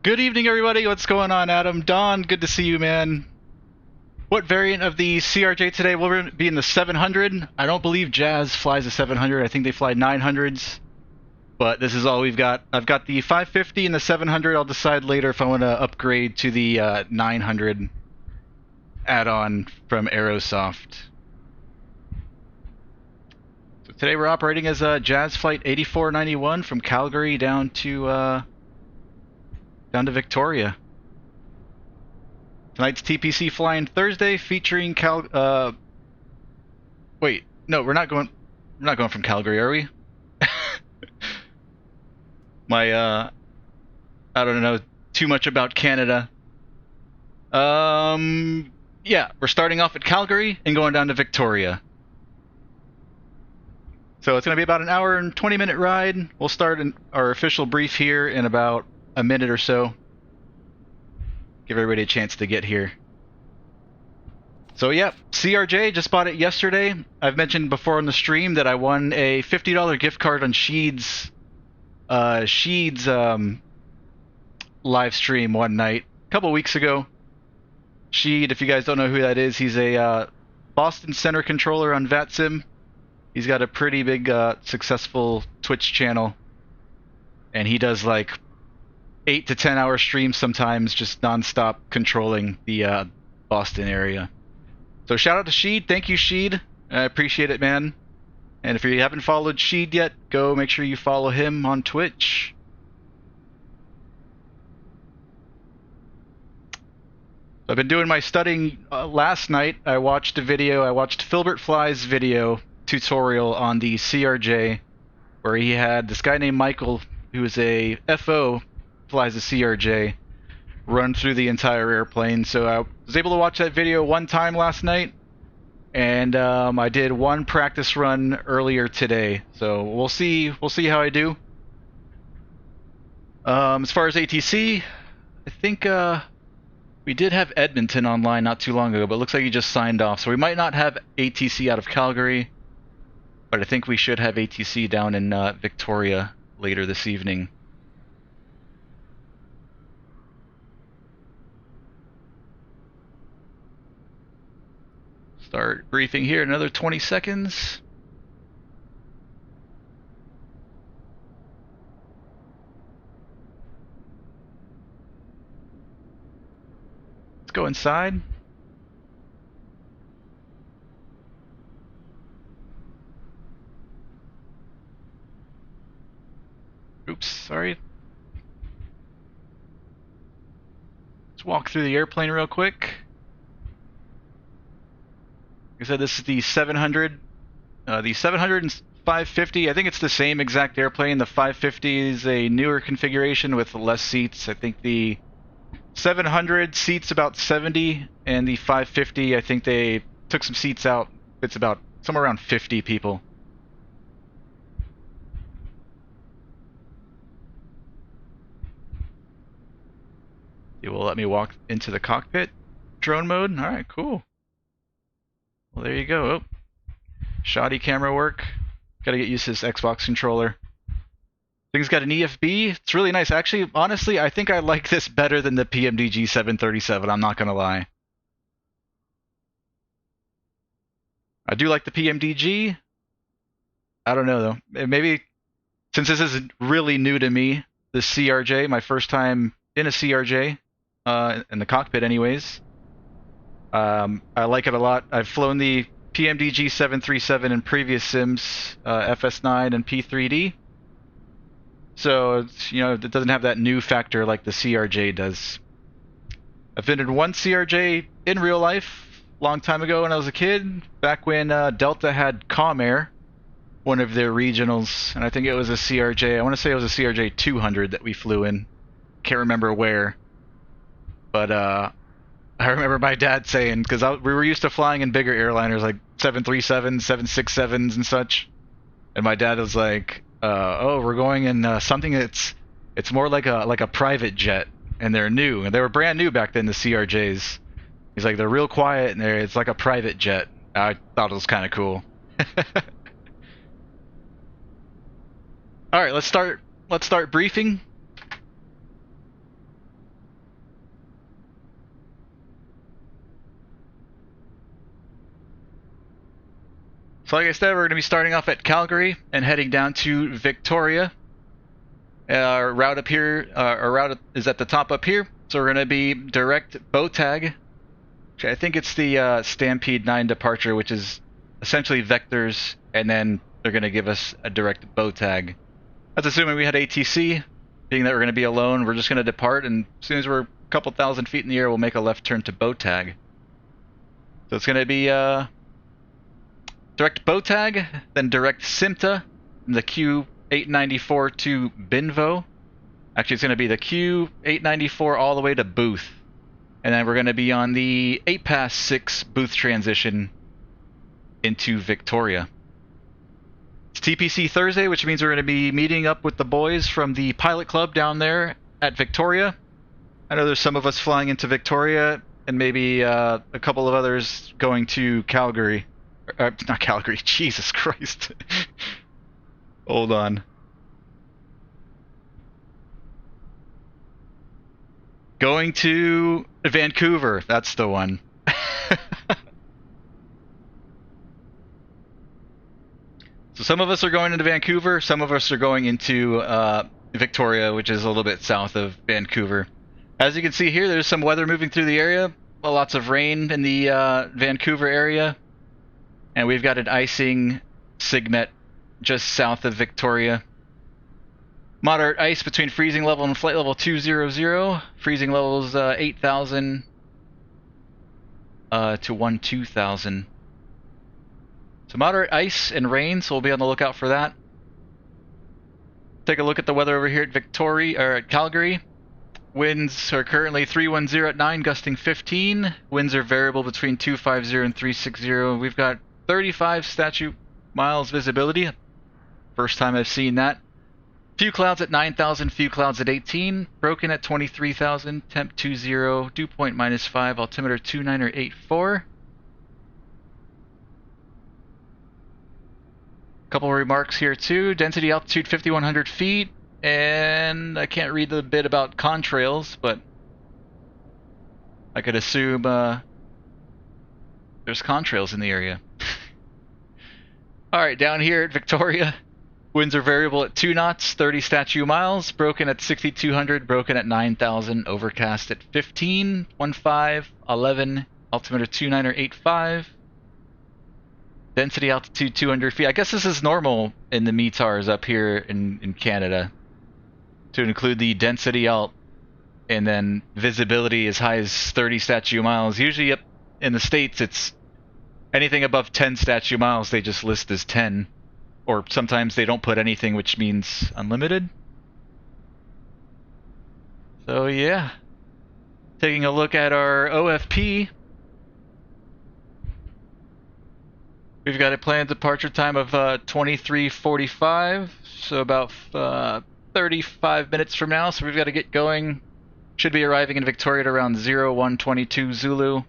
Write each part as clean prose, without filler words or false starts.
Good evening, everybody. What's going on, Adam? Don, good to see you, man. What variant of the CRJ today? Will be in the 700. I don't believe Jazz flies a 700. I think they fly 900s. But this is all we've got. I've got the 550 and the 700. I'll decide later if I want to upgrade to the 900 add-on from Aerosoft. So today we're operating as a Jazz Flight 8491 from Calgary down to Victoria. Tonight's TPC flying Thursday, featuring Wait, no, we're not going from Calgary, are we? I don't know too much about Canada. Yeah, we're starting off at Calgary and going down to Victoria. So it's going to be about an hour and 20-minute ride. We'll start our official brief here in about a minute or so. Give everybody a chance to get here. So yeah, CRJ, just bought it yesterday. I've mentioned before on the stream that I won a $50 gift card on Sheed's live stream one night a couple weeks ago. Sheed, if you guys don't know who that is, he's a Boston Center controller on VATSIM. He's got a pretty big successful Twitch channel, and he does like 8 to 10 hour streams sometimes, just non-stop controlling the Boston area. So shout out to Sheed. Thank you, Sheed. I appreciate it, man. And if you haven't followed Sheed yet, go make sure you follow him on Twitch. I've been doing my studying. Last night I watched a video. I watched Filbert Fly's video tutorial on the CRJ, where he had this guy named Michael, who is a FO, flies a CRJ, run through the entire airplane. So I was able to watch that video one time last night, and I did one practice run earlier today. So we'll see how I do. As far as ATC, I think we did have Edmonton online not too long ago, but it looks like he just signed off. So we might not have ATC out of Calgary, but I think we should have ATC down in Victoria later this evening. Start briefing here in another 20 seconds. Let's go inside. Oops, sorry. Let's walk through the airplane real quick. Like I said, this is the 700. The 700 and 550, I think it's the same exact airplane. The 550 is a newer configuration with less seats. I think the 700 seats about 70, and the 550, I think they took some seats out. It's about somewhere around 50 people. It will let me walk into the cockpit. Drone mode. All right, cool. Well, there you go. Oh, shoddy camera work. Got to get used to this Xbox controller. Thing's got an EFB. It's really nice. Actually, honestly, I think I like this better than the PMDG 737. I'm not gonna lie. I do like the PMDG. I don't know though. Maybe since this is really new to me, the CRJ, my first time in a CRJ, in the cockpit anyways. I like it a lot. I've flown the PMDG 737 in previous sims, FS9 and P3D. So it's, you know, it doesn't have that new factor like the CRJ does. I've been in one CRJ in real life a long time ago when I was a kid, back when Delta had Comair, one of their regionals, and I think it was a CRJ. I want to say it was a CRJ 200 that we flew in. Can't remember where, but I remember my dad saying, because we were used to flying in bigger airliners like 737s, 767s, and such, and my dad was like, "Oh, we're going in something that's more like a private jet, and they're new, and they were brand new back then, the CRJs." He's like, "They're real quiet, and it's like a private jet." I thought it was kind of cool. All right, let's start briefing. So like I said, we're going to be starting off at Calgary and heading down to Victoria. Our route up here, our route is at the top up here. So we're going to be direct BOTAG. I think it's the Stampede 9 departure, which is essentially vectors, and then they're going to give us a direct BOTAG. That's assuming we had ATC. Being that we're going to be alone, we're just going to depart, and as soon as we're a couple thousand feet in the air, we'll make a left turn to BOTAG. So it's going to be direct BOTAG, then direct SIMTA, and the Q894 to Binvo. Actually, it's going to be the Q894 all the way to Booth. And then we're going to be on the 8-pass-6 Booth transition into Victoria. It's TPC Thursday, which means we're going to be meeting up with the boys from the Pilot Club down there at Victoria. I know there's some of us flying into Victoria, and maybe a couple of others going to Calgary. Not Calgary, Jesus Christ. Hold on. Going to Vancouver, that's the one. So some of us are going into Vancouver, some of us are going into Victoria, which is a little bit south of Vancouver. As you can see here, there's some weather moving through the area. Lots of rain in the Vancouver area. And we've got an icing Sigmet just south of Victoria. Moderate ice between freezing level and flight level 200. Freezing levels 8,000 to 12,000. So moderate ice and rain, so we'll be on the lookout for that. Take a look at the weather over here at at Calgary. Winds are currently 310 at 9, gusting 15. Winds are variable between 250 and 360. We've got 35 statute miles visibility. First time I've seen that. Few clouds at 9,000, few clouds at 18. Broken at 23,000, temp 20, dew point -5, altimeter 2984. Couple of remarks here too. Density altitude 5,100 feet. And I can't read the bit about contrails, but I could assume there's contrails in the area. Alright, down here at Victoria, winds are variable at 2 knots, 30 statute miles, broken at 6,200, broken at 9,000, overcast at 15, 15, 11, altimeter 2985. Density altitude 200 feet. I guess this is normal in the METARs up here in Canada, to include the density alt and then visibility as high as 30 statute miles. Usually up in the States, it's anything above 10 statute miles, they just list as 10. Or sometimes they don't put anything, which means unlimited. So yeah. Taking a look at our OFP. We've got a planned departure time of 23:45, so about 35 minutes from now, so we've got to get going. Should be arriving in Victoria at around 0122 Zulu.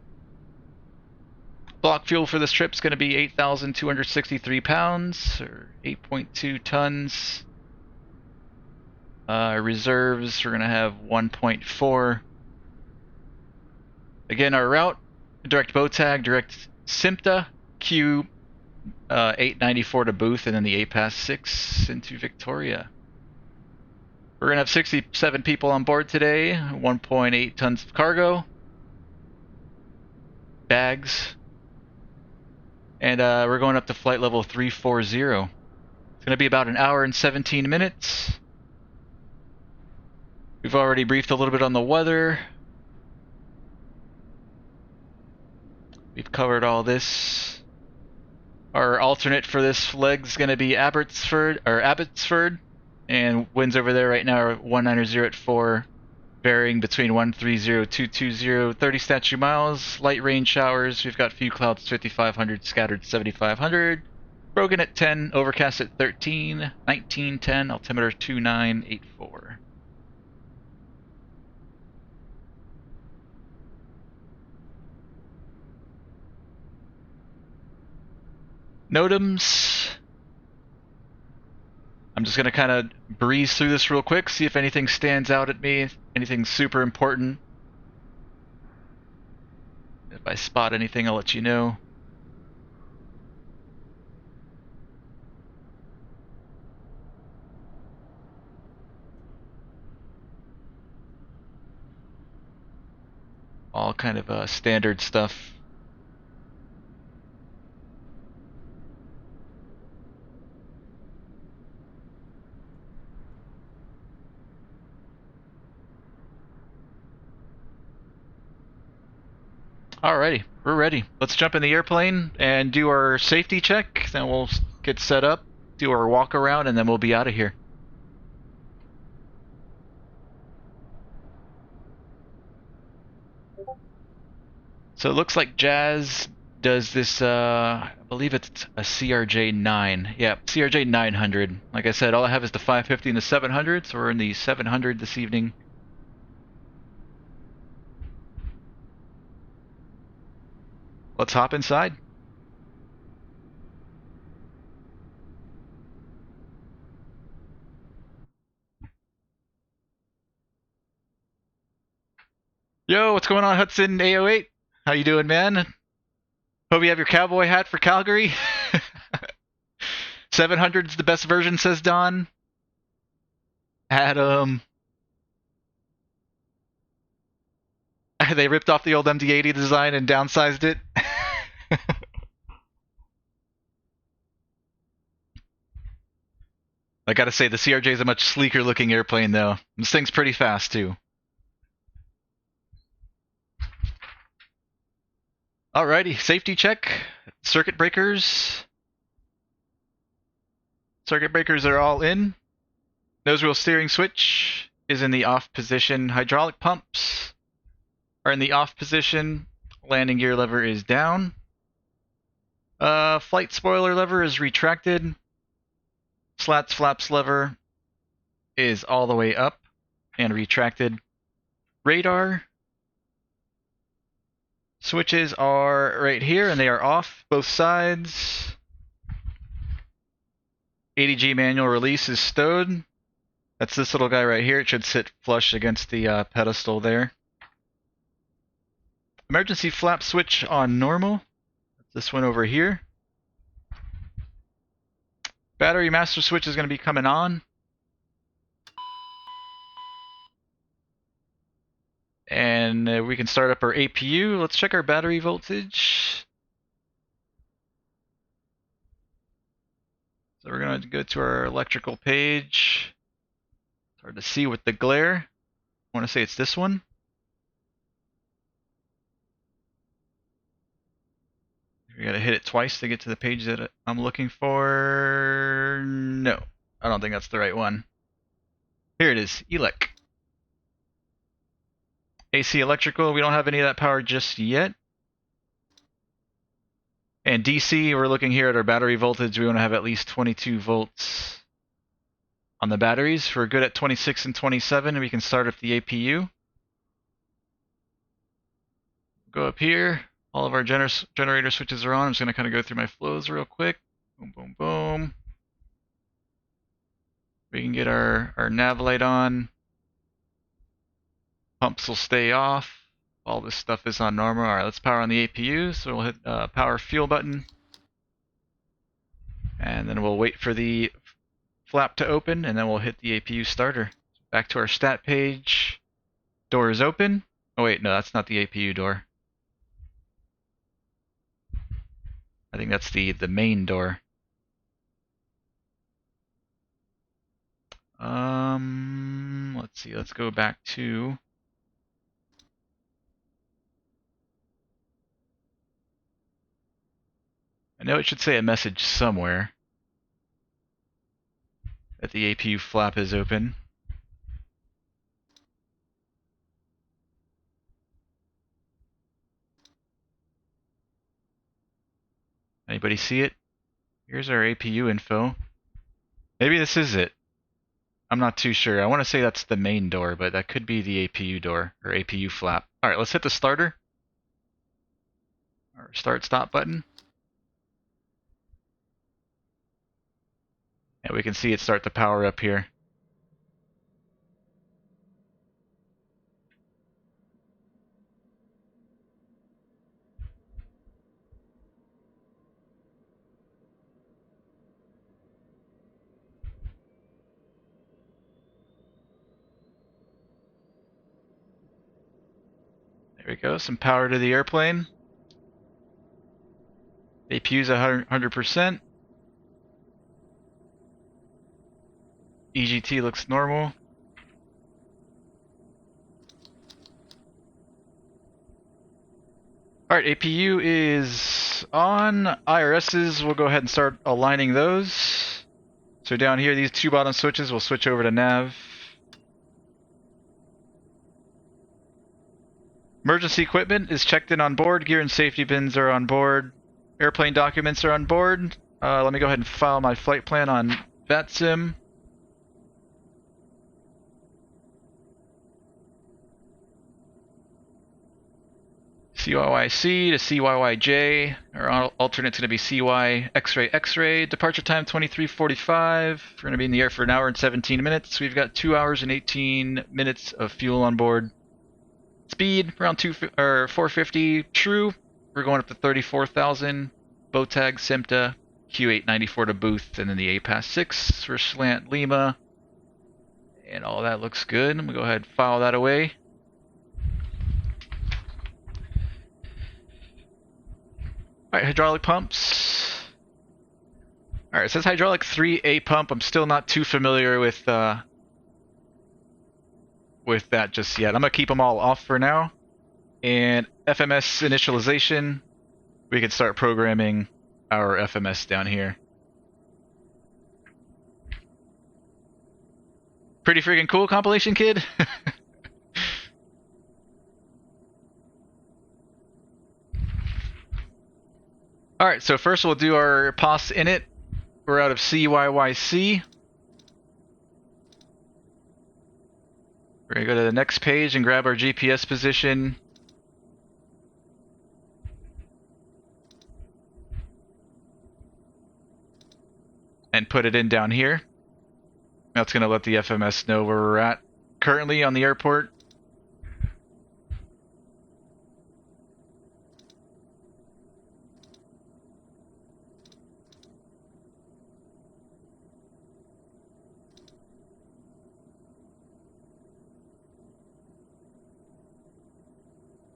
Block fuel for this trip is going to be 8,263 pounds, or 8.2 tons. Reserves, we're going to have 1.4. Again, our route, direct BOTAG, direct SIMTA, Q894 to Booth, and then the 8-pass-6 into Victoria. We're going to have 67 people on board today, 1.8 tons of cargo, bags, and we're going up to flight level 340. It's going to be about an hour and 17 minutes. We've already briefed a little bit on the weather. We've covered all this. Our alternate for this leg is going to be Abbotsford, and winds over there right now are 190 at 4, varying between 130 to 220, 30 statute miles, light rain showers. We've got few clouds 5,500, scattered 7,500, broken at 10, overcast at 13, 1910, altimeter 2984. NOTAMs. I'm just going to kind of breeze through this real quick, see if anything stands out at me, anything super important. If I spot anything, I'll let you know. kind of standard stuff. Alrighty, we're ready. Let's jump in the airplane and do our safety check. Then we'll get set up, do our walk around, and then we'll be out of here. So it looks like Jazz does this, I believe it's a CRJ-9. Yeah, CRJ-900. Like I said, all I have is the 550 and the 700, so we're in the 700 this evening. Let's hop inside. Yo, what's going on, Hudson A08? How you doing, man? Hope you have your cowboy hat for Calgary. 700's the best version, says Don. Adam. They ripped off the old MD-80 design and downsized it. I gotta say, the CRJ is a much sleeker looking airplane, though. This thing's pretty fast, too. Alrighty, safety check. Circuit breakers. Circuit breakers are all in. Nose wheel steering switch is in the off position. Hydraulic pumps are in the off position. Landing gear lever is down. Flight spoiler lever is retracted. Slats flaps lever is all the way up and retracted. Radar switches are right here and they are off both sides. 80G manual release is stowed. That's this little guy right here. It should sit flush against the pedestal there. Emergency flap switch on normal. This one over here. Battery master switch is going to be coming on. And we can start up our APU. Let's check our battery voltage. So we're going to go to our electrical page. It's hard to see with the glare. I want to say it's this one. We gotta hit it twice to get to the page that I'm looking for. No, I don't think that's the right one. Here it is, ELEC. AC electrical, we don't have any of that power just yet. And DC, we're looking here at our battery voltage. We want to have at least 22 volts on the batteries. We're good at 26 and 27, and we can start up the APU. Go up here. All of our generator switches are on. I'm just going to kind of go through my flows real quick. Boom, boom, boom. We can get our nav light on. Pumps will stay off. All this stuff is on normal. Alright, let's power on the APU. So we'll hit power fuel button. And then we'll wait for the flap to open, and then we'll hit the APU starter. Back to our stat page. Door is open. Oh wait, no, that's not the APU door. I think that's the main door. Let's see, let's go back to I know it should say a message somewhere that the APU flap is open. Anybody see it? Here's our APU info. Maybe this is it. I'm not too sure. I want to say that's the main door, but that could be the APU door or APU flap. Alright, let's hit the starter. Our start stop button. And we can see it start to power up here. There we go, some power to the airplane. APU's 100%. EGT looks normal. Alright, APU is on. IRSs, we'll go ahead and start aligning those. So down here, these two bottom switches will switch over to nav. Emergency equipment is checked in on board. Gear and safety bins are on board. Airplane documents are on board. Let me go ahead and file my flight plan on VATSIM. CYYC to CYYJ. Our alternate's going to be CY X-ray X-ray. Departure time 23:45. We're going to be in the air for 1 hour and 17 minutes. We've got 2 hours and 18 minutes of fuel on board. Speed around 450 true. We're going up to 34,000. BOTAG, SIMTA, Q894 to booth, and then the APAS 6 for slant Lima. And all that looks good. I'm going to go ahead and file that away. Alright, hydraulic pumps. Alright, it says hydraulic 3A pump. I'm still not too familiar with that just yet. I'm going to keep them all off for now. And FMS initialization. We can start programming our FMS down here. Pretty freaking cool, compilation kid. Alright, so first we'll do our POS init. We're out of CYYC. We're going to go to the next page and grab our GPS position. And put it in down here. That's going to let the FMS know where we're at currently on the airport.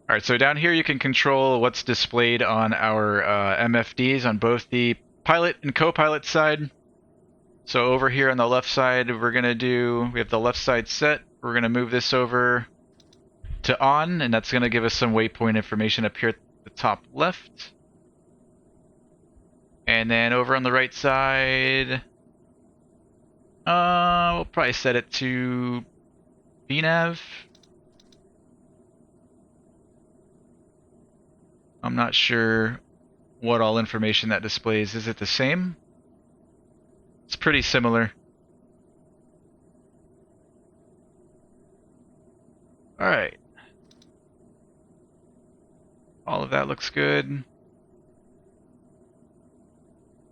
Alright, so down here you can control what's displayed on our MFDs on both the pilot and co-pilot side. So over here on the left side, we have the left side set. We're going to move this over to on, and that's going to give us some waypoint information up here at the top left. And then over on the right side, we'll probably set it to VNav. I'm not sure what all information that displays. Is it the same? It's pretty similar. Alright. All of that looks good.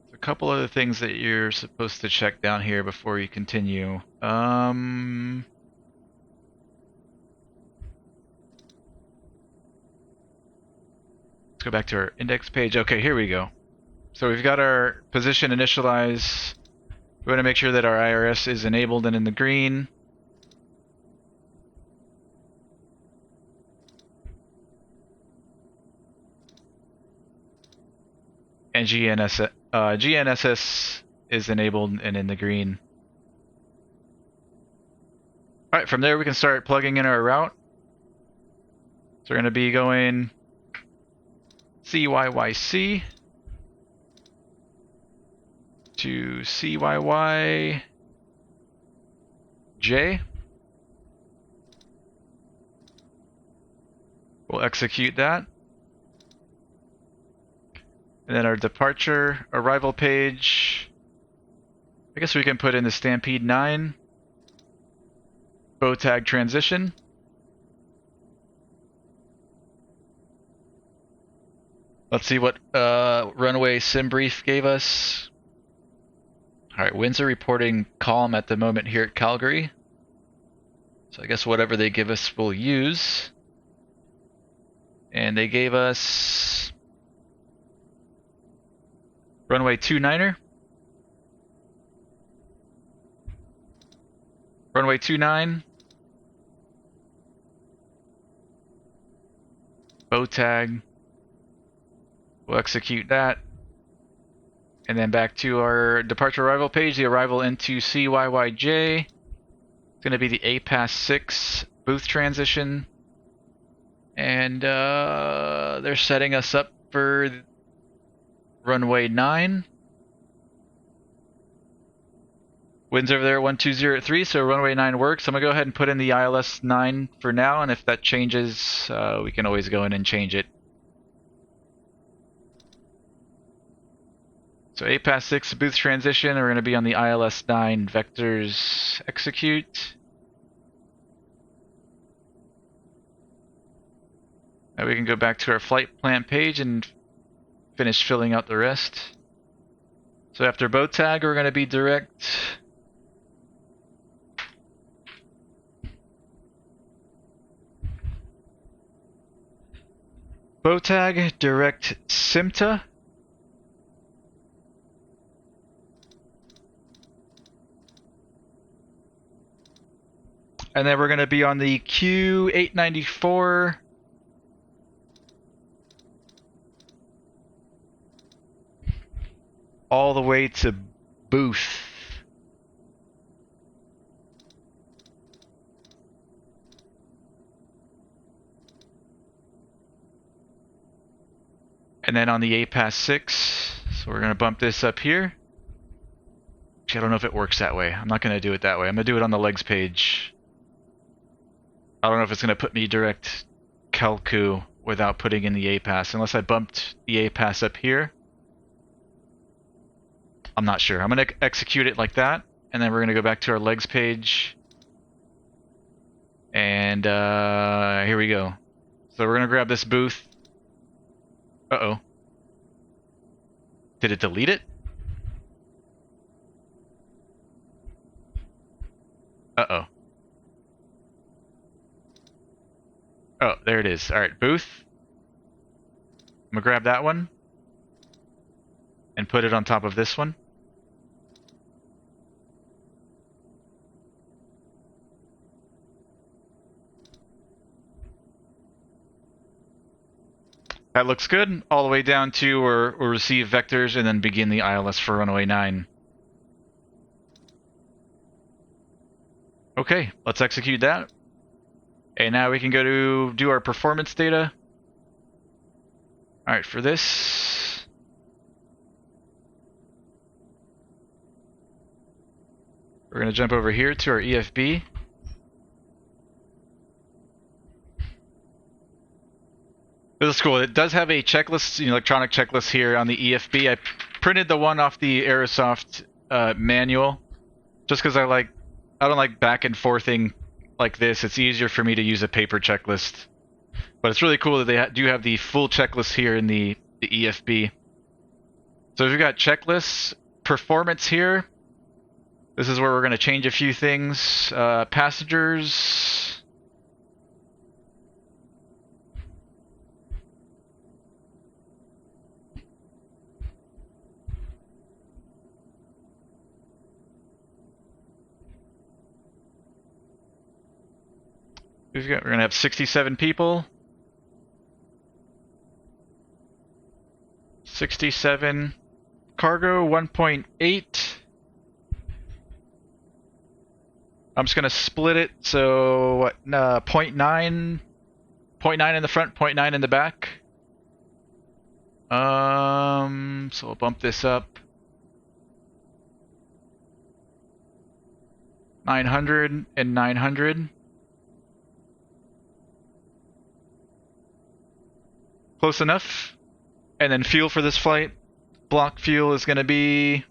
There's a couple other things that you're supposed to check down here before you continue. Let's go back to our index page. Okay, here we go. So we've got our position initialized. We want to make sure that our IRS is enabled and in the green. And GNSS is enabled and in the green. Alright, from there we can start plugging in our route. So we're going to be going CYYC to CYYJ. We'll execute that. And then our departure arrival page. I guess we can put in the Stampede 9. BOTAG transition. Let's see what runway sim brief gave us. Alright, winds are reporting calm at the moment here at Calgary. So I guess whatever they give us we'll use. And they gave us runway 29er. Runway 29. BOTAG. We'll execute that. And then back to our departure arrival page, the arrival into CYYJ. It's going to be the APAS 6 booth transition. And they're setting us up for runway 9. Winds over there 120 so runway 9 works. I'm going to go ahead and put in the ILS 9 for now, and if that changes, we can always go in and change it. So APAS 6 booth transition, we're going to be on the ILS 9 vectors execute. Now we can go back to our flight plan page and finish filling out the rest. So after BOTAG, we're going to be direct. BOTAG, direct SIMTA. And then we're going to be on the Q894. All the way to booth. And then on the APAS 6, so we're going to bump this up here. Actually, I don't know if it works that way. I'm not going to do it that way. I'm going to do it on the legs page. I don't know if it's going to put me direct Calcu without putting in the APAS, unless I bumped the APAS up here. I'm not sure. I'm going to execute it like that, and then we're going to go back to our legs page. And here we go. So we're going to grab this booth. Uh-oh. Did it delete it? Uh-oh. Oh, there it is. Alright, booth. I'm gonna grab that one and put it on top of this one. That looks good. All the way down to we'll receive vectors and then begin the ILS for runway 9. Okay, let's execute that. And now we can go to do our performance data. Alright, for this, we're going to jump over here to our EFB. This is cool. It does have a checklist, electronic checklist here on the EFB. I printed the one off the Aerosoft manual, just because I don't like back and forthing like this. It's easier for me to use a paper checklist. But it's really cool that they do have the full checklist here in the EFB. So we've got checklists, performance here. This is where we're going to change a few things. Passengers. We're going to have 67 people. 67. Cargo 1.8. I'm just going to split it. So what? 0.9. 0.9 in the front, 0.9 in the back. So we'll bump this up. 900 and 900. Close enough. And then fuel for this flight. Block fuel is going to be...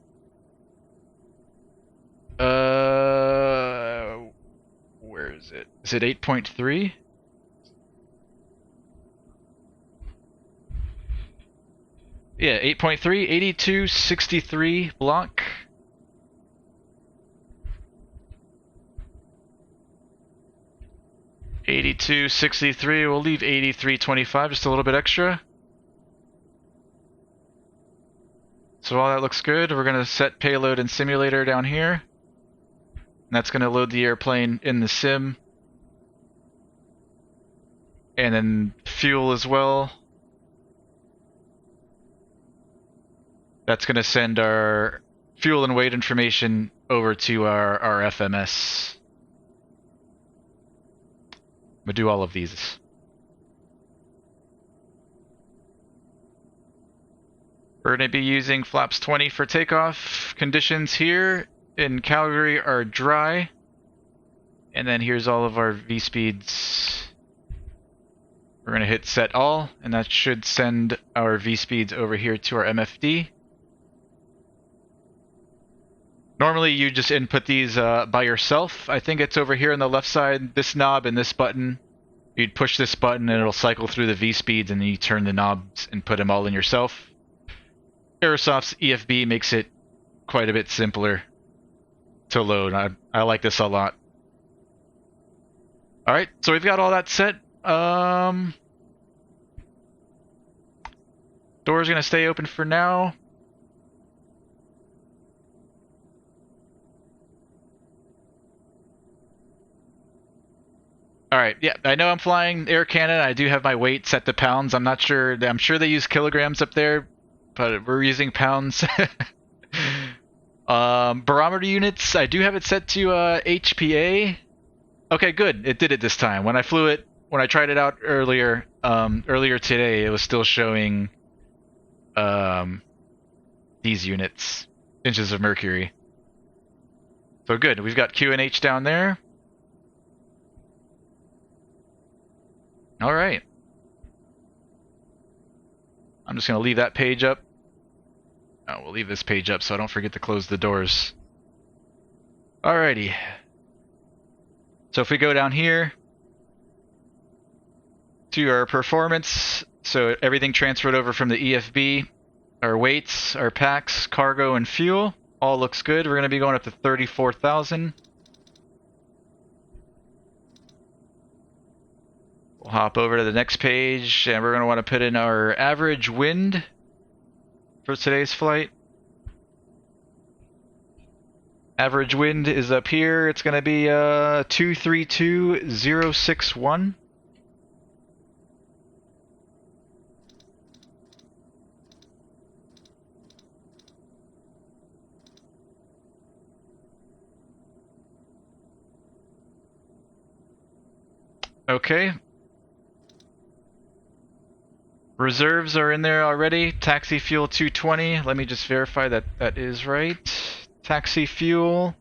where is it? Is it 8.3? Yeah, 8.3, 8263 block. $82.63. We'll leave $83.25, just a little bit extra. So all that looks good. We're going to set payload and simulator down here. And that's going to load the airplane in the sim. And then fuel as well. That's going to send our fuel and weight information over to our FMS. I'm going to do all of these. We're going to be using flaps 20 for takeoff. Conditions here in Calgary are dry. And then here's all of our V-speeds. We're going to hit set all, and that should send our V-speeds over here to our MFD. Normally you just input these by yourself. I think it's over here on the left side, this knob and this button. You'd push this button and it'll cycle through the V-speeds, and then you turn the knobs and put them all in yourself. Aerosoft's EFB makes it quite a bit simpler to load. I like this a lot. Alright, so we've got all that set. Door's gonna stay open for now. Alright, yeah, I know I'm flying Air Canada. I do have my weight set to pounds. I'm sure they use kilograms up there, but we're using pounds. Barometer units, I do have it set to HPA. Okay, good. It did it this time. When I flew it, when I tried it out earlier today, it was still showing these units, inches of mercury. So good. We've got Q and H down there. All right. I'm just going to leave that page up. Oh, we'll leave this page up so I don't forget to close the doors. Alrighty. So if we go down here to our performance, so everything transferred over from the EFB, our weights, our packs, cargo, and fuel, all looks good. We're going to be going up to 34,000. We'll hop over to the next page, and we're going to want to put in our average wind for today's flight. Average wind is up here. It's going to be 232,061. Okay. Reserves are in there already. Taxi fuel 220. Let me just verify that that is right. Taxi fuel.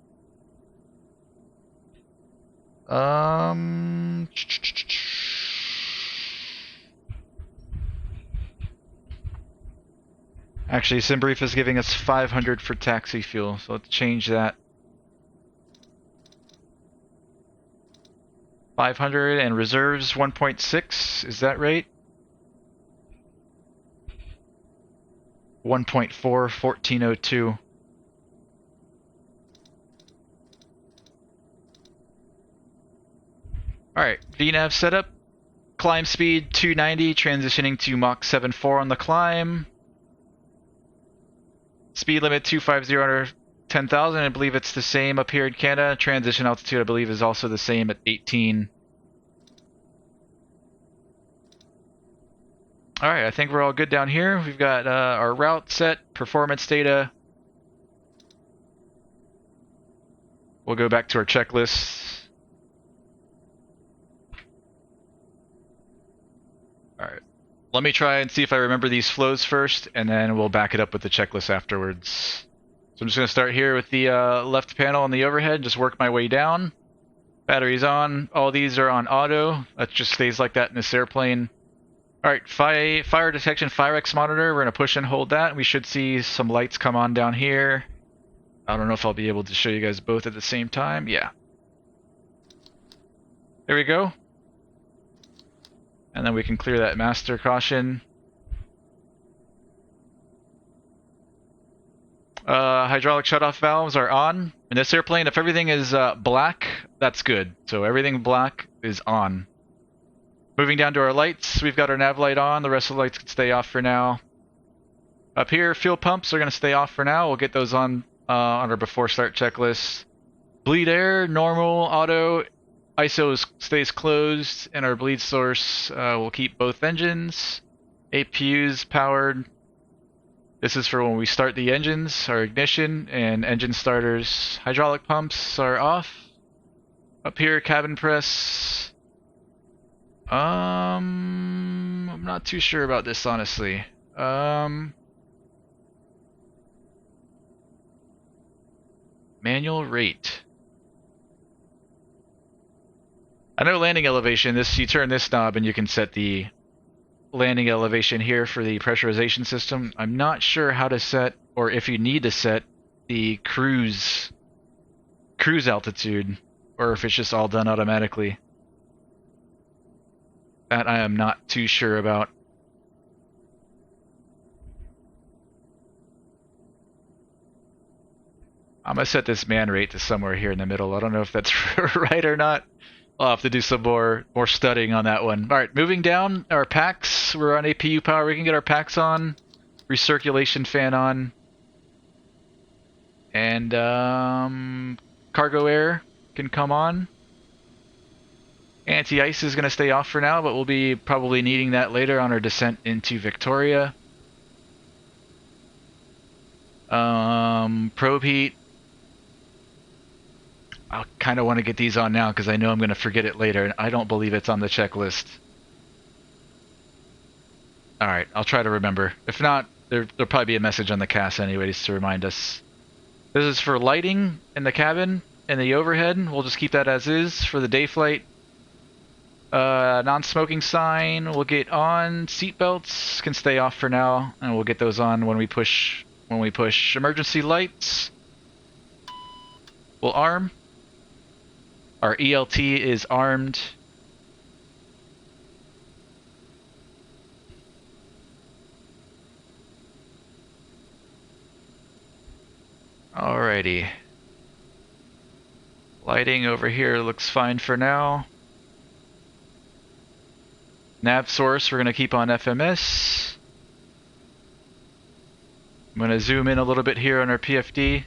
Actually, SimBrief is giving us 500 for taxi fuel, so let's change that. 500 and reserves 1.6. Is that right? 1.4, 1402. Alright, VNAV setup. Climb speed 290, transitioning to Mach 7.4 on the climb. Speed limit 250 under 10,000. I believe it's the same up here in Canada. Transition altitude, I believe, is also the same at 18. Alright, I think we're all good down here. We've got our route set, performance data. We'll go back to our checklist. Alright, let me try and see if I remember these flows first, and then we'll back it up with the checklist afterwards. So I'm just going to start here with the left panel on the overhead, just work my way down. Batteries on. All these are on auto. That just stays like that in this airplane. Alright, fire detection, FireX monitor. We're going to push and hold that. We should see some lights come on down here. I don't know if I'll be able to show you guys both at the same time. Yeah. There we go. And then we can clear that master caution. Hydraulic shutoff valves are on. In this airplane, if everything is black, that's good. So everything black is on. Moving down to our lights, we've got our nav light on. The rest of the lights can stay off for now. Up here, fuel pumps are going to stay off for now. We'll get those on our before start checklist. Bleed air, normal, auto. ISO stays closed, and our bleed source will keep both engines. APUs powered. This is for when we start the engines, our ignition, and engine starters. Hydraulic pumps are off. Up here, cabin press. I'm not too sure about this, honestly. Manual rate. I know landing elevation, you turn this knob and you can set the landing elevation here for the pressurization system. I'm not sure how to set, or if you need to set, the cruise altitude, or if it's just all done automatically. That I am not too sure about. I'm gonna set this man rate to somewhere here in the middle. I don't know if that's right or not. I'll have to do some more studying on that one. All right, moving down, our packs. We're on APU power. We can get our packs on. Recirculation fan on. And cargo air can come on. Anti-ice is going to stay off for now, but we'll be probably needing that later on our descent into Victoria. Probe heat. I kind of want to get these on now because I know I'm going to forget it later, and I don't believe it's on the checklist. Alright, I'll try to remember. If not, there'll probably be a message on the CAS anyways to remind us. This is for lighting in the cabin and the overhead. We'll just keep that as is for the day flight. Non-smoking sign will get on. Seatbelts can stay off for now, and we'll get those on when we push. Emergency lights. We'll arm. Our ELT is armed. Alrighty. Lighting over here looks fine for now. Nav source, we're going to keep on FMS. I'm going to zoom in a little bit here on our PFD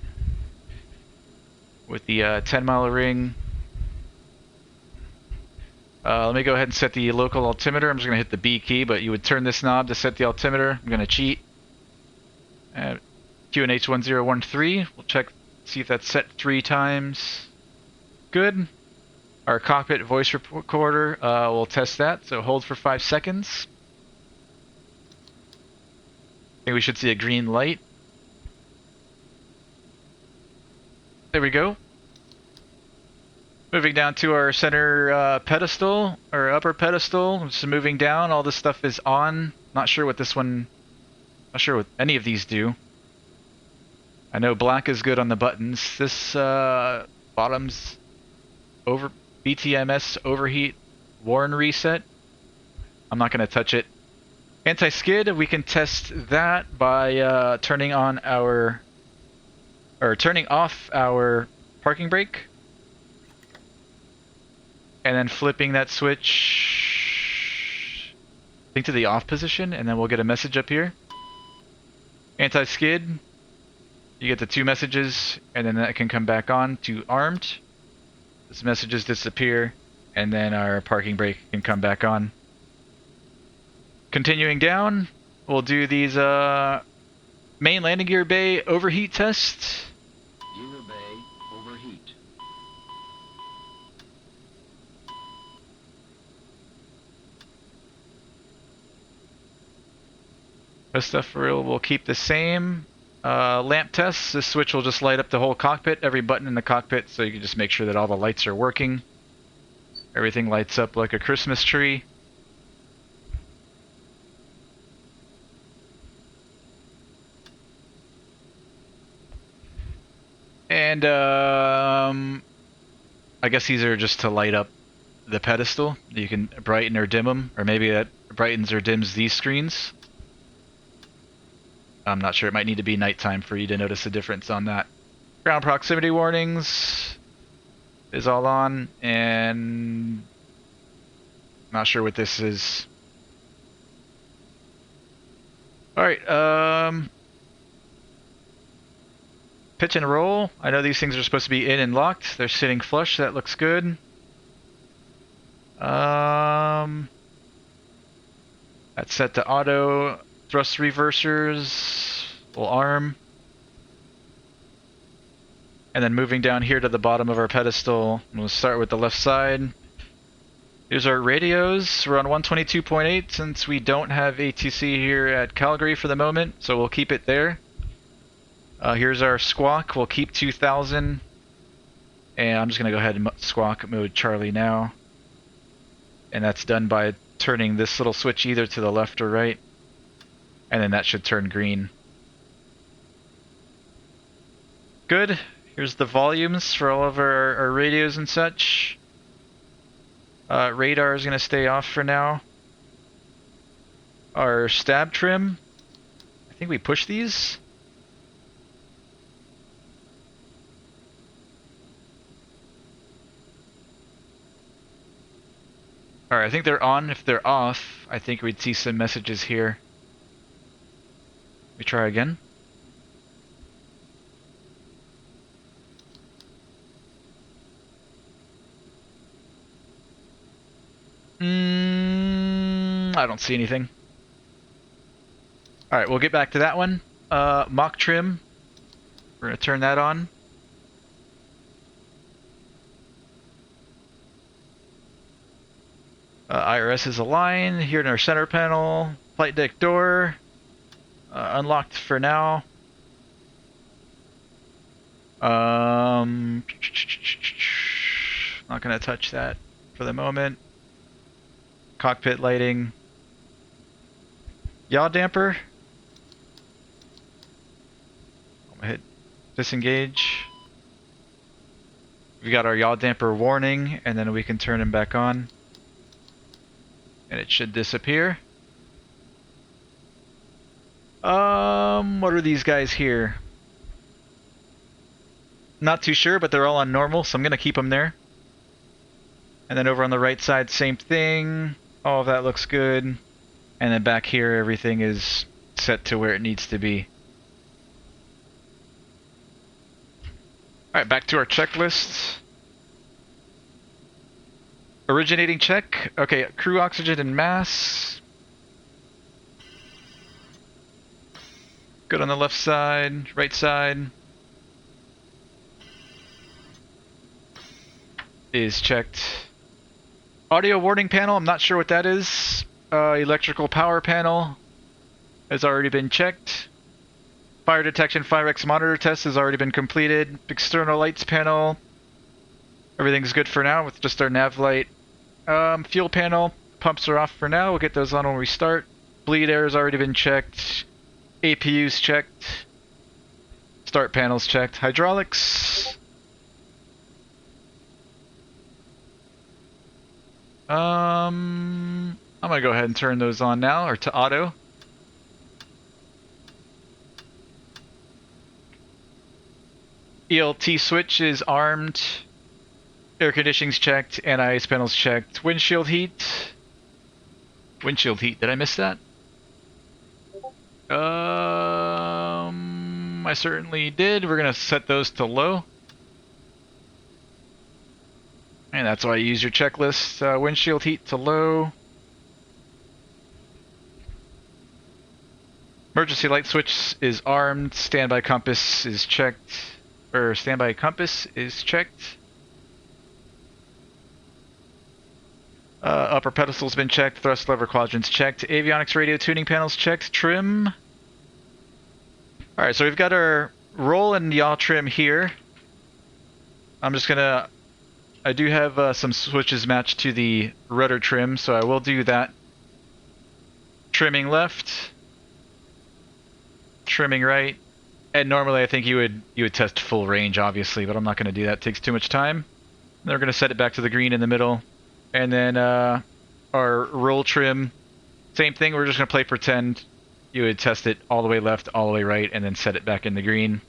with the 10-mile ring. Let me go ahead and set the local altimeter. I'm just going to hit the B key, but you would turn this knob to set the altimeter. I'm going to cheat. QNH 1013. We'll check, see if that's set 3 times. Good. Our cockpit voice recorder, we'll test that, so hold for 5 seconds. I think we should see a green light. There we go. Moving down to our center pedestal, or upper pedestal, just moving down, all this stuff is on. Not sure what this one, not sure what any of these do. I know black is good on the buttons. This bottom's over BTMS overheat warn reset. I'm not going to touch it. Anti-skid, we can test that by turning off our parking brake. And then flipping that switch, I think, to the off position, and then we'll get a message up here. Anti-skid, you get the 2 messages, and then that can come back on to armed. These messages disappear, and then our parking brake can come back on. Continuing down, we'll do these main landing gear bay overheat tests. Gear bay overheat. This stuff we'll keep the same. Lamp tests, this switch will just light up the whole cockpit, every button in the cockpit, so you can just make sure that all the lights are working. Everything lights up like a Christmas tree. And I guess these are just to light up the pedestal. You can brighten or dim them, or maybe that brightens or dims these screens. I'm not sure, it might need to be nighttime for you to notice a difference on that. Ground proximity warnings is all on, and I'm not sure what this is. Alright, pitch and roll. I know these things are supposed to be in and locked. They're sitting flush, that looks good. That's set to auto. Thrust reversers will arm. And then moving down here to the bottom of our pedestal, we'll start with the left side. Here's our radios. We're on 122.8 since we don't have ATC here at Calgary for the moment, so we'll keep it there. Here's our squawk. We'll keep 2000. And I'm just going to go ahead and squawk mode Charlie now. And that's done by turning this little switch either to the left or right. And then that should turn green. Good. Here's the volumes for all of our radios and such. Radar is going to stay off for now. Our stab trim. I think we push these. Alright, I think they're on. If they're off, I think we'd see some messages here. We try again. I don't see anything. Alright, we'll get back to that one. Mock trim. We're going to turn that on. IRS is aligned. Here in our center panel. Flight deck door. Unlocked for now. Not going to touch that for the moment. Cockpit lighting. Yaw damper. I'm gonna hit disengage. We got our yaw damper warning, and then we can turn him back on. And it should disappear. What are these guys here? Not too sure, but they're all on normal, so I'm gonna keep them there. And then over on the right side, same thing. All of that looks good. And then back here, everything is set to where it needs to be. Alright, back to our checklist. Originating check. Okay, crew oxygen and mass. Good on the left side, right side. Is checked. Audio warning panel, I'm not sure what that is. Electrical power panel has already been checked. Fire detection 5x monitor test has already been completed. External lights panel. Everything's good for now with just our nav light. Fuel panel, pumps are off for now. We'll get those on when we start. Bleed air has already been checked. APU's checked. Start panels checked. Hydraulics. I'm gonna go ahead and turn those on now, or to auto. ELT switch is armed. Air conditioning's checked. Anti-ice panel's checked. Windshield heat. Windshield heat. Did I miss that? I certainly did. We're gonna set those to low. And that's why you use your checklist. Windshield heat to low. Emergency light switch is armed. Standby compass is checked. Or standby compass is checked. Upper pedestal's been checked. Thrust lever quadrant's checked. Avionics radio tuning panel's checked. Trim. Alright, so we've got our roll and yaw trim here. I'm just gonna... I do have some switches matched to the rudder trim, so I will do that. Trimming left. Trimming right. And normally I think you would test full range, obviously, but I'm not going to do that. It takes too much time. And then we're going to set it back to the green in the middle. And then our roll trim, same thing. We're just going to play pretend. You would test it all the way left, all the way right, and then set it back in the green.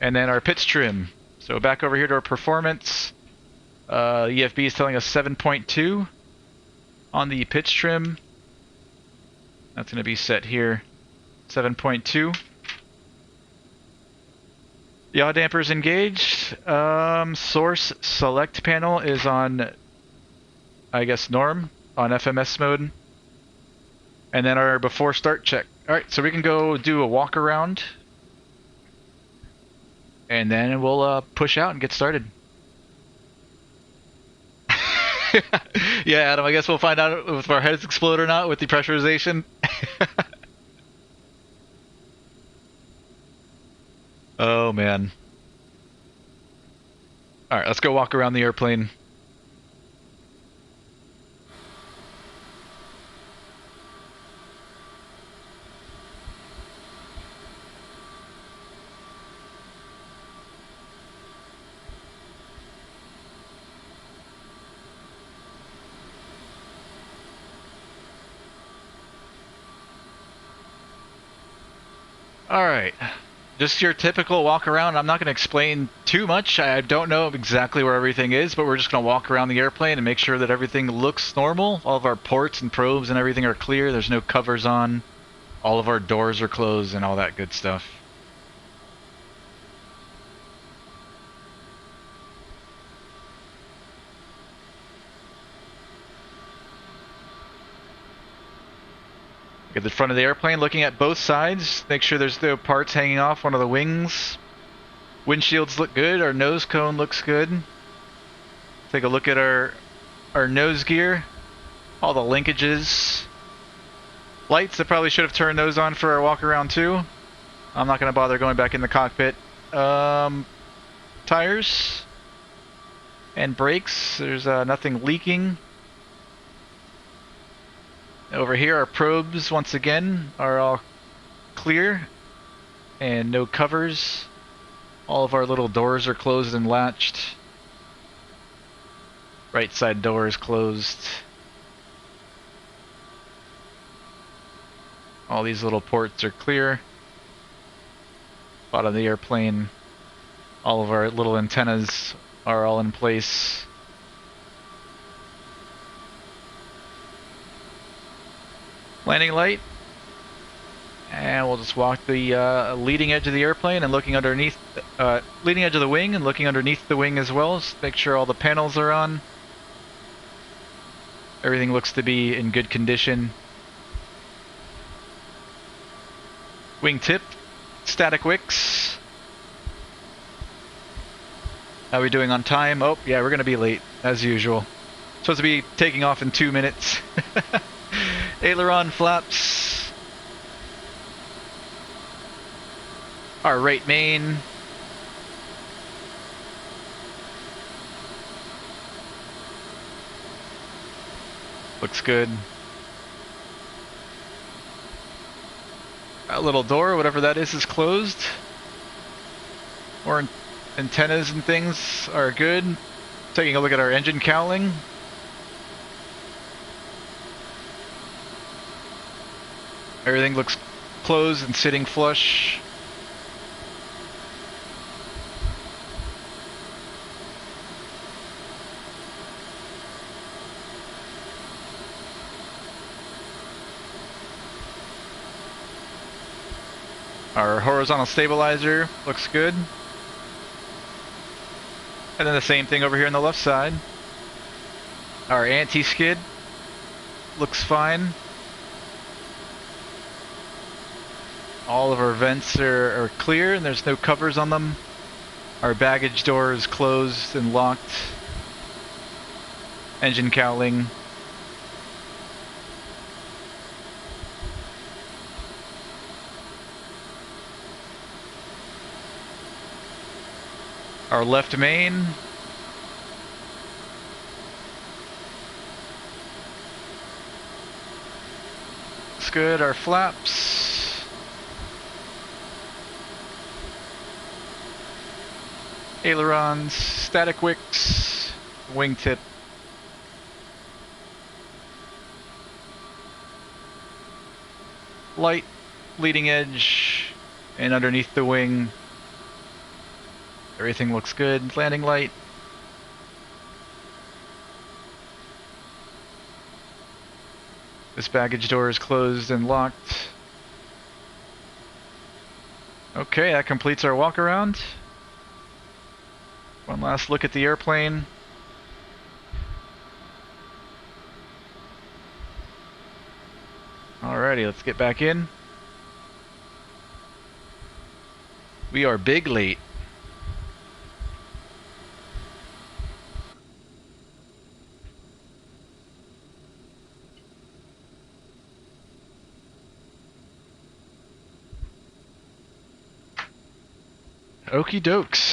And then our pitch trim. So back over here to our performance. EFB is telling us 7.2 on the pitch trim. That's going to be set here. 7.2. Yaw dampers engaged. Source select panel is on, I guess, norm on FMS mode. And then our before start check. Alright, so we can go do a walk around. And then we'll push out and get started. Yeah, Adam, I guess we'll find out if our heads explode or not with the pressurization. Oh, man. Alright, let's go walk around the airplane. Alright. Just your typical walk around. I'm not going to explain too much. I don't know exactly where everything is, but we're just going to walk around the airplane and make sure that everything looks normal. All of our ports and probes and everything are clear. There's no covers on. All of our doors are closed and all that good stuff. At the front of the airplane, looking at both sides, make sure there's no parts hanging off one of the wings. Windshields look good, our nose cone looks good. Take a look at our nose gear, all the linkages. Lights, I probably should have turned those on for our walk around too. I'm not going to bother going back in the cockpit. Tires and brakes, there's nothing leaking. Over here, our probes, once again, are all clear and no covers. All of our little doors are closed and latched. Right side door is closed. All these little ports are clear. Bottom of the airplane, all of our little antennas are all in place. Landing light, and we'll just walk the leading edge of the airplane and looking underneath, leading edge of the wing and looking underneath the wing as well. Just make sure all the panels are on. Everything looks to be in good condition. Wingtip, static wicks. How are we doing on time? Oh, yeah, we're going to be late, as usual. Supposed to be taking off in 2 minutes. Aileron flaps. Our right main. Looks good. That little door, whatever that is closed. Our antennas and things are good. Taking a look at our engine cowling. Everything looks closed and sitting flush. Our horizontal stabilizer looks good. And then the same thing over here on the left side. Our anti-skid looks fine. All of our vents are clear and there's no covers on them. Our baggage door is closed and locked. Engine cowling. Our left main. Looks good. Our flaps. Ailerons, static wicks, wingtip. Light, leading edge, and underneath the wing. Everything looks good. Landing light. This baggage door is closed and locked. Okay, that completes our walk around. One last look at the airplane. Alrighty, let's get back in. We are big late. Okie dokes.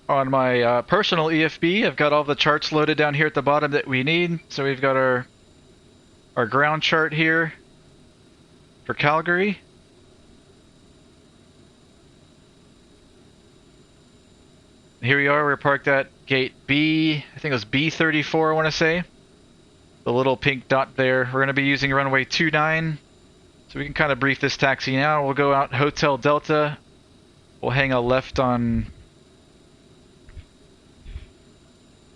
On my personal EFB, I've got all the charts loaded down here at the bottom that we need. So we've got our ground chart here for Calgary. Here we are, we're parked at gate B, I think it was B34 I want to say. The little pink dot there. We're going to be using runway 29. So we can kind of brief this taxi now. We'll go out Hotel Delta. We'll hang a left on...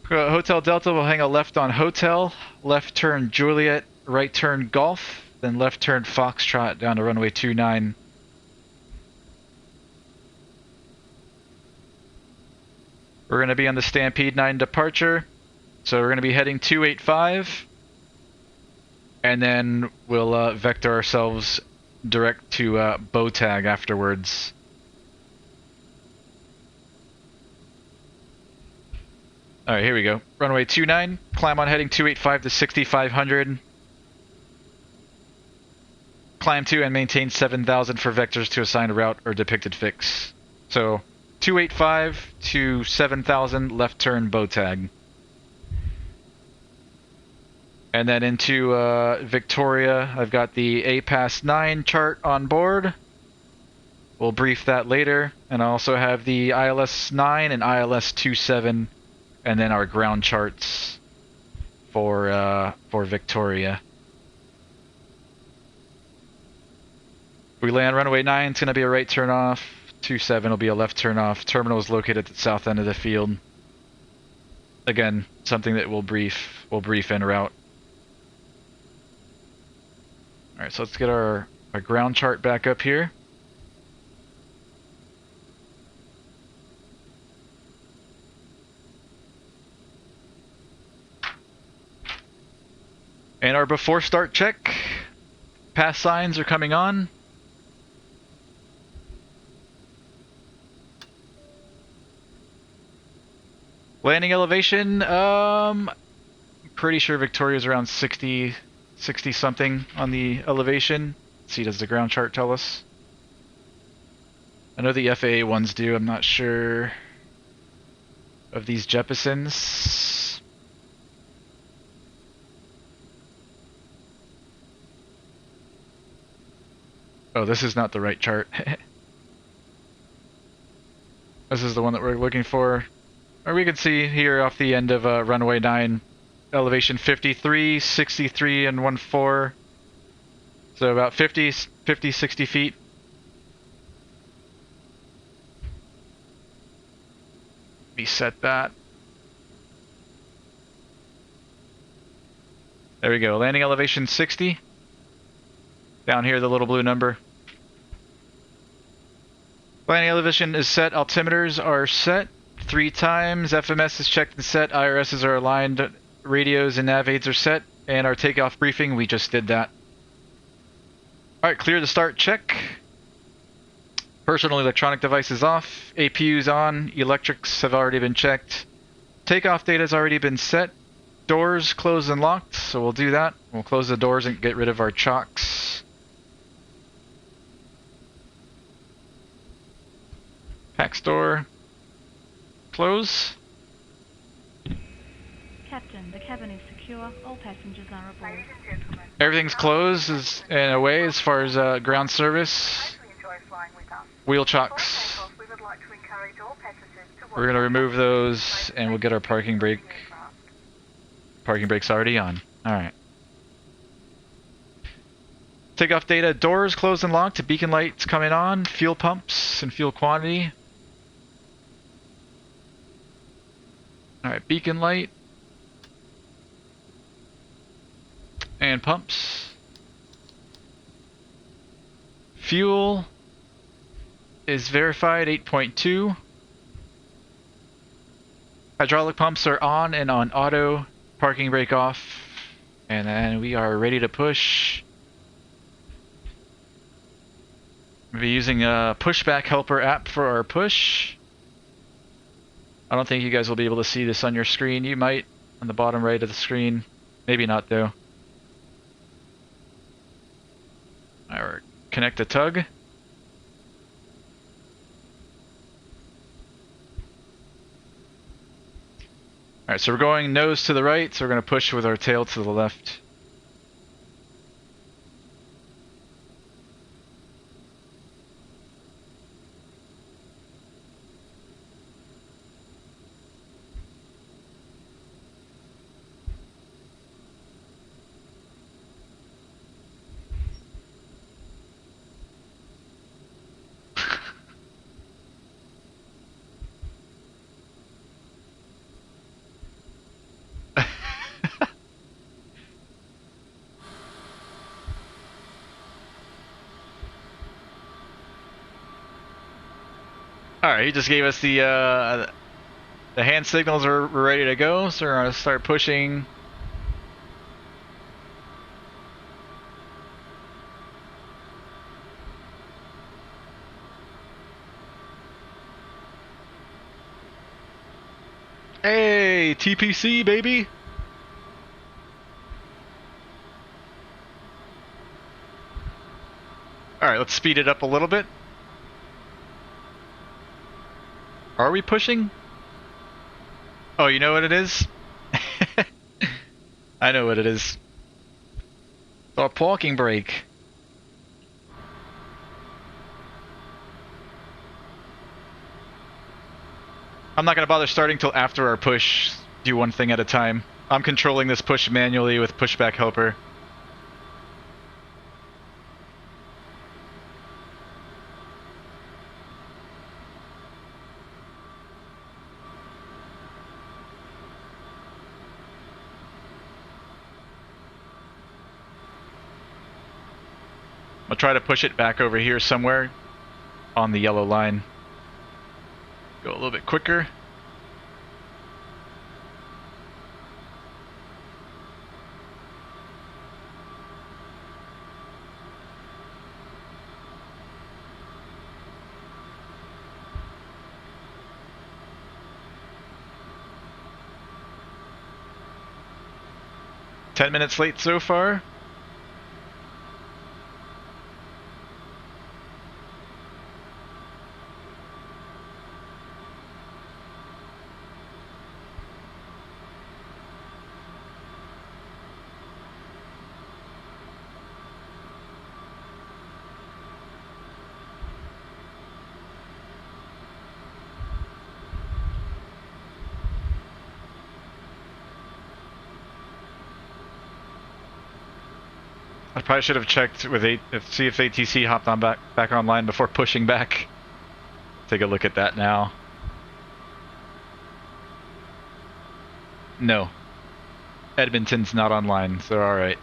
Hotel Delta, we'll hang a left on Hotel. Left turn Juliet, right turn Golf. Then left turn Foxtrot down to runway 29. We're going to be on the Stampede 9 departure, so we're going to be heading 285, and then we'll vector ourselves direct to BOTAG afterwards. Alright, here we go. Runway 29, climb on heading 285 to 6500. Climb to and maintain 7000 for vectors to assign a route or depicted fix. So 285 to 7000, left turn BOTAG. And then into Victoria, I've got the APAS 9 chart on board. We'll brief that later. And I also have the ILS 9 and ILS 27, and then our ground charts for Victoria. We land runway 9, it's going to be a right turn off. 27 will be a left turn off. Terminal is located at the south end of the field. Again, something that we'll brief en route. Alright, so let's get our ground chart back up here. And our before start check. Pass signs are coming on. Landing elevation, pretty sure Victoria's around 60 something on the elevation. Let's see, does the ground chart tell us? I know the FAA ones do, I'm not sure of these Jepesons. Oh, this is not the right chart. This is the one that we're looking for. Or we can see here off the end of runway 9, elevation 53, 63, and 14. So about 50, 60 feet. Let me set that. There we go, landing elevation 60. Down here, the little blue number. Landing elevation is set, altimeters are set. 3 times, FMS is checked and set, IRSs are aligned, radios and nav aids are set, and our takeoff briefing, we just did that. Alright, clear the start check. Personal electronic devices off, APU's on, electrics have already been checked. Takeoff data has already been set. Doors closed and locked, so we'll do that. We'll close the doors and get rid of our chocks. Pax door. Close. Captain, the cabin is secure. All passengers are aboard. Everything's closed in a way as far as ground service. Wheel chocks. We're going to remove those and we'll get our parking brake. Parking brake's already on. Alright. Takeoff data. Doors closed and locked. Beacon lights coming on. Fuel pumps and fuel quantity. Alright, beacon light. And pumps. Fuel is verified 8.2. Hydraulic pumps are on and on auto. Parking brake off. And then we are ready to push. We'll be using a pushback helper app for our push. I don't think you guys will be able to see this on your screen. You might on the bottom right of the screen. Maybe not though. Alright, connect the tug. Alright, so we're going nose to the right, so we're going to push with our tail to the left. Alright, he just gave us the hand signals are ready to go, so we're going to start pushing. Hey, TPC, baby! Alright, let's speed it up a little bit. Are we pushing? Oh, you know what it is? I know what it is. It's our parking brake. I'm not going to bother starting till after our push. Do one thing at a time. I'm controlling this push manually with pushback helper. I'll try to push it back over here somewhere on the yellow line. Go a little bit quicker. Ten minutes late so far. I probably should have checked with see if ATC hopped on back online before pushing back. Take a look at that now. No. Edmonton's not online, so alright.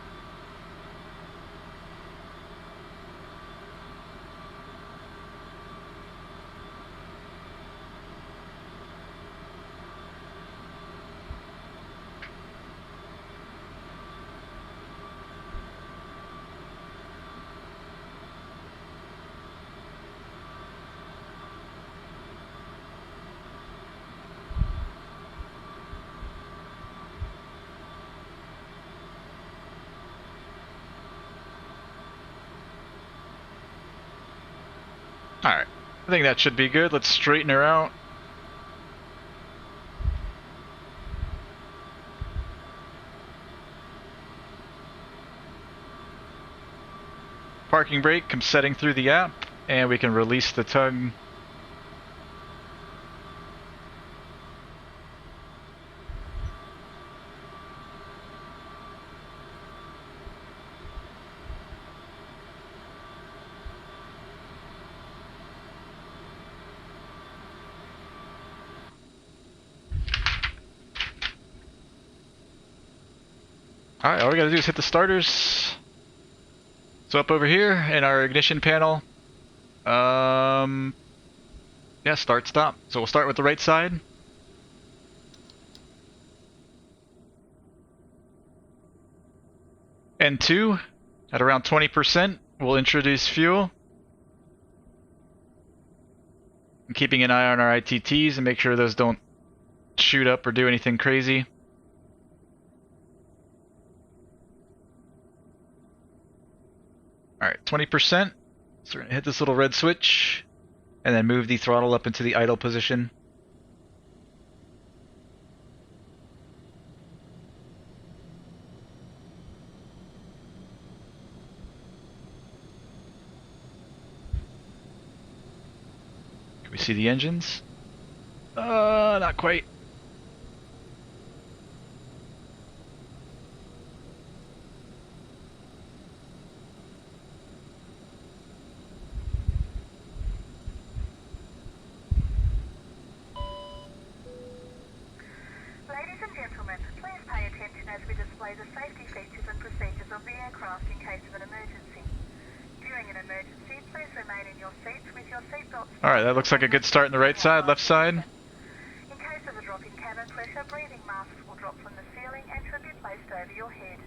Alright, I think that should be good. Let's straighten her out. Parking brake, I'm setting through the app, and we can release the tug. Alright, all we gotta do is hit the starters. So up over here in our ignition panel, yeah, start, stop. So we'll start with the right side. N2 at around 20%, we'll introduce fuel. I'm keeping an eye on our ITTs and make sure those don't shoot up or do anything crazy. Alright, 20%. So we're going to hit this little red switch and then move the throttle up into the idle position. Can we see the engines? Not quite. Ladies and gentlemen, please pay attention as we display the safety features and procedures of the aircraft in case of an emergency. During an emergency, please remain in your seats with your seatbelts. Alright, that looks like a good start on the right side, left side. In case of a drop in cabin pressure, breathing masks will drop from the ceiling and should be placed over your head.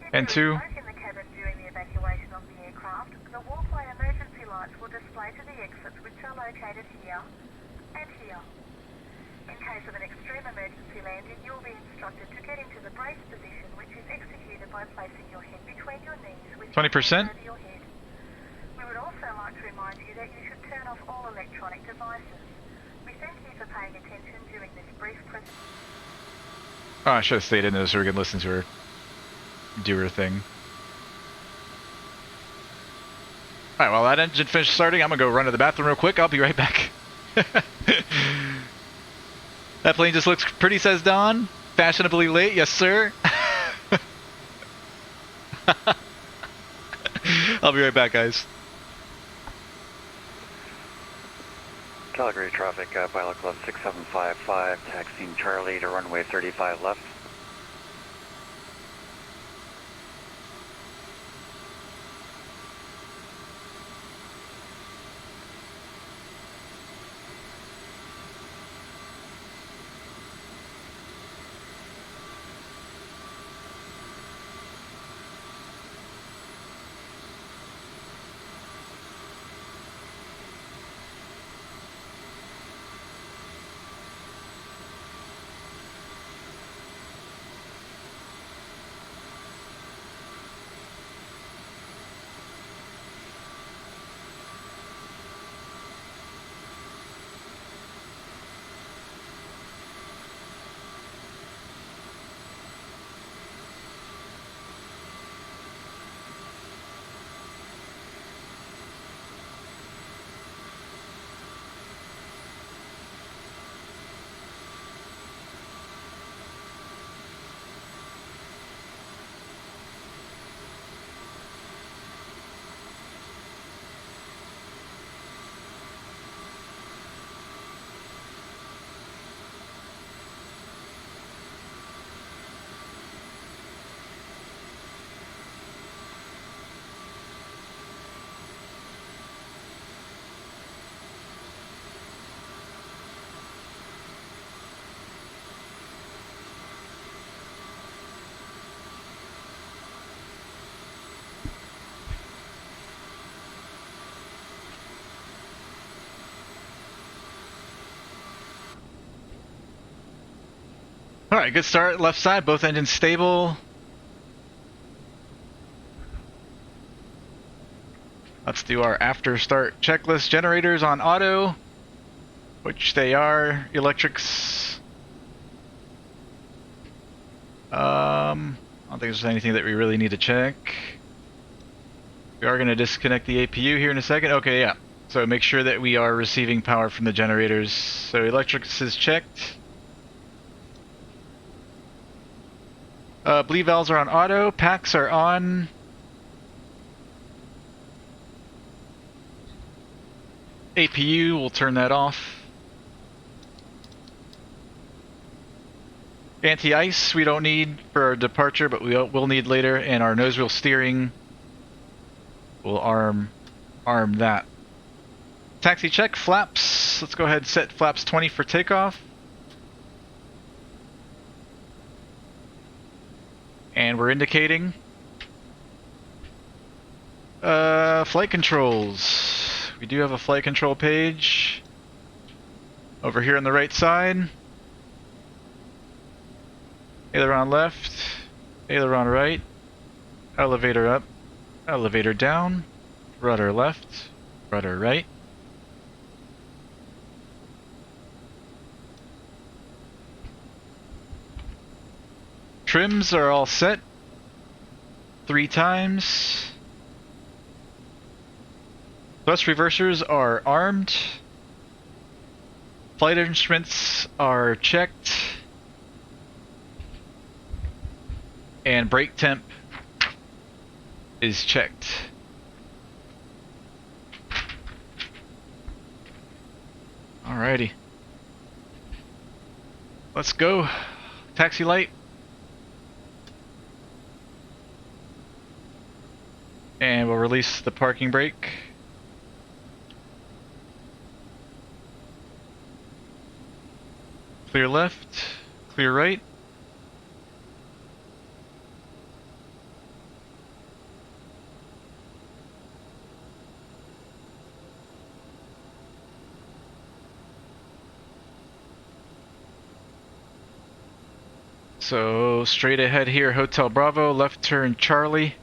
If And there is two. smoke in the cabin during the evacuation of the aircraft, the walkway emergency lights will display to the exits, which are located here and here. In case of an extreme emergency landing, you will be instructed to get into the brace position, which is executed by placing your head between your knees with 20%? your hands over your head. We would also like to remind you that you should turn off all electronic devices. We thank you for paying attention during this brief presentation. Oh, I should have stayed in there so we could listen to her do her thing. Alright, while that engine finishes starting, I'm gonna go run to the bathroom real quick. I'll be right back. That plane just looks pretty, says Don. Fashionably late, yes sir. I'll be right back, guys. Calgary traffic, Pilot Club 6755, taxiing Charlie to runway 35 left. Alright, good start. Left side, both engines stable. Let's do our after start checklist. Generators on auto, which they are. Electrics. I don't think there's anything that we really need to check. We are going to disconnect the APU here in a second. Okay, yeah. So make sure that we are receiving power from the generators. So electrics is checked. Bleed valves are on auto. Packs are on. APU, we'll turn that off. Anti-ice we don't need for our departure, but we will need later, and our nose wheel steering will arm that. Taxi check, flaps. Let's go ahead and set flaps 20 for takeoff. And we're indicating flight controls. We do have a flight control page over here on the right side. Aileron left, aileron right, elevator up, elevator down, rudder left, rudder right. Trims are all set 3 times. Thrust reversers are armed. Flight instruments are checked. And brake temp is checked. Alrighty. Let's go. Taxi light. And we'll release the parking brake. Clear left, clear right. So straight ahead here, Hotel Bravo, left turn Charlie.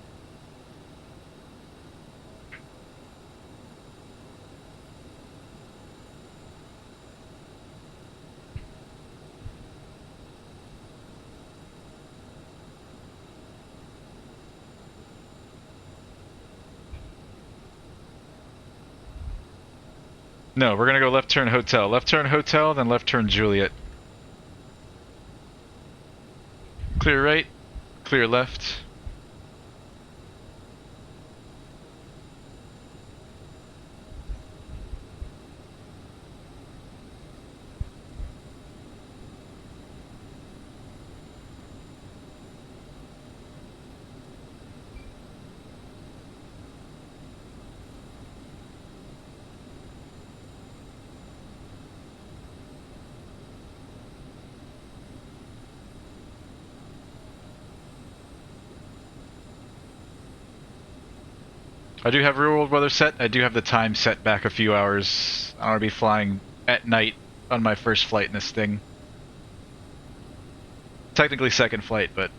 No, we're gonna go left turn Hotel. Left turn Hotel, then left turn Juliet. Clear right, clear left. I do have real world weather set. I do have the time set back a few hours. I want to be flying at night on my first flight in this thing. Technically second flight, but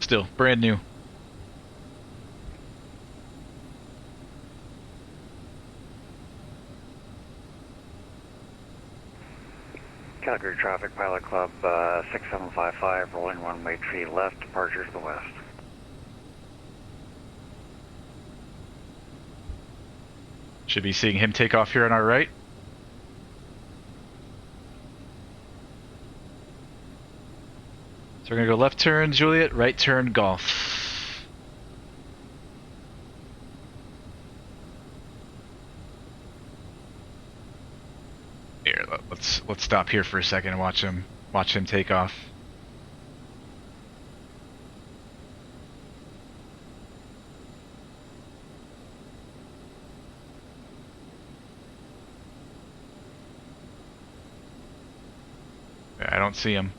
still, brand new. Calgary Traffic Pilot Club 6755, rolling runway 3 left, departure to the west. Should be seeing him take off here on our right. So we're gonna go left turn Juliet, right turn Golf. Here, let's stop here for a second and watch him take off. I don't see him.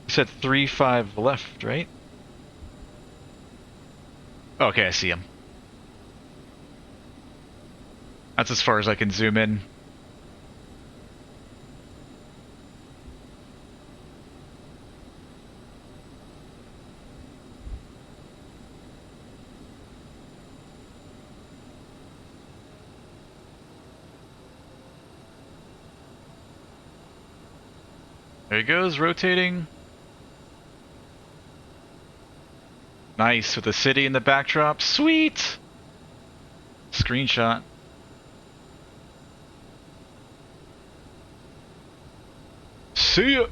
You said 3-5 left, right? Okay, I see him. That's as far as I can zoom in. There he goes, rotating. Nice, with the city in the backdrop. Sweet! Screenshot. See ya!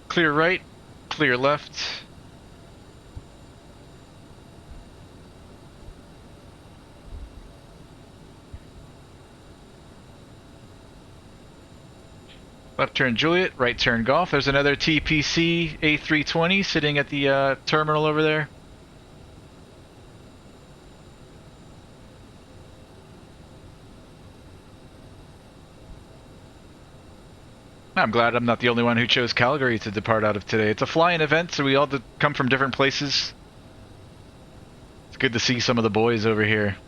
Clear right, clear left, Left turn Juliet, right turn Golf. There's another TPC A320 sitting at the terminal over there. I'm glad I'm not the only one who chose Calgary to depart out of today. It's a fly-in event, so we all come from different places. It's good to see some of the boys over here.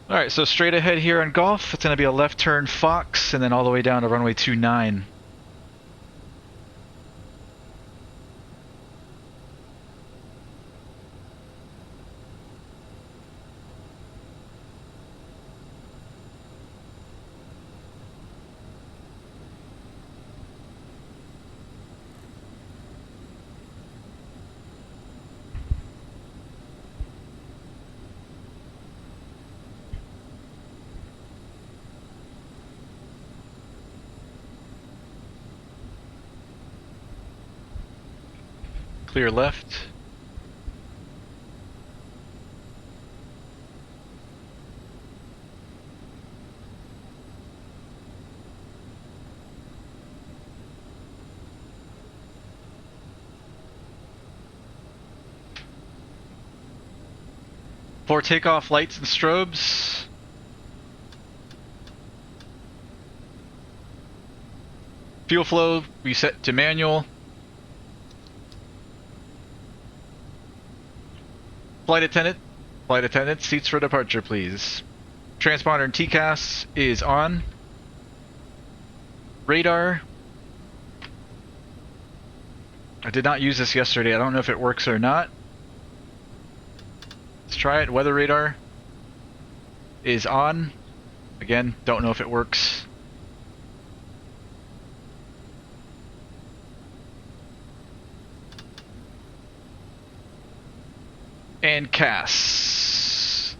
Alright, so straight ahead here on Golf, it's going to be a left turn Fox, and then all the way down to runway 29. Clear left. For takeoff lights and strobes. Fuel flow, we set to manual. Flight attendant, seats for departure, please. Transponder and TCAS is on. Radar. I did not use this yesterday. I don't know if it works or not. Let's try it. Weather radar is on. Again, don't know if it works. And CAS,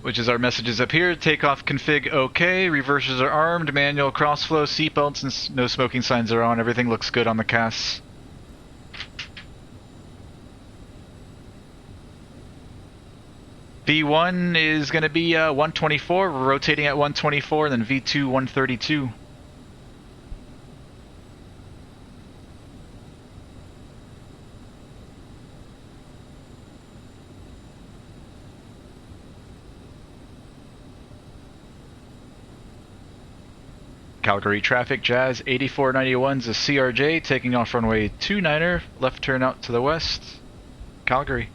which is our messages up here. Takeoff config OK, reversers are armed, manual crossflow, seatbelts, and no smoking signs are on. Everything looks good on the CAS. V1 is going to be 124, we're rotating at 124, and then V2 132. Calgary traffic, Jazz 8491's a CRJ, taking off runway 29er, left turn out to the west, Calgary.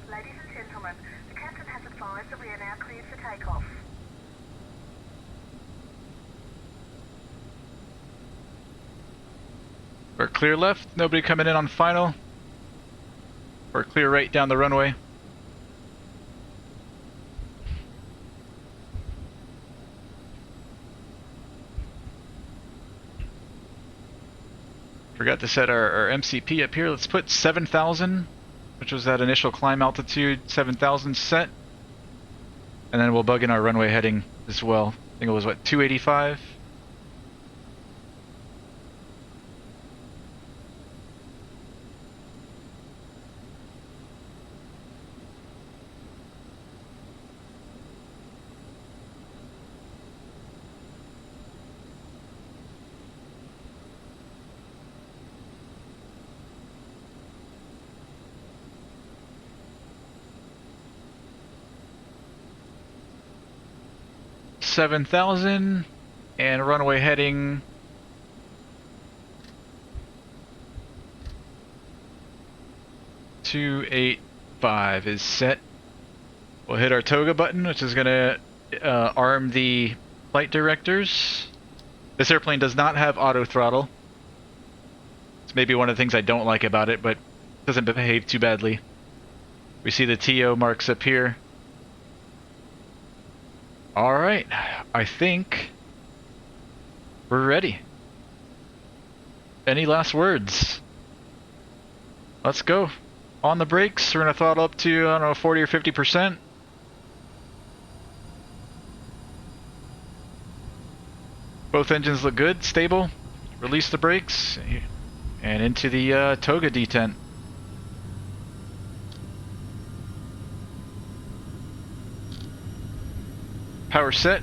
Ladies and gentlemen, the captain has advised that we are now cleared for takeoff. We're clear left, nobody coming in on final. We're clear right down the runway. Forgot to set our MCP up here. Let's put 7,000, which was that initial climb altitude, 7,000 set. And then we'll bug in our runway heading as well. I think it was, what, 285? $7,000 and runway heading 285 is set. We'll hit our toga button, which is going to arm the flight directors. This airplane does not have auto throttle. It's maybe one of the things I don't like about it, but it doesn't behave too badly. We see the TO marks up here. Alright, I think we're ready. Any last words? Let's go. On the brakes, we're going to throttle up to, I don't know, 40 or 50%. Both engines look good, stable. Release the brakes, and into the toga detent. Power set.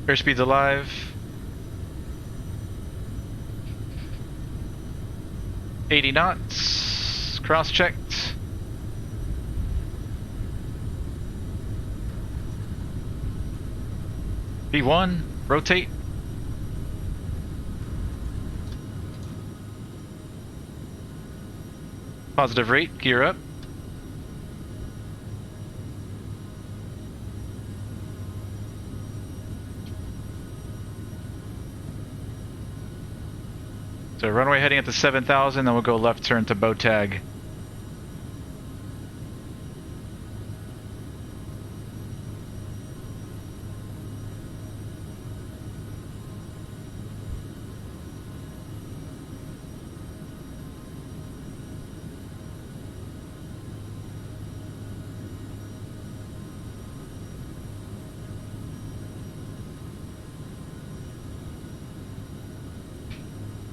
Airspeed's alive. 80 knots. Cross-checked. V1. Rotate. Positive rate. Gear up. So runway heading at the 7,000, then we'll go left turn to BOTAG.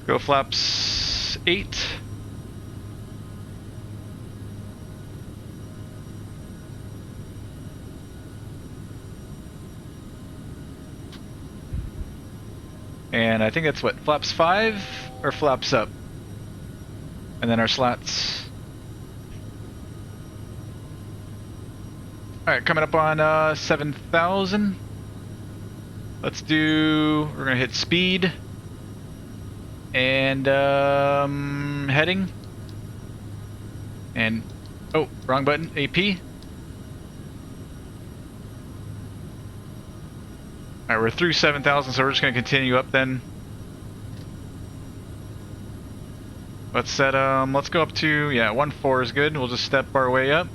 Go flaps 8. And I think that's what, flaps 5 or flaps up? And then our slats. Alright, coming up on 7,000. Let's do, we're gonna hit speed. And heading. And oh, wrong button. AP. Alright, we're through 7,000, so we're just gonna continue up then. Let's set let's go up to 1.4 is good. We'll just step our way up.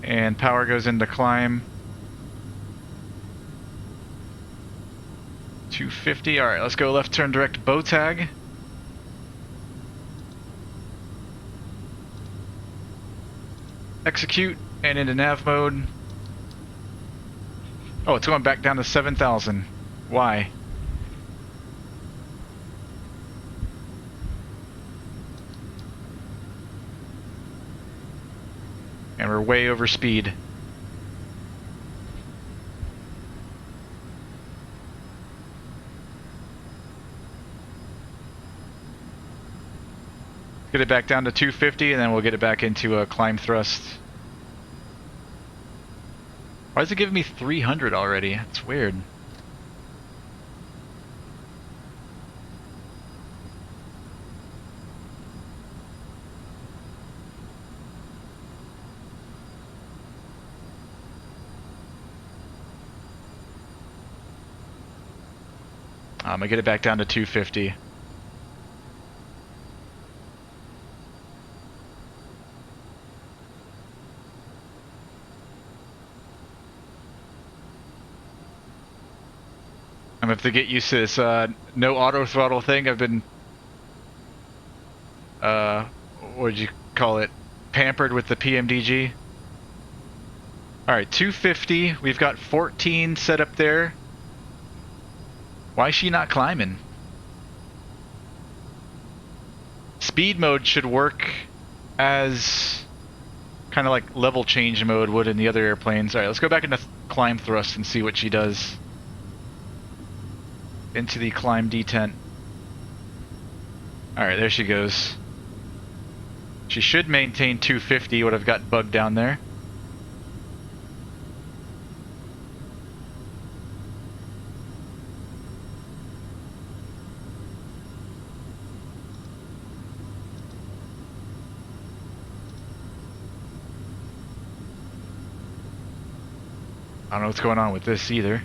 And power goes into climb. 250. Alright, let's go left turn direct BOTAG. Execute and into nav mode. Oh, it's going back down to 7,000. Why? And we're way over speed. Get it back down to 250 and then we'll get it back into a climb thrust. Why is it giving me 300 already? That's weird. I'm gonna get it back down to 250. I'm gonna have to get used to this no auto throttle thing. I've been what'd you call it? Pampered with the PMDG. Alright, 250. We've got 14 set up there. Why is she not climbing? Speed mode should work as kind of like level change mode would in the other airplanes. Alright, let's go back into climb thrust and see what she does. Into the climb detent. Alright, there she goes. She should maintain 250, what I've got bugged down there. I don't know what's going on with this either.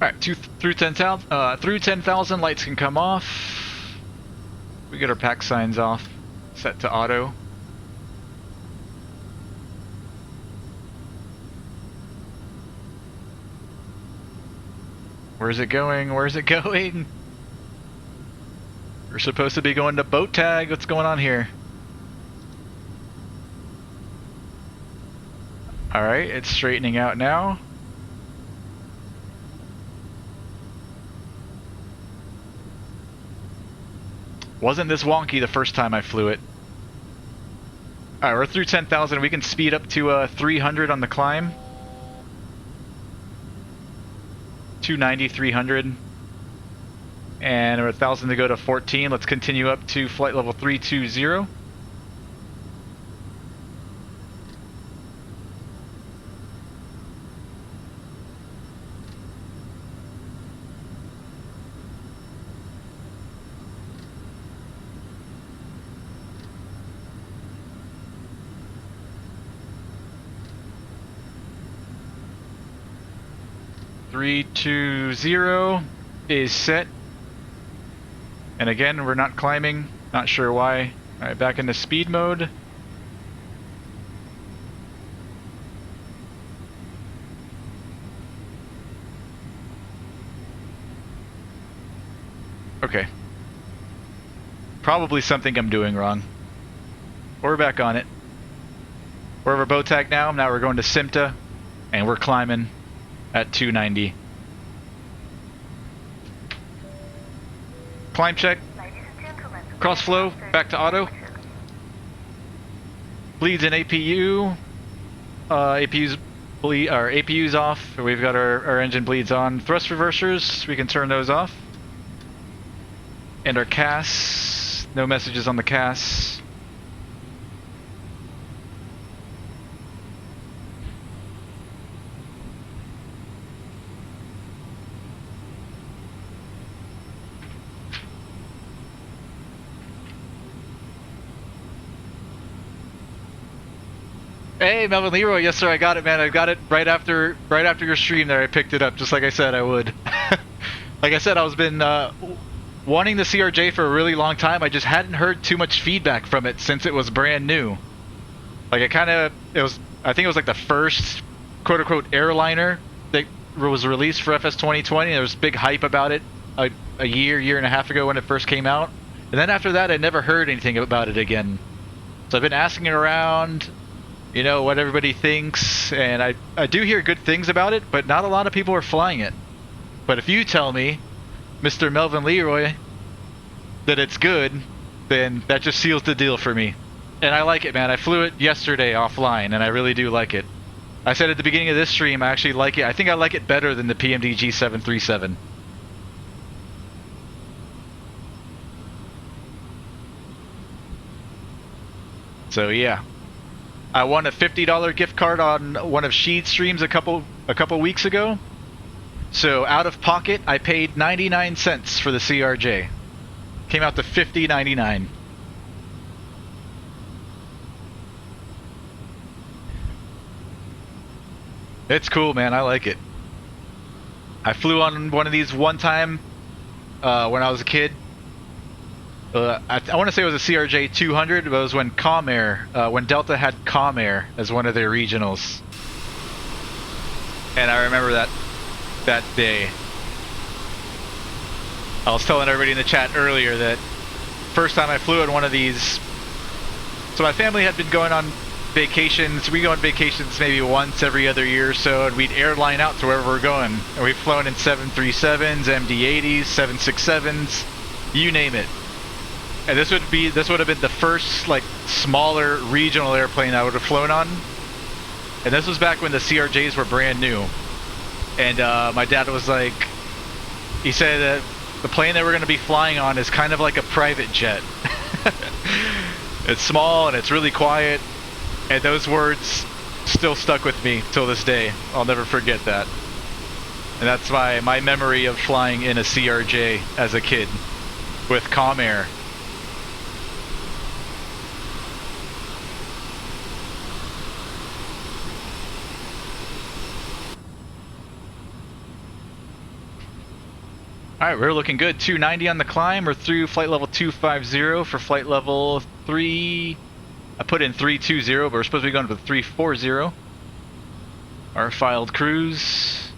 Alright, through 10,000 lights can come off. We get our pack signs off. Set to auto. Where's it going? Where's it going? We're supposed to be going to BOTAG. What's going on here? Alright, it's straightening out now. Wasn't this wonky the first time I flew it. Alright, we're through 10,000. We can speed up to 300 on the climb. 290, 300. And we're 1,000 to go to 14. Let's continue up to flight level 320. Three, 2, is set. And again, we're not climbing. Not sure why. Alright, back into speed mode. Okay. Probably something I'm doing wrong. We're back on it. We're over BOTAG now. Now we're going to SIMTA. And we're climbing at 290. Climb check. Cross flow. Back to auto. Bleeds in APU. APU's off. We've got our engine bleeds on. Thrust reversers. We can turn those off. And our CAS. No messages on the CAS. Hey, Melvin Leroy. Yes, sir. I got it, man. I got it right after your stream there. I picked it up just like I said I would. Like I said, I was been wanting the CRJ for a really long time. I just hadn't heard too much feedback from it since it was brand new. Like I think it was like the first quote unquote airliner that was released for FS 2020. There was big hype about it a year and a half ago when it first came out. And then after that, I never heard anything about it again. So I've been asking around, you know, what everybody thinks, and I do hear good things about it, but not a lot of people are flying it. But if you tell me, Mr. Melvin Leroy, that it's good, then that just seals the deal for me. And I like it, man. I flew it yesterday offline, and I really do like it. I said at the beginning of this stream, I actually like it. I think I like it better than the PMDG 737. So yeah. I won a $50 gift card on one of Sheed's streams a couple weeks ago. So out of pocket, I paid 99 cents for the CRJ. Came out to $50.99. It's cool, man. I like it. I flew on one of these one time when I was a kid. I want to say it was a CRJ-700, but it was when when Delta had ComAir as one of their regionals. And I remember that day. I was telling everybody in the chat earlier that first time I flew on one of these. So my family had been going on vacations. We go on vacations maybe once every other year or so, and we'd airline out to wherever we're going. And we've flown in 737s, MD-80s, 767s, you name it. And this would have been the first like smaller regional airplane I would have flown on. And this was back when the CRJs were brand new. And my dad was like, he said that the plane that we're going to be flying on is kind of like a private jet. It's small and it's really quiet. And those words still stuck with me till this day. I'll never forget that. And that's my memory of flying in a CRJ as a kid with ComAir. Alright, we're looking good. 290 on the climb. We're through flight level 250 for flight level 3. I put in 320, but we're supposed to be going to 340. Our filed cruise.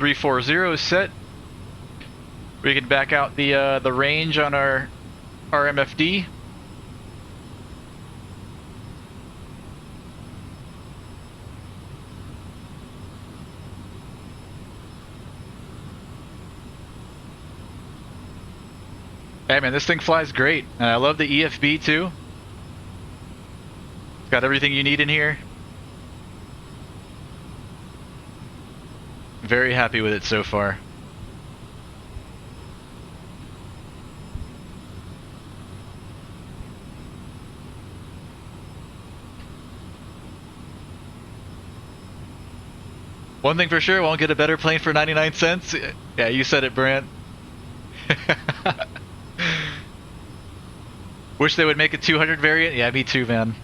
.340 is set. We can back out the range on our MFD. Hey man, this thing flies great. And I love the EFB too. It's got everything you need in here. Very happy with it so far. One thing for sure, won't get a better plane for 99 cents. Yeah, you said it, Brant. Wish they would make a 200 variant. Yeah, me too, man.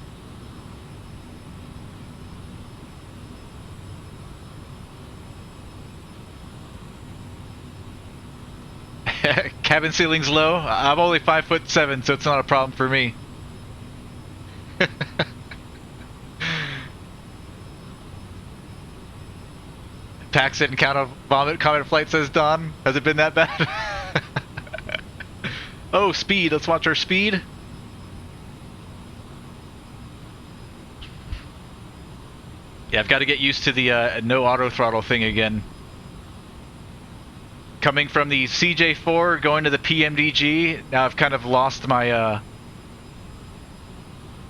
Cabin ceiling's low. I'm only 5'7", so it's not a problem for me. Pax it and count a vomit. Comment flight, says Don. Has it been that bad? Oh, speed. Let's watch our speed. Yeah, I've got to get used to the no auto throttle thing again. Coming from the CJ4, going to the PMDG, now I've kind of lost my, I'm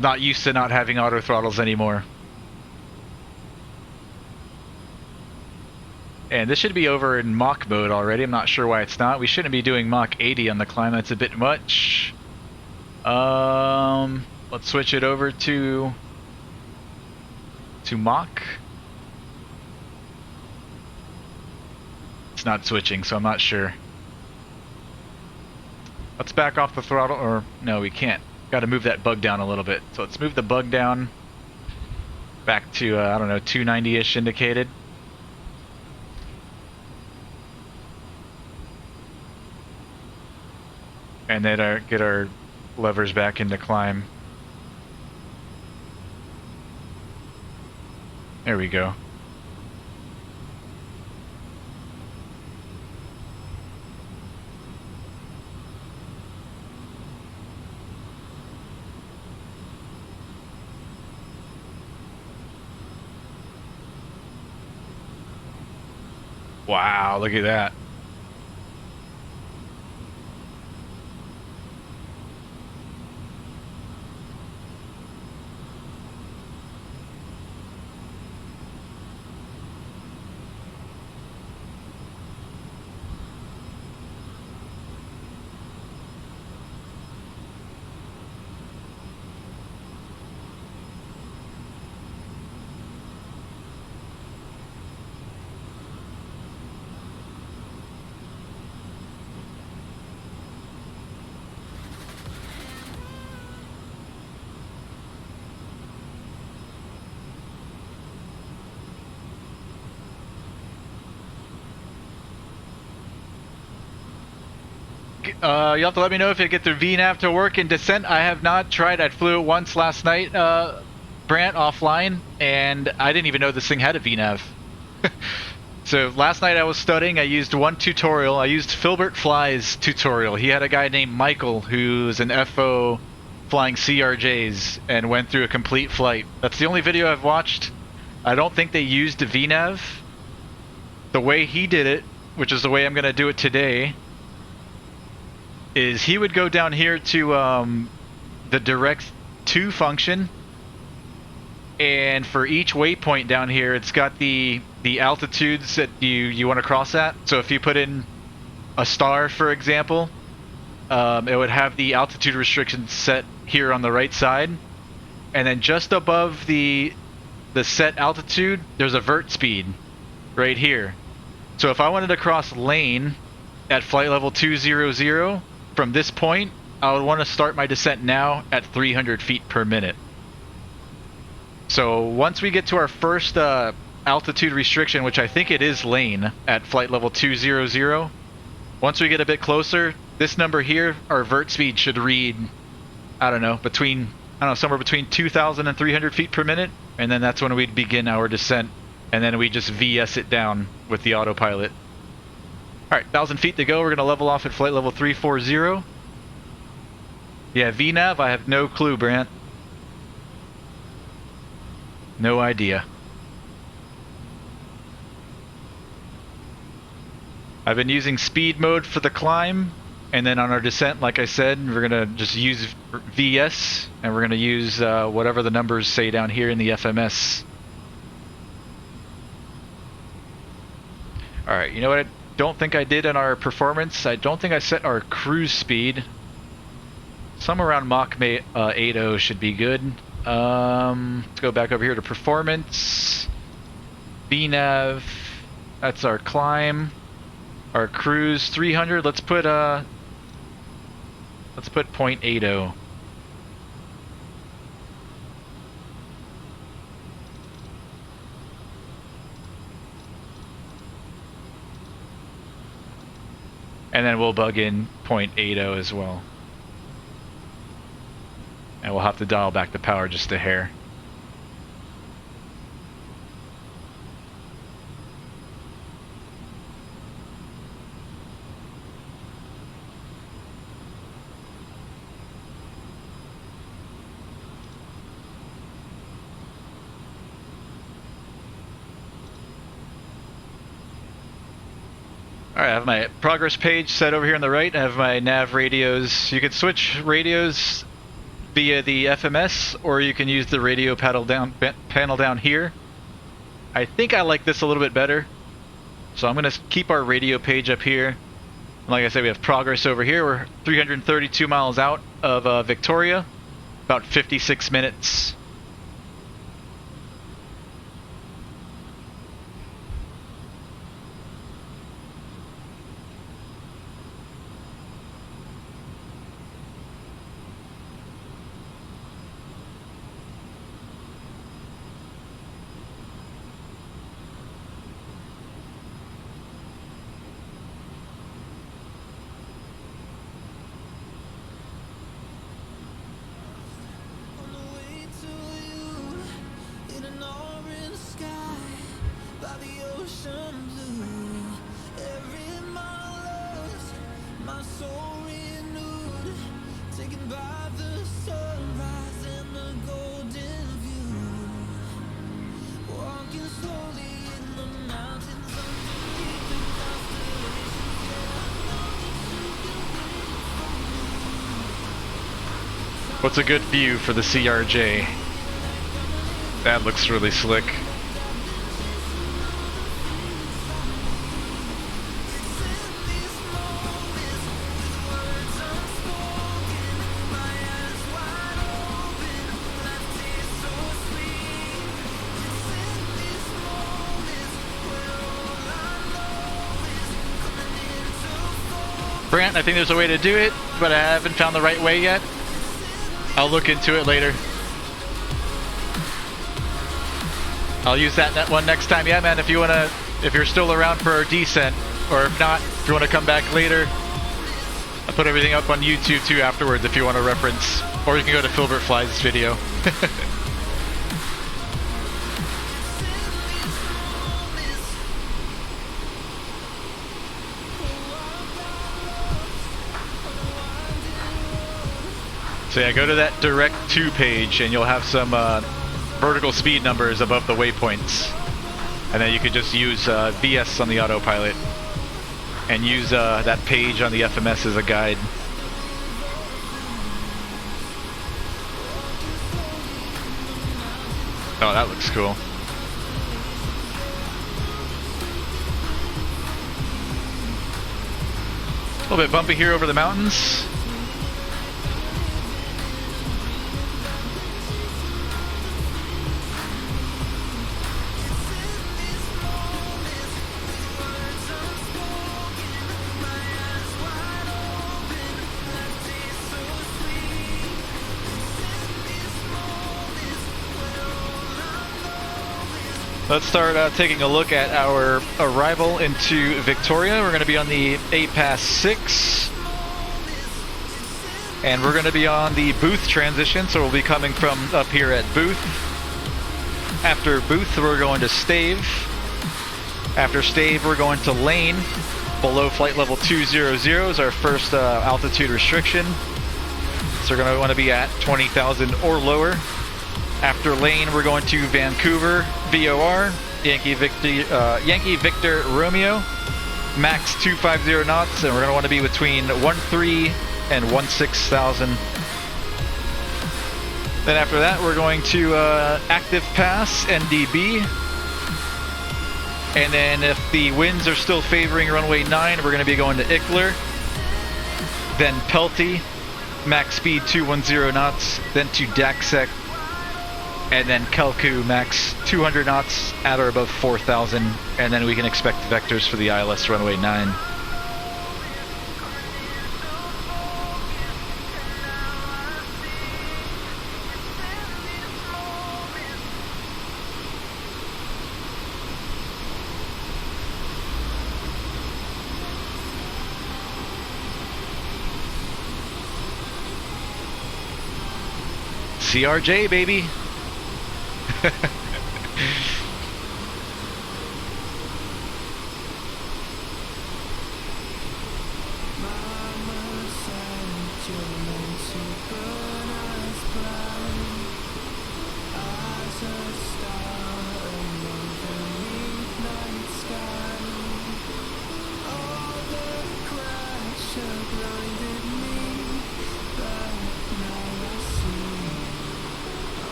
not used to not having auto throttles anymore. And this should be over in Mach mode already. I'm not sure why it's not. We shouldn't be doing Mach 80 on the climb. That's a bit much. Let's switch it over to Mach. It's not switching, so I'm not sure. Let's back off the throttle, or no, we can't. Got to move that bug down a little bit. So let's move the bug down back to, I don't know, 290-ish indicated. And then get our levers back into climb. There we go. Wow, look at that. You'll have to let me know if you get the VNav to work in descent. I have not tried. I flew it once last night, Brant, offline, and I didn't even know this thing had a VNav. So last night I was studying. I used one tutorial. I used Filbert Fly's tutorial. He had a guy named Michael who's an FO flying CRJs and went through a complete flight. That's the only video I've watched. I don't think they used a VNav. The way he did it, which is the way I'm going to do it today, is he would go down here to the direct to function, and for each waypoint down here, it's got the altitudes that you want to cross at. So if you put in a star, for example, it would have the altitude restrictions set here on the right side, and then just above the set altitude, there's a vert speed right here. So if I wanted to cross lane at flight level 200 from this point, I would want to start my descent now at 300 feet per minute. So once we get to our first altitude restriction, which I think it is lane at flight level 200, once we get a bit closer, this number here, our vert speed should read, I don't know, somewhere between 2,000 and 300 feet per minute, and then that's when we'd begin our descent, and then we just VS it down with the autopilot. Alright, 1,000 feet to go. We're going to level off at flight level 340. Yeah, VNav, I have no clue, Brant. No idea. I've been using speed mode for the climb, And then on our descent, like I said, we're going to just use VS, and we're going to use whatever the numbers say down here in the FMS. Alright, you know what I don't think I did in our performance? I don't think I set our cruise speed. Somewhere around Mach 80 should be good. Let's go back over here to performance. VNav, that's our climb. Our cruise 300, let's put 0.80. And then we'll bug in 0.80 as well. And we'll have to dial back the power just a hair. Alright, I have my progress page set over here on the right. I have my nav radios. You can switch radios via the FMS, or you can use the radio panel down here. I think I like this a little bit better. So I'm going to keep our radio page up here. And like I said, we have progress over here. We're 332 miles out of Victoria. About 56 minutes. What's a good view for the CRJ? That looks really slick. Brant, I think there's a way to do it, but I haven't found the right way yet. I'll look into it later. I'll use that one next time. Yeah, man, if you're still around for our descent, or if not, if you want to come back later, I'll put everything up on YouTube too afterwards if you want to reference, or you can go to Filbert Fly's video. So yeah, go to that direct to page and you'll have some vertical speed numbers above the waypoints. And then you could just use VS on the autopilot and use that page on the FMS as a guide. Oh, that looks cool. A little bit bumpy here over the mountains. Let's start taking a look at our arrival into Victoria. We're going to be on the APAS 6. And we're going to be on the Booth transition, so we'll be coming from up here at Booth. After Booth, we're going to Stave. After Stave, we're going to Lane. Below flight level 200 is our first altitude restriction. So we're going to want to be at 20,000 or lower. After Lane, we're going to Vancouver, VOR, Yankee Victor Romeo. max 250 knots, and we're going to want to be between 13 and 16,000. Then after that, we're going to active pass NDB. And then if the winds are still favoring runway 9, we're going to be going to Ickler. Then Pelty, max speed 210 knots. Then to Daxek. And then Kelku, max 200 knots at or above 4,000. And then we can expect vectors for the ILS runway 9. CRJ, baby.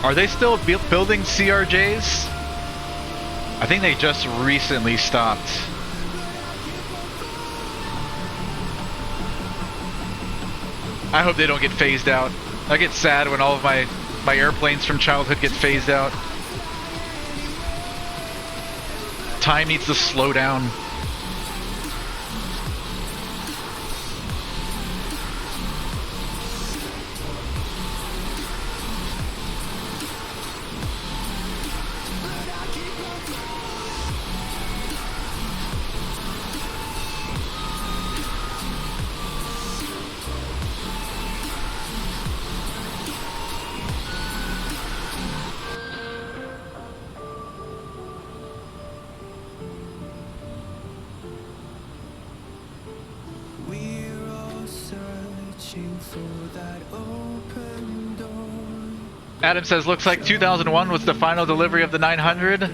Are they still building CRJs? I think they just recently stopped. I hope they don't get phased out. I get sad when all of my airplanes from childhood get phased out. Time needs to slow down. Adam says, looks like 2001 was the final delivery of the 900.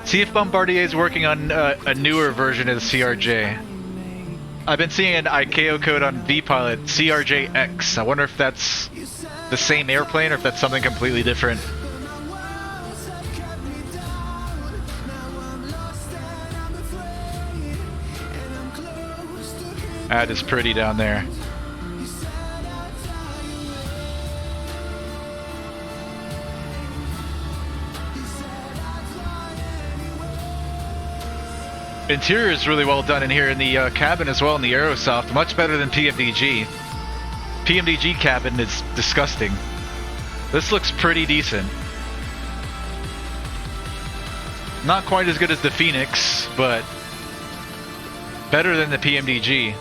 See if Bombardier is working on a newer version of the CRJ. I've been seeing an ICAO code on vPilot, CRJ-X. I wonder if that's the same airplane or if that's something completely different. That is pretty down there. Interior is really well done in here in the cabin as well, in the Aerosoft. Much better than PMDG. PMDG cabin is disgusting. This looks pretty decent. Not quite as good as the Phoenix, but better than the PMDG.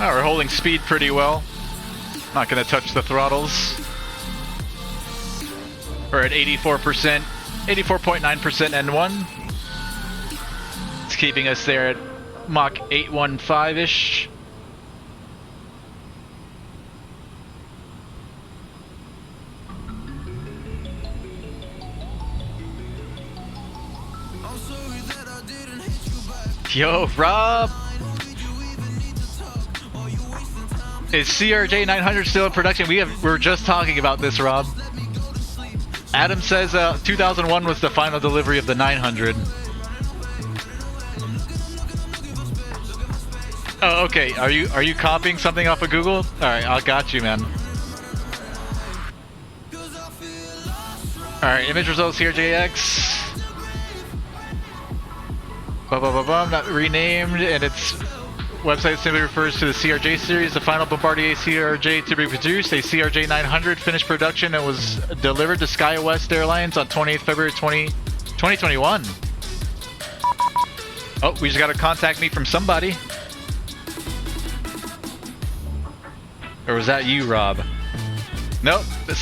Oh, we're holding speed pretty well. Not going to touch the throttles. We're at 84%, 84.9% N1. It's keeping us there at Mach 815-ish. Yo, Rob! Is CRJ-900 still in production? We were just talking about this, Rob. Adam says 2001 was the final delivery of the 900. Oh, okay. Are you copying something off of Google? All right, I got you, man. All right, image results here, JX. Not renamed, and its website simply refers to the CRJ series, the final Bombardier CRJ to be produced, a CRJ-900 finished production that was delivered to SkyWest Airlines on 28th February 2021. Oh, we just got to contact me from somebody. Or was that you, Rob? Nope. This,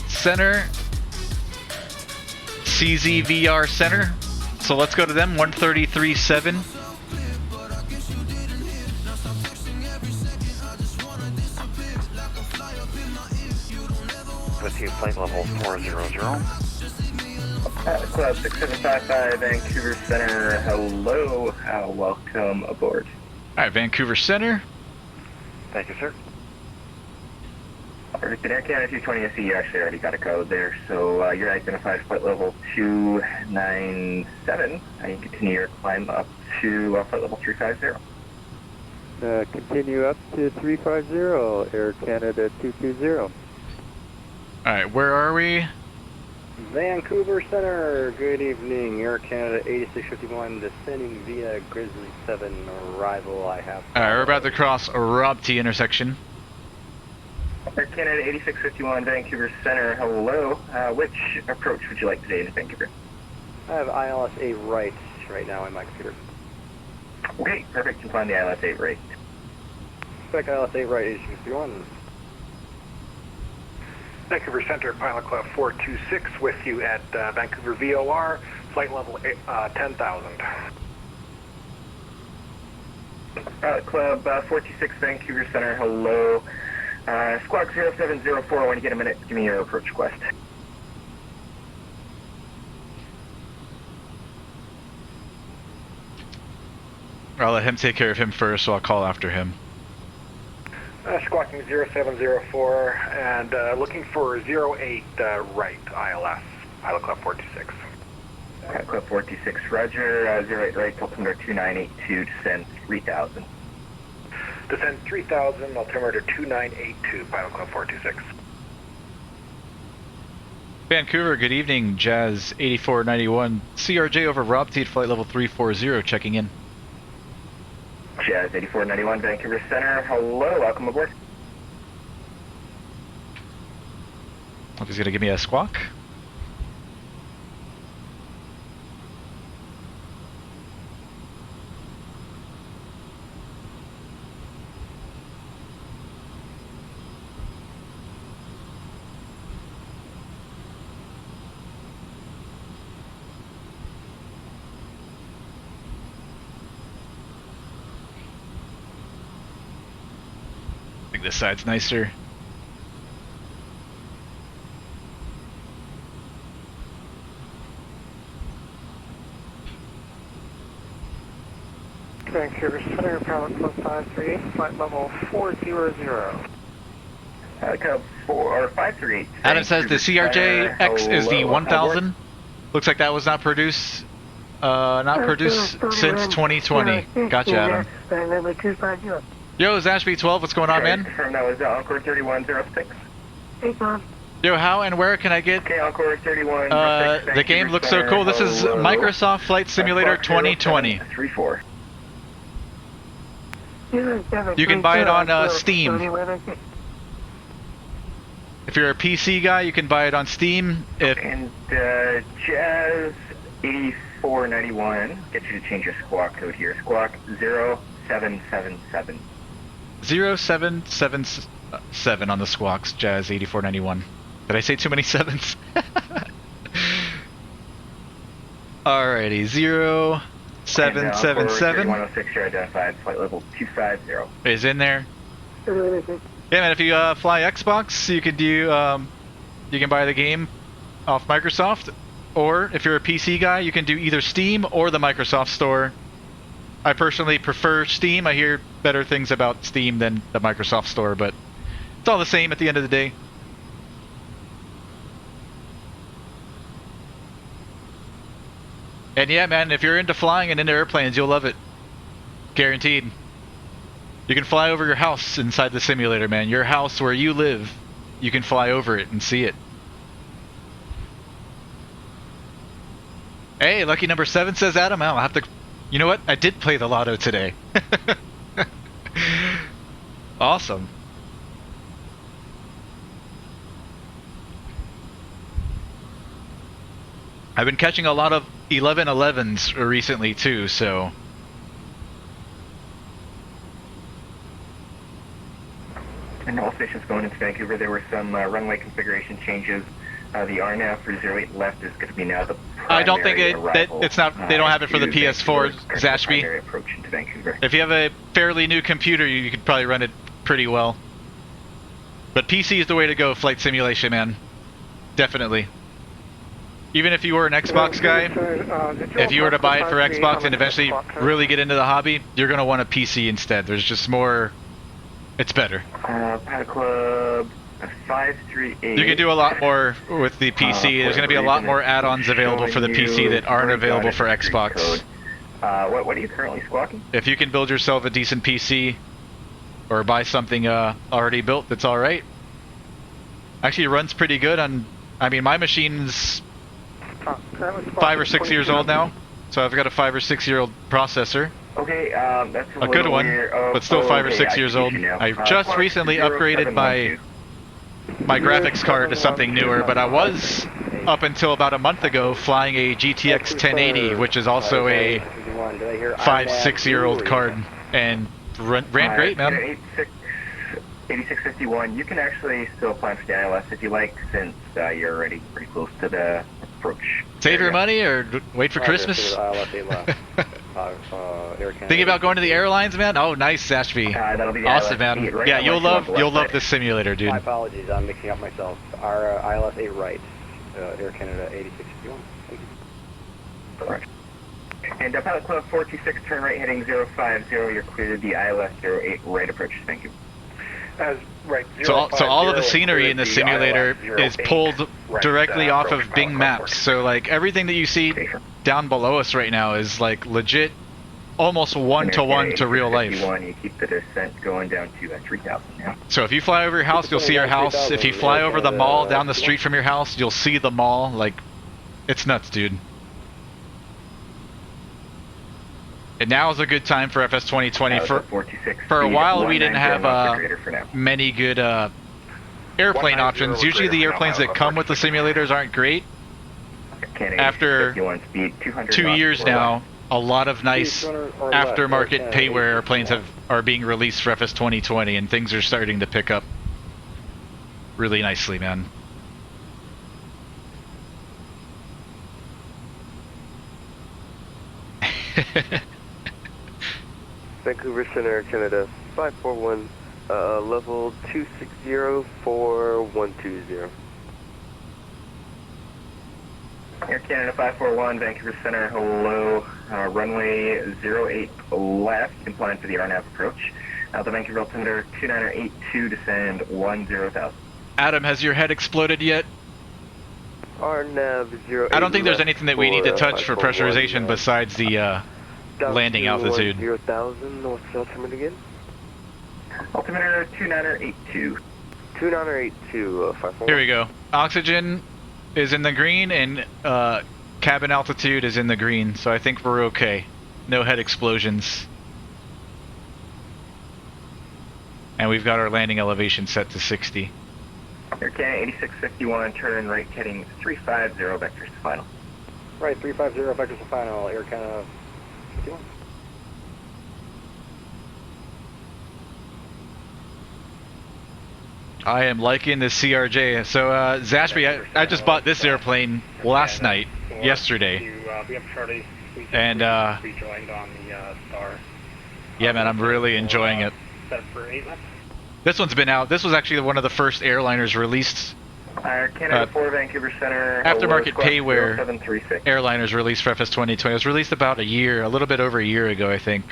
Center. CZVR Center. So let's go to them, 133.7. With you, flight level 400. Club 6755, Vancouver Center. Hello, welcome aboard. Alright, Vancouver Center. Thank you, sir. Perfect. Air Canada 220 SE, you actually already got a code there, so you're identified flight level 297. You continue your climb up to flight level 350. Continue up to 350, Air Canada 220. Alright, where are we? Vancouver Center, good evening. Air Canada 8651 descending via Grizzly 7 arrival. I have. Alright, we're about to cross a Rob T intersection. Air Canada 8651, Vancouver Center. Hello. Which approach would you like today in Vancouver? I have ILS 8 right now in my computer. Okay, perfect. You can find the ILS 8 right. Spec ILS 8 right 8651. Vancouver Center, Pilot Club 426 with you at Vancouver VOR, flight level 10,000. Pilot Club 426, Vancouver Center. Hello. Squawk 0704, when you get a minute, give me your approach request. I'll let him take care of him first, so I'll call after him. Squawking 0704 and looking for 08 right ILS, Pilot Club 426. Pilot Club 426, roger. 08 right, altimeter 2982, descend 3000. Descend 3000, altimeter 2982, Pilot Club 426. Vancouver, good evening. Jazz 8491. CRJ over Rob T at flight level 340, checking in. Jazz 8491, Vancouver Center. Hello, welcome aboard. Hope he's gonna give me a squawk. I think this side's nicer. Vancouver Center, Pilot Club 538, flight level 400. Cub 4 or 538. Adam says the CRJ-X is the Hello, 1000. Looks like that was not produced since 2020. Gotcha, Adam. Number 250. Yo, it's Ashby12. What's going on, man? Confirm that was Encore 3106. Hey, Tom. Yo, how and where can I get Okay, Encore 3106. the game looks so cool. This is Microsoft Flight Simulator 2020. 34. You can buy it on Steam. If you're a PC guy, you can buy it on Steam. If And Jazz 8491, get you to change your squawk code here. Squawk 0777. 0777 on the squawks, Jazz 8491. Did I say too many sevens? Alrighty, 0777 106, you're identified, flight level 250. is in there. Yeah, man. If you fly Xbox, you can do you can buy the game off Microsoft, or if you're a PC guy, you can do either Steam or the Microsoft Store. I personally prefer Steam. I hear better things about Steam than the Microsoft Store, but it's all the same at the end of the day. And yeah, man, if you're into flying and into airplanes, you'll love it. Guaranteed. You can fly over your house inside the simulator, man. Your house where you live, you can fly over it and see it. Hey, lucky number 7 says Adam. I'll have to... You know what? I did play the lotto today. Awesome. I've been catching a lot of 11-11s recently too, so... And all stations going into Vancouver, there were some runway configuration changes. The RNAV for 08 left is going to be now the I don't think arrival, it's not. They don't have it for the to PS4, Vancouver, Zashby. primary approach into Vancouver. If you have a fairly new computer, you could probably run it pretty well. But PC is the way to go, flight simulation, man. Definitely. Even if you were an Xbox guy, if you were to buy it for Xbox and eventually really get into the hobby, you're going to want a PC instead. There's just more... It's better. Pilot Club 538. You can do a lot more with the PC. There's going to be a lot more add-ons available for the PC that aren't available for Xbox. What are you currently squawking? If you can build yourself a decent PC or buy something already built that's alright. Actually, it runs pretty good on... I mean, my machine's 5 or 6 years old now, so I've got a 5 or 6 year old processor. Okay, that's A good one, but still 5 or 6 years old. I just recently upgraded my graphics card to something newer, but I was, up until about a month ago, flying a GTX 1080, which is also a 5-6 year old card, and ran great, man. 8651, you can actually still plan for the ILS if you like, since you're already pretty close to the approach. Save your money or wait for Christmas? Thinking about going to the airlines, man? Oh, nice, Zashby. Awesome, man. Right, yeah, you'll love this simulator, dude. My apologies, I'm mixing up myself. Our ILS 8 right, Air Canada 8651. Thank you. Correct. And Pilot Club 426, turn right heading 050, you're cleared the ILS 08 right approach. Thank you. Right. So all of the scenery in the simulator is pulled directly off of Bing Maps. So like everything that you see down below us right now is like legit, almost one-to-one to real life. You keep the descent going down to 3,000 now. So if you fly over your house, you'll see your house. If you fly over the mall down the street from your house, you'll see the mall. Like, it's nuts, dude. And now is a good time for FS 2020. For a while, we didn't have many good airplane options. Usually the airplanes that come with the simulators aren't great. After 2 years now, a lot of nice aftermarket payware airplanes are being released for FS 2020, and things are starting to pick up really nicely, man. Vancouver Center, Canada 541, level 2604120. Air Canada 541, Vancouver Center, hello. Runway 08 left, inclined for the RNAV approach. The Vancouver altimeter 2982, descend 10,000. Adam, has your head exploded yet? RNAV 08. I don't think there's anything that we need to touch for pressurization besides the landing altitude. 0,000, what's the altimeter again? Altimeter 2982. 2982, 541. Here we go. Oxygen is in the green and cabin altitude is in the green, so I think we're okay. No head explosions. And we've got our landing elevation set to 60. Air Canada 8651, turn right heading 350, vectors to final. Right, 350, vectors to final, Air Canada 51. I am liking this CRJ. So, Zashby, I just bought this airplane last night, yesterday. And, yeah, man, I'm really enjoying it. This one's been out. This was actually one of the first airliners released. Canada 4, Vancouver Center. Aftermarket payware 0736. airliners released for FS 2020. It was released about a little bit over a year ago, I think.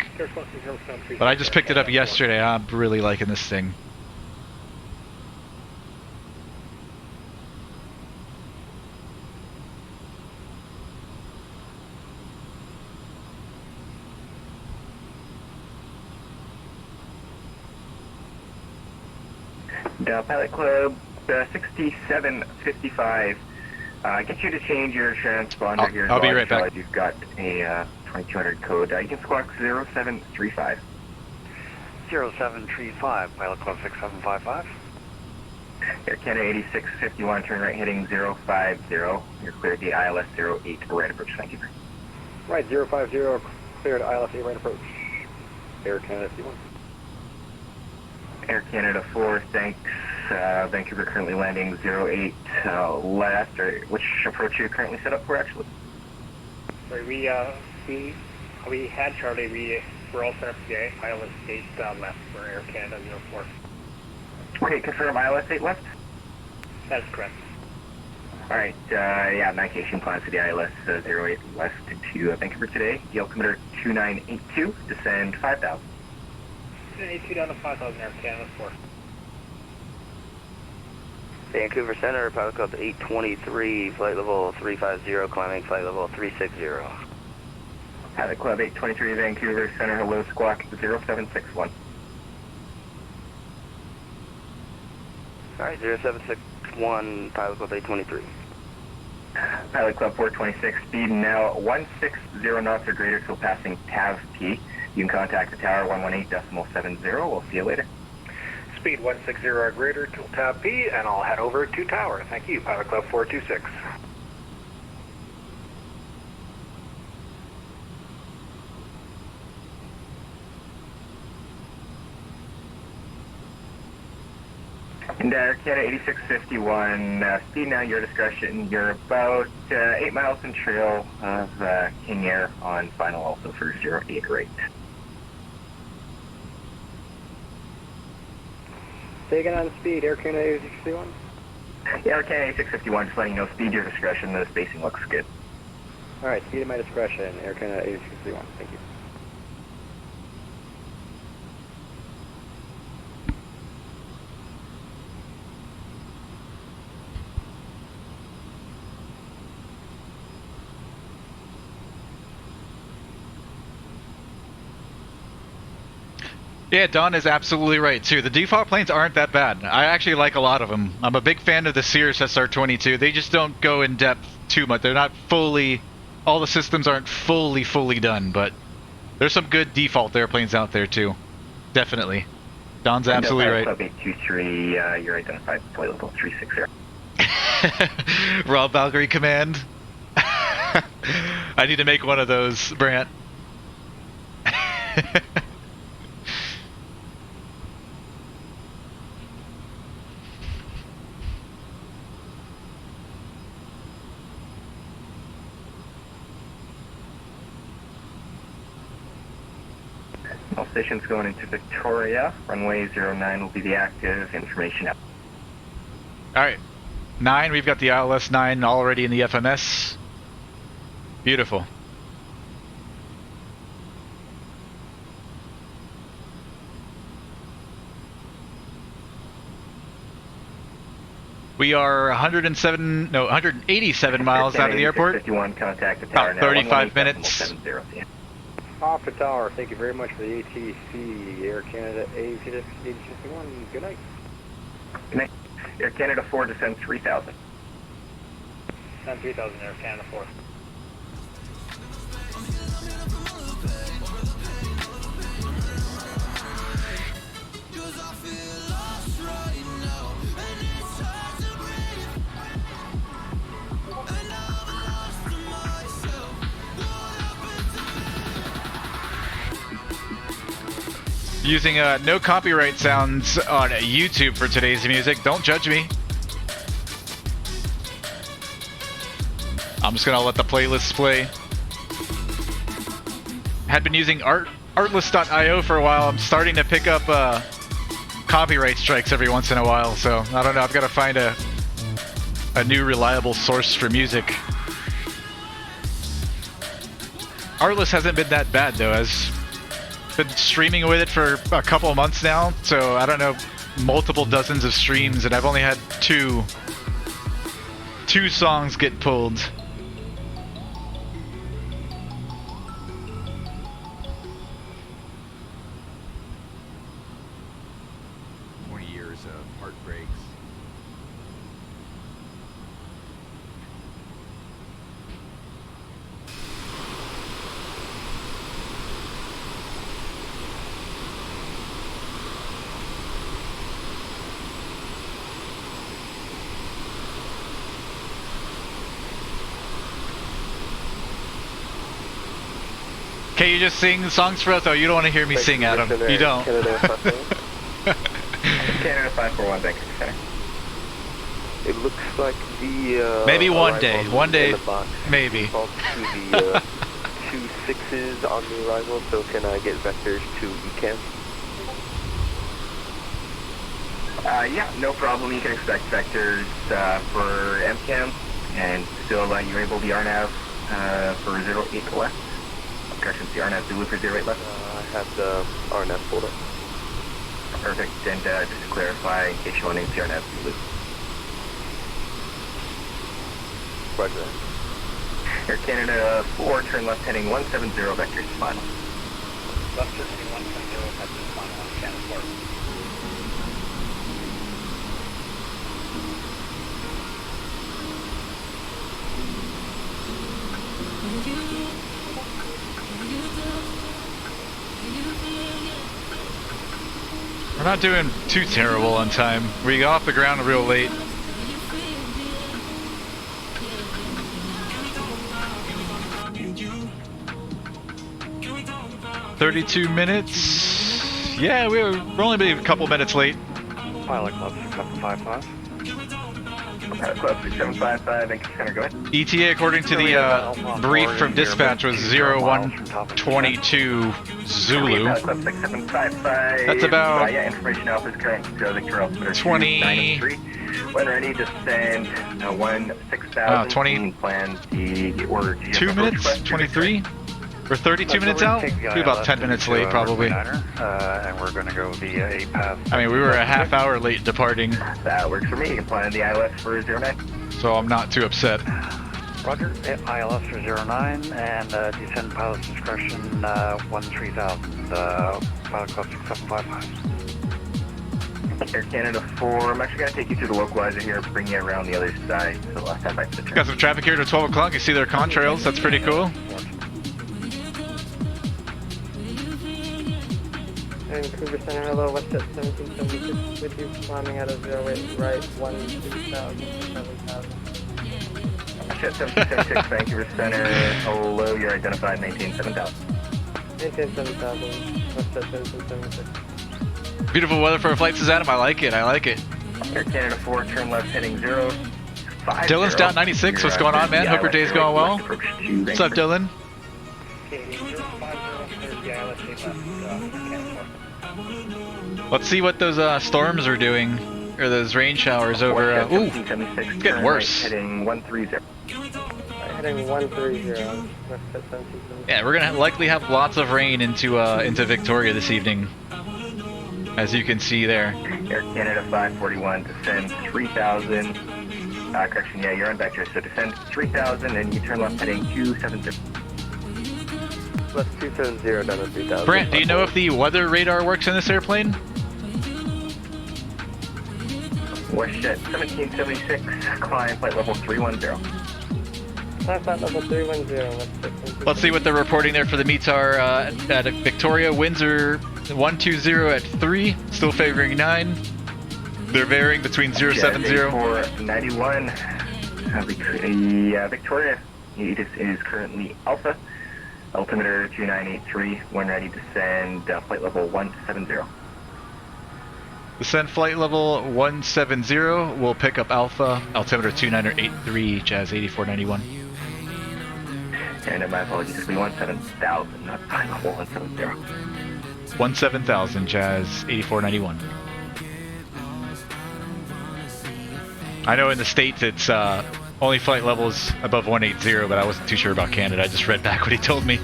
But I just picked it up yesterday. I'm really liking this thing. Pilot Club 6755. Get you to change your transponder here. I'll be right back. You've got a 2200 code. You can squawk 0735. 0735, Pilot Club 6755. Air Canada 8651, turn right heading 050. You're cleared the ILS 08 right approach. Thank you. Right, 050, cleared ILS 8 right approach. Air Canada C1. Air Canada 4, thanks. Vancouver currently landing 08 left. Which approach are you currently set up for, actually? Sorry, we had Charlie. We're all set up today. ILS 8 left for Air Canada 04. Okay, confirm ILS 8 left? That is correct. Alright, yeah, in that case, you can plan for the ILS 08 left to Vancouver today. The altimeter 2982, descend 5,000. 82 down to 5,000, Air Canada 4. Vancouver Center, Pilot Club 823, flight level 350, climbing flight level 360. Pilot Club 823, Vancouver Center, hello, squawk 0761. Alright, 0761, Pilot Club 823. Pilot Club 426, speed now 160 knots or greater till passing TAV P. You can contact the tower 118.70. We'll see you later. Speed 160 or greater till tab P, and I'll head over to tower. Thank you, Pilot Club 426. And Air Canada 8651, speed now your discretion. You're about 8 miles in trail of King Air on final also for 08 rate. Taking on speed, Air Canada 8651. Yeah, Air Canada 8651, just letting you know, speed your discretion, the spacing looks good. Alright, speed at my discretion, Air Canada 8651. Thank you. Yeah, Don is absolutely right, too. The default planes aren't that bad. I actually like a lot of them. I'm a big fan of the Cirrus SR-22. They just don't go in depth too much. They're not fully... All the systems aren't fully done, but there's some good default airplanes out there, too. Definitely. Don's absolutely right. Club 823, you're identified flight level 360. Rob Valkyrie Command. I need to make one of those, Brant. All stations going into Victoria. Runway 09 will be the active information out. Alright. 9, we've got the ILS 9 already in the FMS. Beautiful. We are 187 miles out of the airport. 51, contact the tower about 35 minutes. Off the tower, thank you very much for the ATC, Air Canada 8651. Good night. Good night. Air Canada 4, descend 3,000. Descend 3,000, Air Canada 4. Using no copyright sounds on YouTube for today's music. Don't judge me. I'm just gonna let the playlists play. Had been using artlist.io for a while. I'm starting to pick up copyright strikes every once in a while, so I don't know. I've got to find a new reliable source for music. Artlist hasn't been that bad though, as been streaming with it for a couple of months now, so I don't know, multiple dozens of streams, and I've only had two songs get pulled. Years years of heartbreaks. Okay, you just sing songs for us? Oh, you don't want to hear me sing, Adam. You don't. Canada 541, thank you, center. It looks like the maybe one day. One day, maybe. To the 2 6s on the arrival, so can I get vectors to ECAM? Yeah, no problem. You can expect vectors for MCAM, and still you're able to RNAV for 08 left. Correction, the RNAV Zulu for 08 left. I have the RNAV pulled up. Perfect, and just to clarify, in case you want to name the RNAV Zulu. Roger that. Air Canada 4, turn left heading 170, vectors final. Left heading 170, vectors final on Canada 4. We're not doing too terrible on time. We got off the ground real late. "32 minutes." Yeah, we're only maybe a couple minutes late. Pilot Club 6755. Pilot Club 6755, thank you, center, go ahead. ETA, according to the brief from dispatch, was 0122 Zulu. Pilot Club 6755. That's about yeah, information Alpha is current. Victor Altimeter 20. When ready, descend 16,000. 20. Plan the order. 2 minutes? 23? We're 32 minutes out? We're about 10 minutes late, probably. And we're going to go via a path. I mean, we were a half hour late departing. That works for me. You can plan the ILS for 09. So I'm not too upset. Roger, ILS for 09 and descend pilot's discretion 13,000. Pilot Club 6755. Air Canada 4, I'm actually going to take you through the localizer here, bring you around the other side. So last time back to the train. Got some traffic here to 12 o'clock. You see their contrails. That's pretty cool. Vancouver Center, hello, what's at 1776 with you, climbing out of 08 right, 12000 7000. Ship 1776, Vancouver Center, hello, you're identified, maintain 7000. Maintain 7000, what's at 1776. Beautiful weather for a flight, says Adam. I like it, I like it. Air Canada 4, turn left heading 050. Dylan's down 96, what's going on, man? Hope your day's going well. What's up, Dylan? Let's see what those storms are doing, or those rain showers over. Ooh, it's getting worse. Heading 130. Heading 130. West at 1776. Yeah, we're gonna likely have lots of rain into Victoria this evening, as you can see there. Air Canada 541, descend 3000. Correction, yeah, you're on vector, so descend 3000 and you turn left heading 270. Left 270 down to 3000. Brent, do you know if the weather radar works in this airplane? Westjet 1776, climb flight level 310. Climb flight level 310. Let's see what they're reporting there for the meets are at Victoria. Winds are 120 at 3, still favoring 9. They're varying between 070. 491. Victoria, it is currently Alpha. Altimeter 2983, when ready, descend flight level 170. Descend flight level 170, we'll pick up Alpha, altimeter 2983, Jazz 8491. And my apologies, it's 17000, not flight level 170. 17000, Jazz 8491. I know in the States it's only flight levels above 180, but I wasn't too sure about Canada. I just read back what he told me.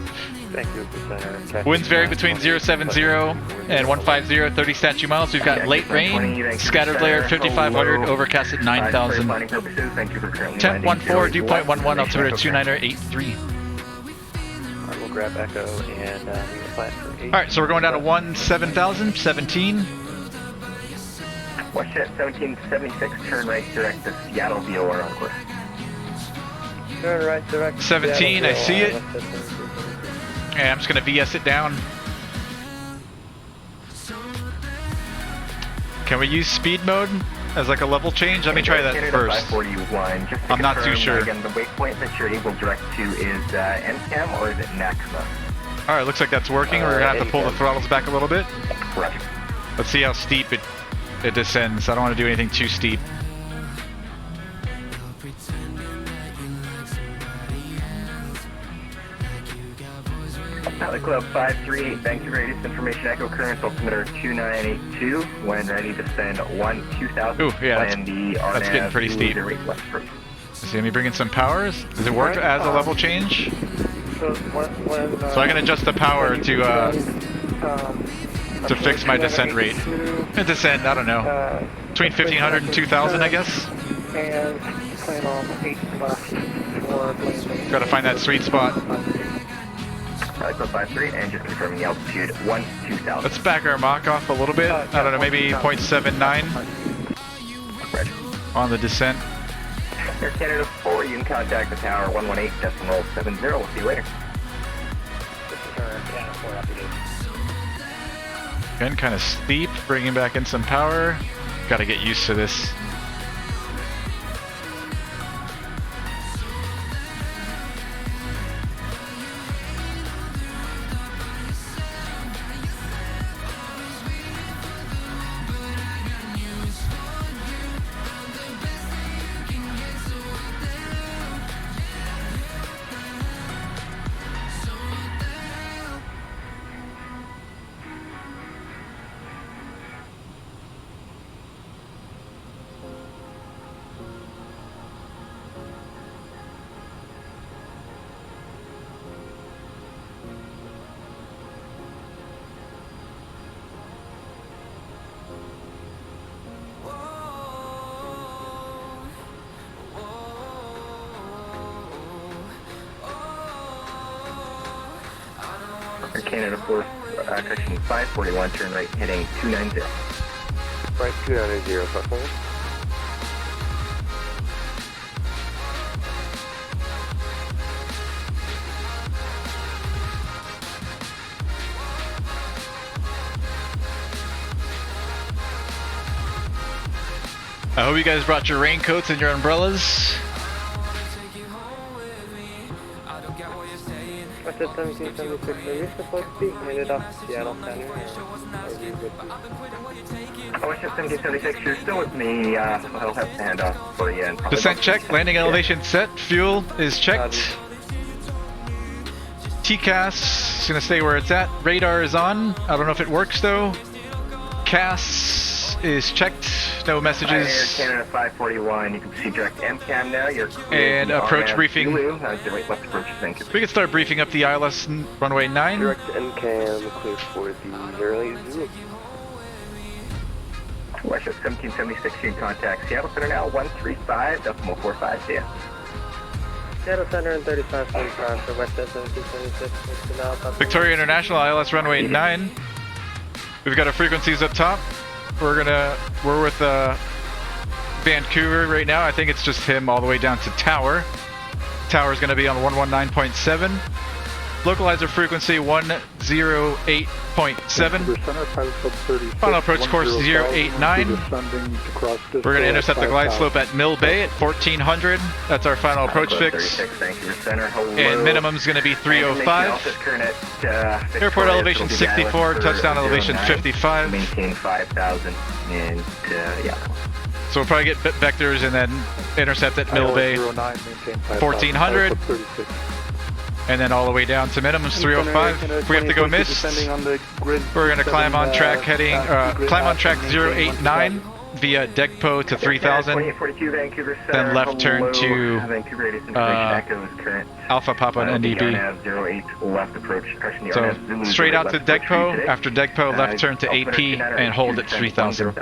Thank you, Center. Winds vary between 070 and 150, 30 statute miles. We've got late rain, scattered layer at 5500, overcast at 9000. Temp 14, dew point 11, altimeter 2983. Alright, we'll grab Echo and we will flat for 8. Alright, so we're going down to 17,000, 17. WestJet 1776, turn right direct to Seattle VOR on course. Turn right direct. 17, I see it. Yeah, I'm just gonna VS it down. Can we use speed mode as like a level change? Let me try that first. 541. Just to I'm not too confirm, sure. Again, the waypoint that you're able to direct to is MCAM or is it NACMA? Alright, looks like that's working. We're gonna have to pull the throttles back a little bit. Roger. Let's see how steep it descends. I don't want to do anything too steep. Pilot Club 538, Vancouver radius information echo current altimeter 2982. When ready to send 2000. Ooh, yeah, that's getting pretty steep. See, let me bring in some powers. Does it work as a level change? So I can adjust the power to fix my descent rate. Descent, I don't know. Between 1500 and 2000, I guess. And plan on 8 left for landing. Gotta find that sweet spot. Pilot Club 538 and just confirming the altitude 2000. Let's back our Mach off a little bit. I don't know, maybe 0.79 on the descent. Air Canada 4, you can contact the tower 118.70. We'll see you later. This is Air Canada 4 update. Again, kind of steep, bringing back in some power. Gotta get used to this. Air Canada 4, correction 541, turn right heading 290. Right 290, platform. I hope you guys brought your raincoats and your umbrellas. What's at 1776? Are we supposed to be headed off Seattle Center? WestJet 1776, you're still with me. I'll have to hand off for you. And Descent check, landing elevation set, fuel is checked. TCAS is gonna stay where it's at. Radar is on. I don't know if it works though. CAS is checked. No messages. Air Canada 541. You can see direct MCAM now. You're and approach briefing. Left approach, thank you. We can start briefing up the ILS runway 9. Direct MCAM clear for the 080. WestJet 1776, you can contact Seattle Center now 135.45. See ya. Seattle Center and 3545 for WestJet 1776. Victoria International ILS runway 9. We've got our frequencies up top. We're with Vancouver right now. I think it's just him all the way down to Tower. Tower's gonna be on 119.7. Localizer frequency 108.7. Final approach course 089. We're gonna intercept the glide slope at Mill Bay at 1400. That's our final approach fix. And minimum's gonna be 305. Airport elevation 64, touchdown elevation 55. Maintain 5,000 and yeah. So we'll probably get vectors and then intercept at Mill Bay 1400. And then all the way down to minimums 305. If we have to go missed, we're going to climb on track heading, climb on track 089 via Degpo to 3000. Then left turn to Alpha Papa and NDB. So straight out to Degpo. After Degpo, left turn to AP and hold at 3000.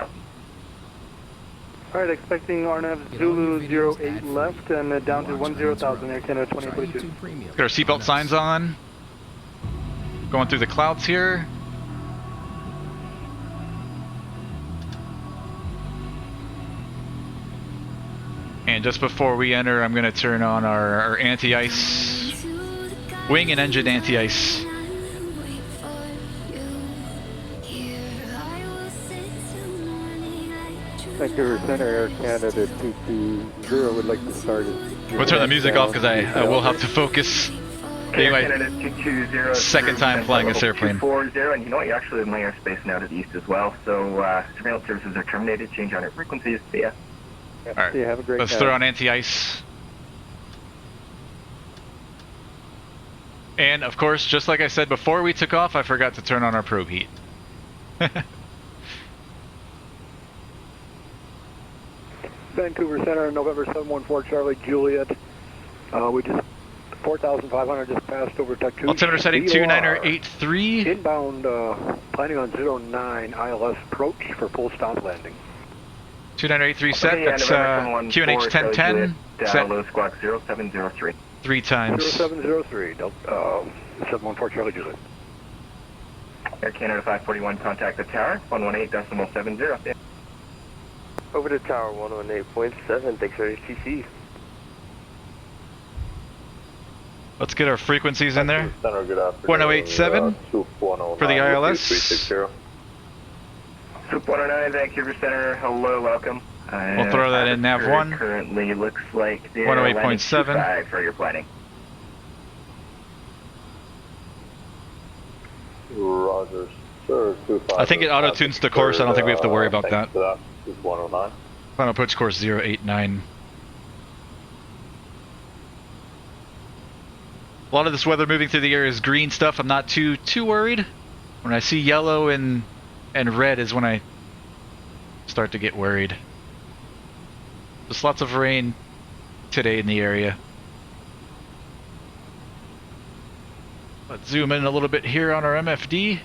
Alright, expecting RNAV Zulu 08 left and down to 10,000, Air Canada 2042. Got our seatbelt signs on. Going through the clouds here. And just before we enter, I'm going to turn on our anti-ice, wing and engine anti-ice. Vancouver Center, Air Canada 220 would like to start it. We'll turn the music off because I will have to focus. Anyway, second time flying this airplane. 240, and you know what? You're actually in my airspace now to the east as well. So surveillance services are terminated. Change on your frequencies. See ya. All right, have a great let's night. throw on anti-ice. And of course, just like I said before we took off, I forgot to turn on our probe heat. Vancouver Center, November 714 Charlie Juliet. We just 4,500 just passed over Taku. Altimeter setting 2983. Inbound, planning on 09 ILS approach for full stop landing. 2983 set. That's QNH 1010. Set. Low squawk 0703. 3 times. 0703. 714 Charlie Juliet. Air Canada 541. Contact the tower 118.70. Over to tower 118.7. Thanks for HTC. Let's get our frequencies in there. Center, good afternoon. 1087 for the ILS. Soup 109, Vancouver Center. Hello, welcome. We'll throw that in nav 1. Currently looks like they're 108.7 for your planning. Roger, sir. 25. I think it auto tunes the course. I don't think we have to worry about that. For that. 109. Final approach course 089. A lot of this weather moving through the air is green stuff. I'm not too worried. When I see yellow and red is when I start to get worried. Just lots of rain today in the area. Let's zoom in a little bit here on our MFD.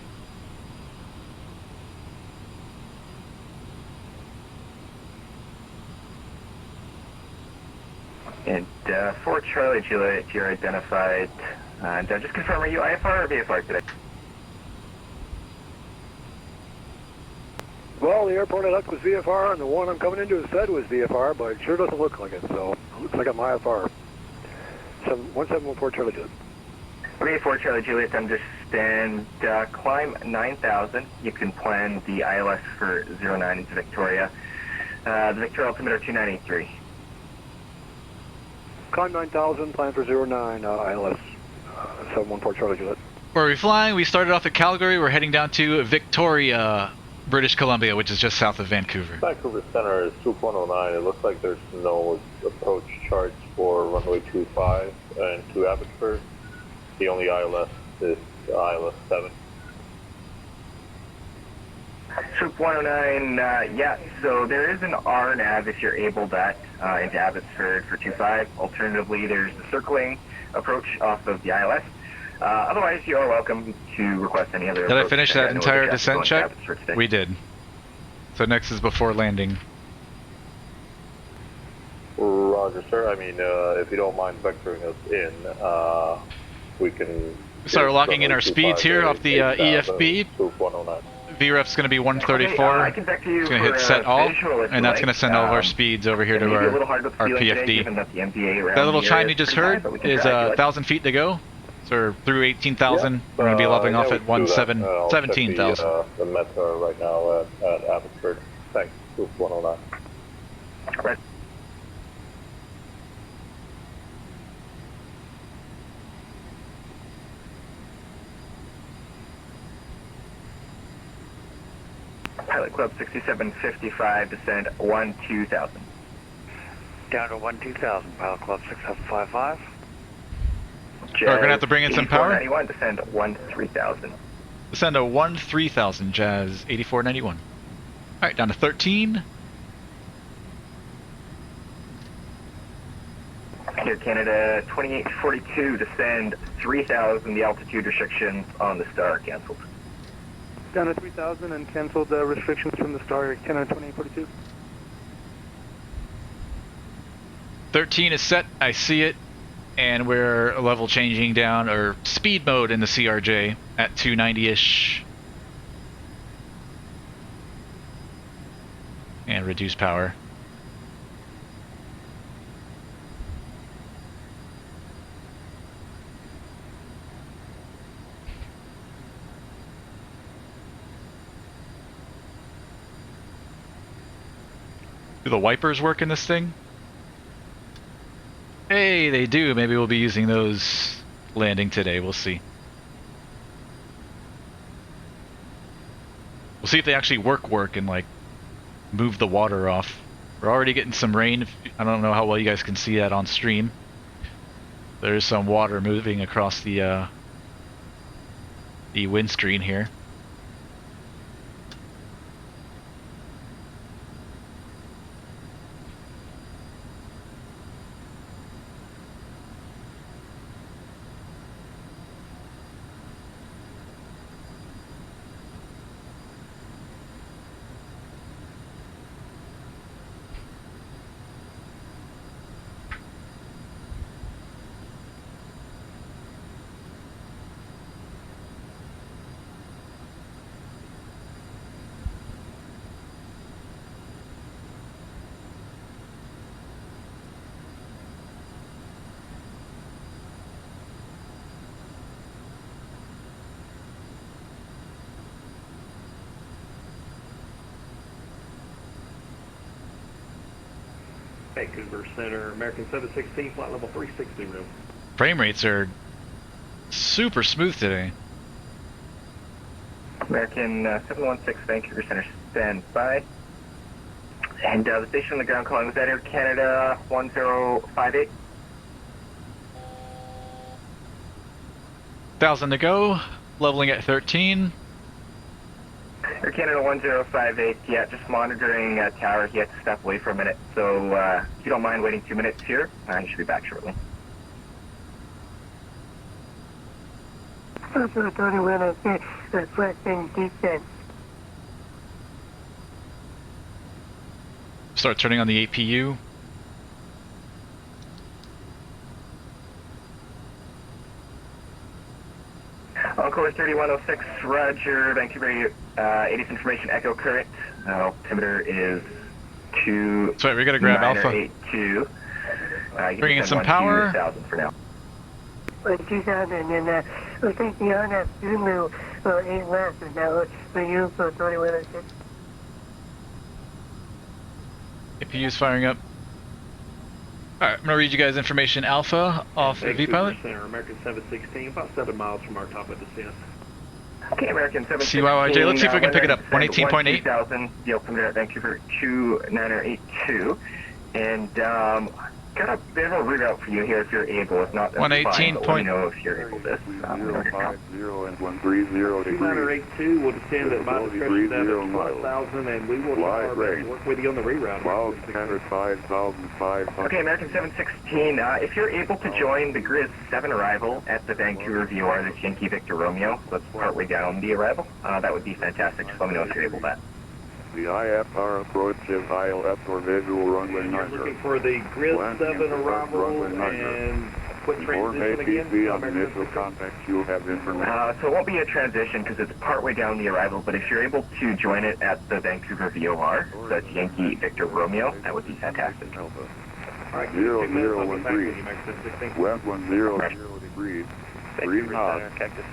And for Charlie Juliet, you're identified. And just confirm, are you IFR or VFR today? Well, the airport I left was VFR, and the one I'm coming into said was VFR, but it sure doesn't look like it, so it looks like I'm IFR. 1714 Charlie Juliet. Okay, for Charlie Juliet, understand. Climb 9,000. You can plan the ILS for 09 into Victoria. The Victoria altimeter 2983. Climb 9,000, plan for 09 ILS 714 Charlie Juliet. Where are we flying? We started off at Calgary. We're heading down to Victoria, British Columbia, which is just south of Vancouver. Vancouver Center is 2109. It looks like there's no approach charts for runway 25 and to Abbotsford. The only ILS is ILS 7. Troop 109, yeah, so there is an RNAV if you're able that into Abbotsford for 25. Alternatively, there's the circling approach off of the ILS. Otherwise, you are welcome to request any other Did I finish that entire descent check? We did. So next is before landing. Roger, sir. I mean, if you don't mind vectoring us in, we can... Start locking in our speeds here off the EFB. VREF's going to be 134. It's going to hit set all, and that's going to send all of our speeds over here to our PFD. That little chime you just heard is 1,000 feet to go. So we're through 18,000. We're going to be leveling off at 17,000. The Meta right now at Abbotsford. Thanks, Group 109. Right. Pilot Club 6755, descend 12,000. Down to 12,000, Pilot Club 6755. We're going to have to bring in some power. 8491, descend 13,000. Descend to 13,000, Jazz 8491. Alright, down to 13. Here, Canada 2842, descend 3,000. The altitude restrictions on the star are canceled. Down to 3,000 and canceled the restrictions from the star, Canada 2842. 13 is set, I see it, and we're level changing down, or speed mode in the CRJ at 290-ish. And reduce power. Do the wipers work in this thing? Hey, they do. Maybe we'll be using those landing today. We'll see. We'll see if they actually work and like move the water off. We're already getting some rain. I don't know how well you guys can see that on stream. There's some water moving across the windscreen here. Vancouver Center, American 716, flight level 360 room. Frame rates are super smooth today. American 716, Vancouver Center, stand by. And the station on the ground calling, was that Air Canada 1058? 1,000 to go, leveling at 13. Air Canada 1058, yeah, just monitoring tower. He had to step away for a minute, so if you don't mind waiting 2 minutes here, he should be back shortly. Start turning on the APU. Encore 3106, Roger, Vancouver 80th information, echo current. Altimeter is 2. Sorry, we gotta grab Alpha. 82. Bringing in some power. 1,000 for now. 2,000, and we'll take the RNAV Zulu 8 left, and now for you for 3106. APU's firing up. Alright, I'm gonna read you guys information Alpha off the vPilot. Center, American 716, about 7 miles from our top of descent. Okay, American 716. CYYJ, let's see if we can pick it up. 118.8. 2,000, the altimeter at Vancouver 2982. And got a bit of a reroute for you here if you're able. If not, that's 118. fine, but let me know if you're able to. 050 and 130 degrees. 2982 will descend at about discretion down to 12,000, and we will try our best to work with you on the reroute. Miles standard 5,500. Okay, American 716, if you're able to join the Grizz 7 arrival at the Vancouver VOR, that's Yankee Victor Romeo, so that's partway down the arrival, that would be fantastic. Just let me know if you're able to that. The IFR approach is ILS or visual runway 9. You're looking for the Grizz 7 arrival and quick transition again. On initial contact, you'll have information. So it won't be a transition because it's partway down the arrival, but if you're able to join it at the Vancouver VOR, so that's Yankee Victor Romeo, that would be fantastic. 0013. West 100 degrees. 3 knots.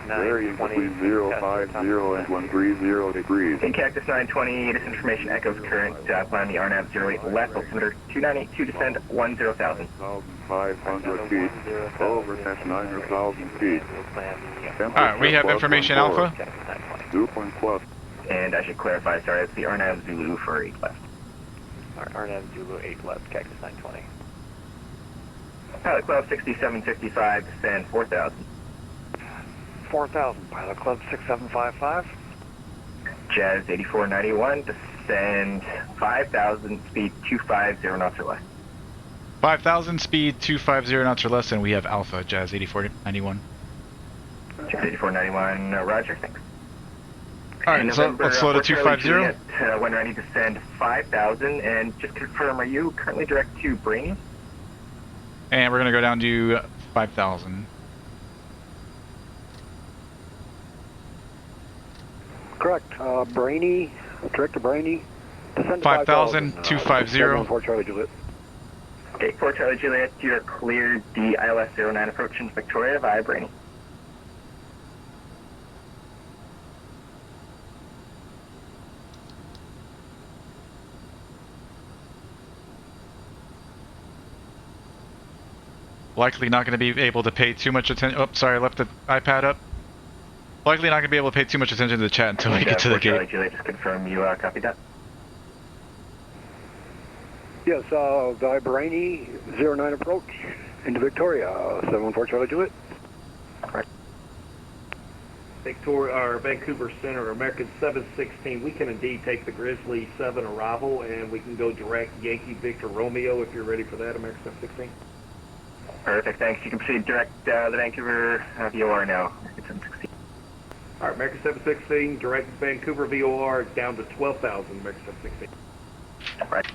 Varying between 050 and 130 degrees. Okay, Cactus 920, this information echoes current, plan the RNAV 08 left, altimeter 2982, descend 10,000. 1,500 feet, over 9,000 feet. Alright, we have information Alpha. 2.+. And I should clarify, sorry, it's the RNAV Zulu for 8 left. RNAV Zulu 8 left, Cactus 920. Pilot Club 6755, descend 4,000. 4,000, Pilot Club 6755. Jazz 8491, descend 5,000, speed 250 knots or less. 5,000, speed 250 knots or less, and we have Alpha, Jazz 8491. Jazz 8491, Roger, thanks. Alright, so let's slow to 250. When ready to send 5,000, and just confirm, are you currently direct to Brainy? And we're going to go down to 5,000. Correct. Brainy, direct to Brainy. 5,000, 250. Fort Charlie Juliet. Okay, Fort Charlie Juliet, you're cleared the ILS 09 approach into Victoria via Brainy. Likely not going to be able to pay too much attention. Oh, sorry, I left the iPad up. Likely not going to be able to pay too much attention to the chat until we get to the gate. Juliet, just confirm you copy that. Yes, Vibrani 09 approach into Victoria, 714 Charlie Juliet. Right. Victoria, or Vancouver Center, American 716, we can indeed take the Grizzly 7 arrival, and we can go direct Yankee Victor Romeo if you're ready for that, American 716. Perfect, thanks. You can proceed direct the Vancouver VOR now. All right, American 716, direct Vancouver VOR down to 12,000, American 716. Right.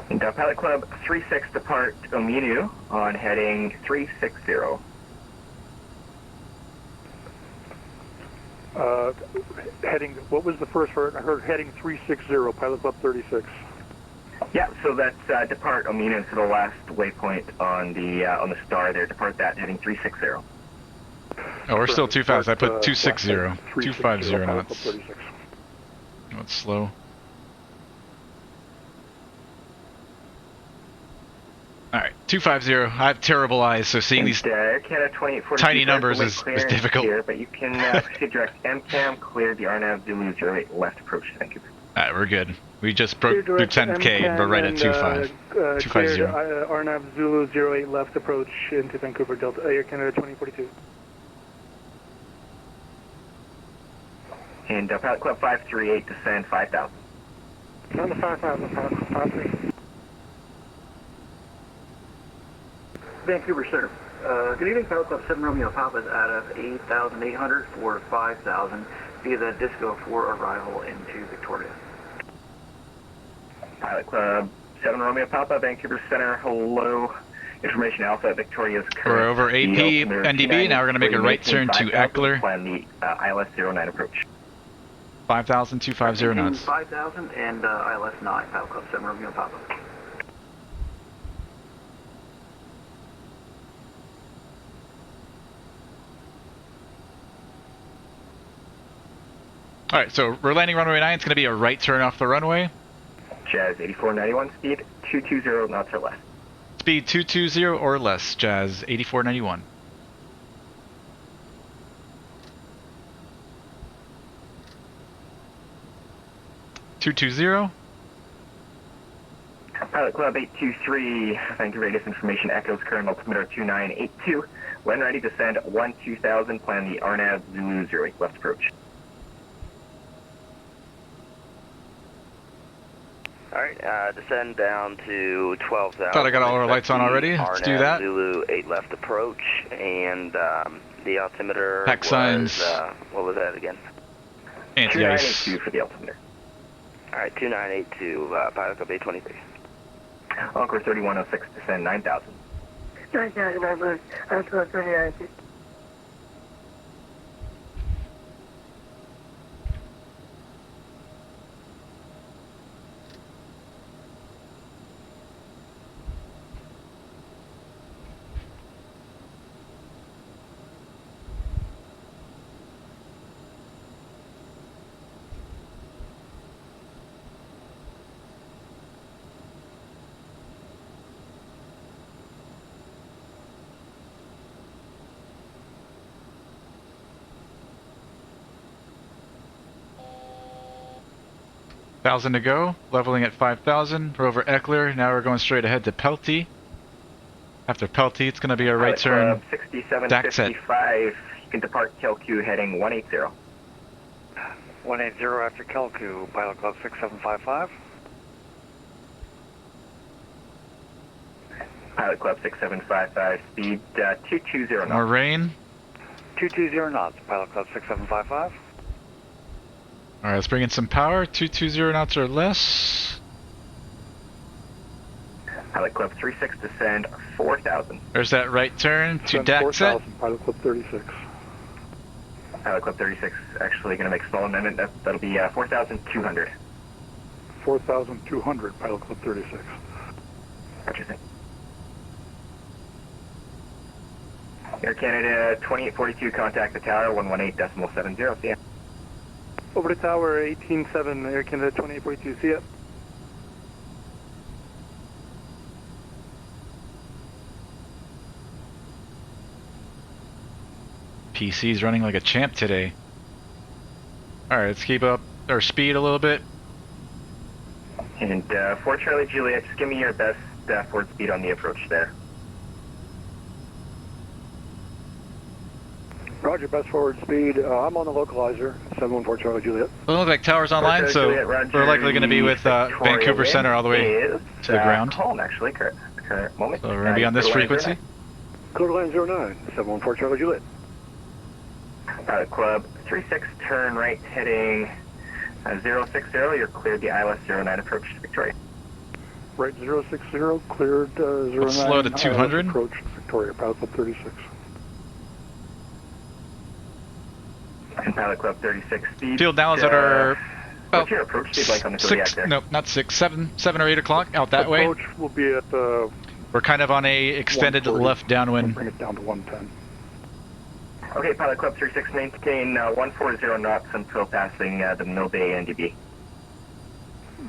And Pilot Club 36 depart Omiru on heading 360. Heading, what was the first word? I heard heading 360, Pilot Club 36. Yeah, so that's depart Omiru, so the last waypoint on the star there. Depart that heading 360. Oh, we're still too fast. I put 260. 250 knots. Oh, it's slow. Alright, 250. I have terrible eyes, so seeing these tiny numbers is difficult. Here, but you can proceed direct MCAM, clear the RNAV Zulu 08 left approach. Thank you. Alright, we're good. We just broke Lieutenant K, and we're right at 250. RNAV Zulu 08 left approach into Vancouver Delta, Air Canada 2042. And Pilot Club 538, descend 5,000. Down to 5,000, Pilot Club 53. Vancouver Center. Good evening, Pilot Club 7 Romeo Papa is out of 8,800 for 5,000 via the Disco 4 arrival into Victoria. Pilot Club 7 Romeo Papa, Vancouver Center, hello. Information Alpha, Victoria's current. We're over AP NDB, now we're going to make a right turn to Eckler. Plan the ILS 09 approach. 5,000, 250 knots. 5,000 and ILS 9, Pilot Club 7 Romeo Papa. Alright, so we're landing runway 9. It's going to be a right turn off the runway. Jazz 8491, speed 220 knots or less. Speed 220 or less, Jazz 8491. Pilot Club 823, Vancouver radius information echoes current altimeter 2982. When ready, descend 2000, plan the RNAV Zulu 08 left approach. Alright, descend down to 12,000. Thought I got all our lights on already. Let's do that. Zulu 8 left approach, and the altimeter Pack signs. What was that again? Anti-ice. 2982 for the altimeter. Alright, 2982, Pilot Club 823. Encore 3106, descend 9,000. 9,000, I believe. I'm 39. $1,000 to go, leveling at 5,000. We're over Eckler, now we're going straight ahead to Pelty. After Pelty, it's going to be a right turn. 6755, you can depart Kelku heading 180. 180 after Kelku, Pilot Club 6755. Pilot Club 6755, speed 220 knots. More rain. 220 knots, Pilot Club 6755. Alright, let's bring in some power. 220 knots or less. Pilot Club 36, descend 4,000. There's that right turn to Daxet. Pilot Club 36. Pilot Club 36 actually going to make a small amendment. That'll be 4,200. 4,200, Pilot Club 36. Interesting. Air Canada 2842, contact the tower 118.70. See ya. Over to tower 18-7, Air Canada 2842, see ya. PC's running like a champ today. Alright, let's keep up our speed a little bit. And for Charlie Juliet, just give me your best forward speed on the approach there. Roger, best forward speed. I'm on the localizer, 714 Charlie Juliet. Doesn't look like tower's online, so we're likely going to be with Vancouver Center all the way to the ground. Home, actually, current moment. So we're going to be on this frequency. Clear line 09, 714 Charlie Juliet. Pilot Club 36, turn right heading 060. You're cleared the ILS 09 approach to Victoria. Right 060, cleared 09. Let's slow to 200. Approach to Victoria, Pilot Club 36. And Pilot Club 36 speed. Field now is at our what's your approach speed like on the Zodiac there? No, not 6, 7 or 8 o'clock out that way. Approach will be at we're kind of on a extended left downwind. Bring it down to 110. Okay, Pilot Club 36, maintain 140 knots until passing the Mill Bay NDB.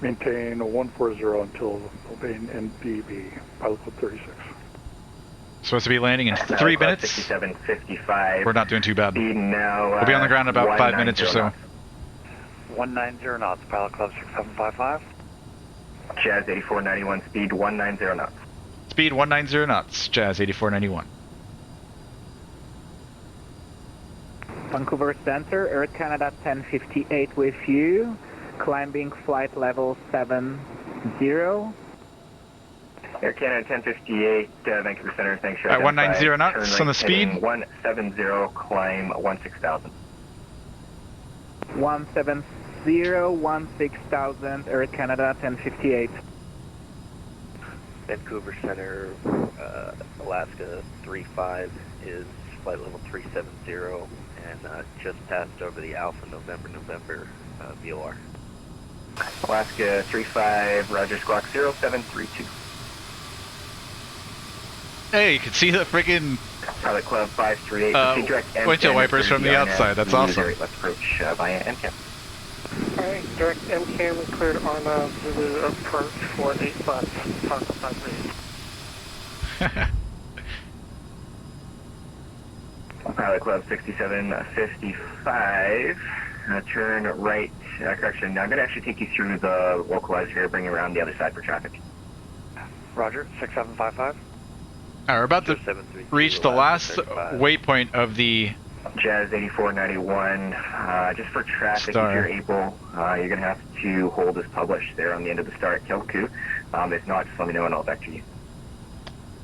Maintain 140 until Mill Bay NDB, Pilot Club 36. Supposed to be landing in 3 minutes. 6755. We're not doing too bad. Speed now, we'll be on the ground in about 5 minutes or so. 190 knots, Pilot Club 6755. Jazz 8491, speed 190 knots. Speed 190 knots, Jazz 8491. Vancouver Center, Air Canada 1058 with you, climbing flight level 70. Air Canada 1058, Vancouver Center, thanks for at 190 knots on the speed. 170, climb 16,000. 170, 16,000, Air Canada 1058. Vancouver Center, Alaska 35 is flight level 370 and just passed over the Alpha November VOR. Alaska 35, Roger, squawk 0732. Hey, you can see the freaking Pilot Club 538. windshield wipers from the outside. That's awesome. Let's approach via NCAM. Alright, direct MCAM cleared on Zulu approach for 8 spots. Pilot Club 538. Pilot Club 6755, turn right, correction, now I'm going to actually take you through the localizer here, bring you around the other side for traffic. Roger, 6755. We're about to reach the last waypoint of the Jazz 8491, just for traffic, Star. if you're able, you're going to have to hold as published there on the end of the star at Kelku. If not, just let me know and I'll vector you.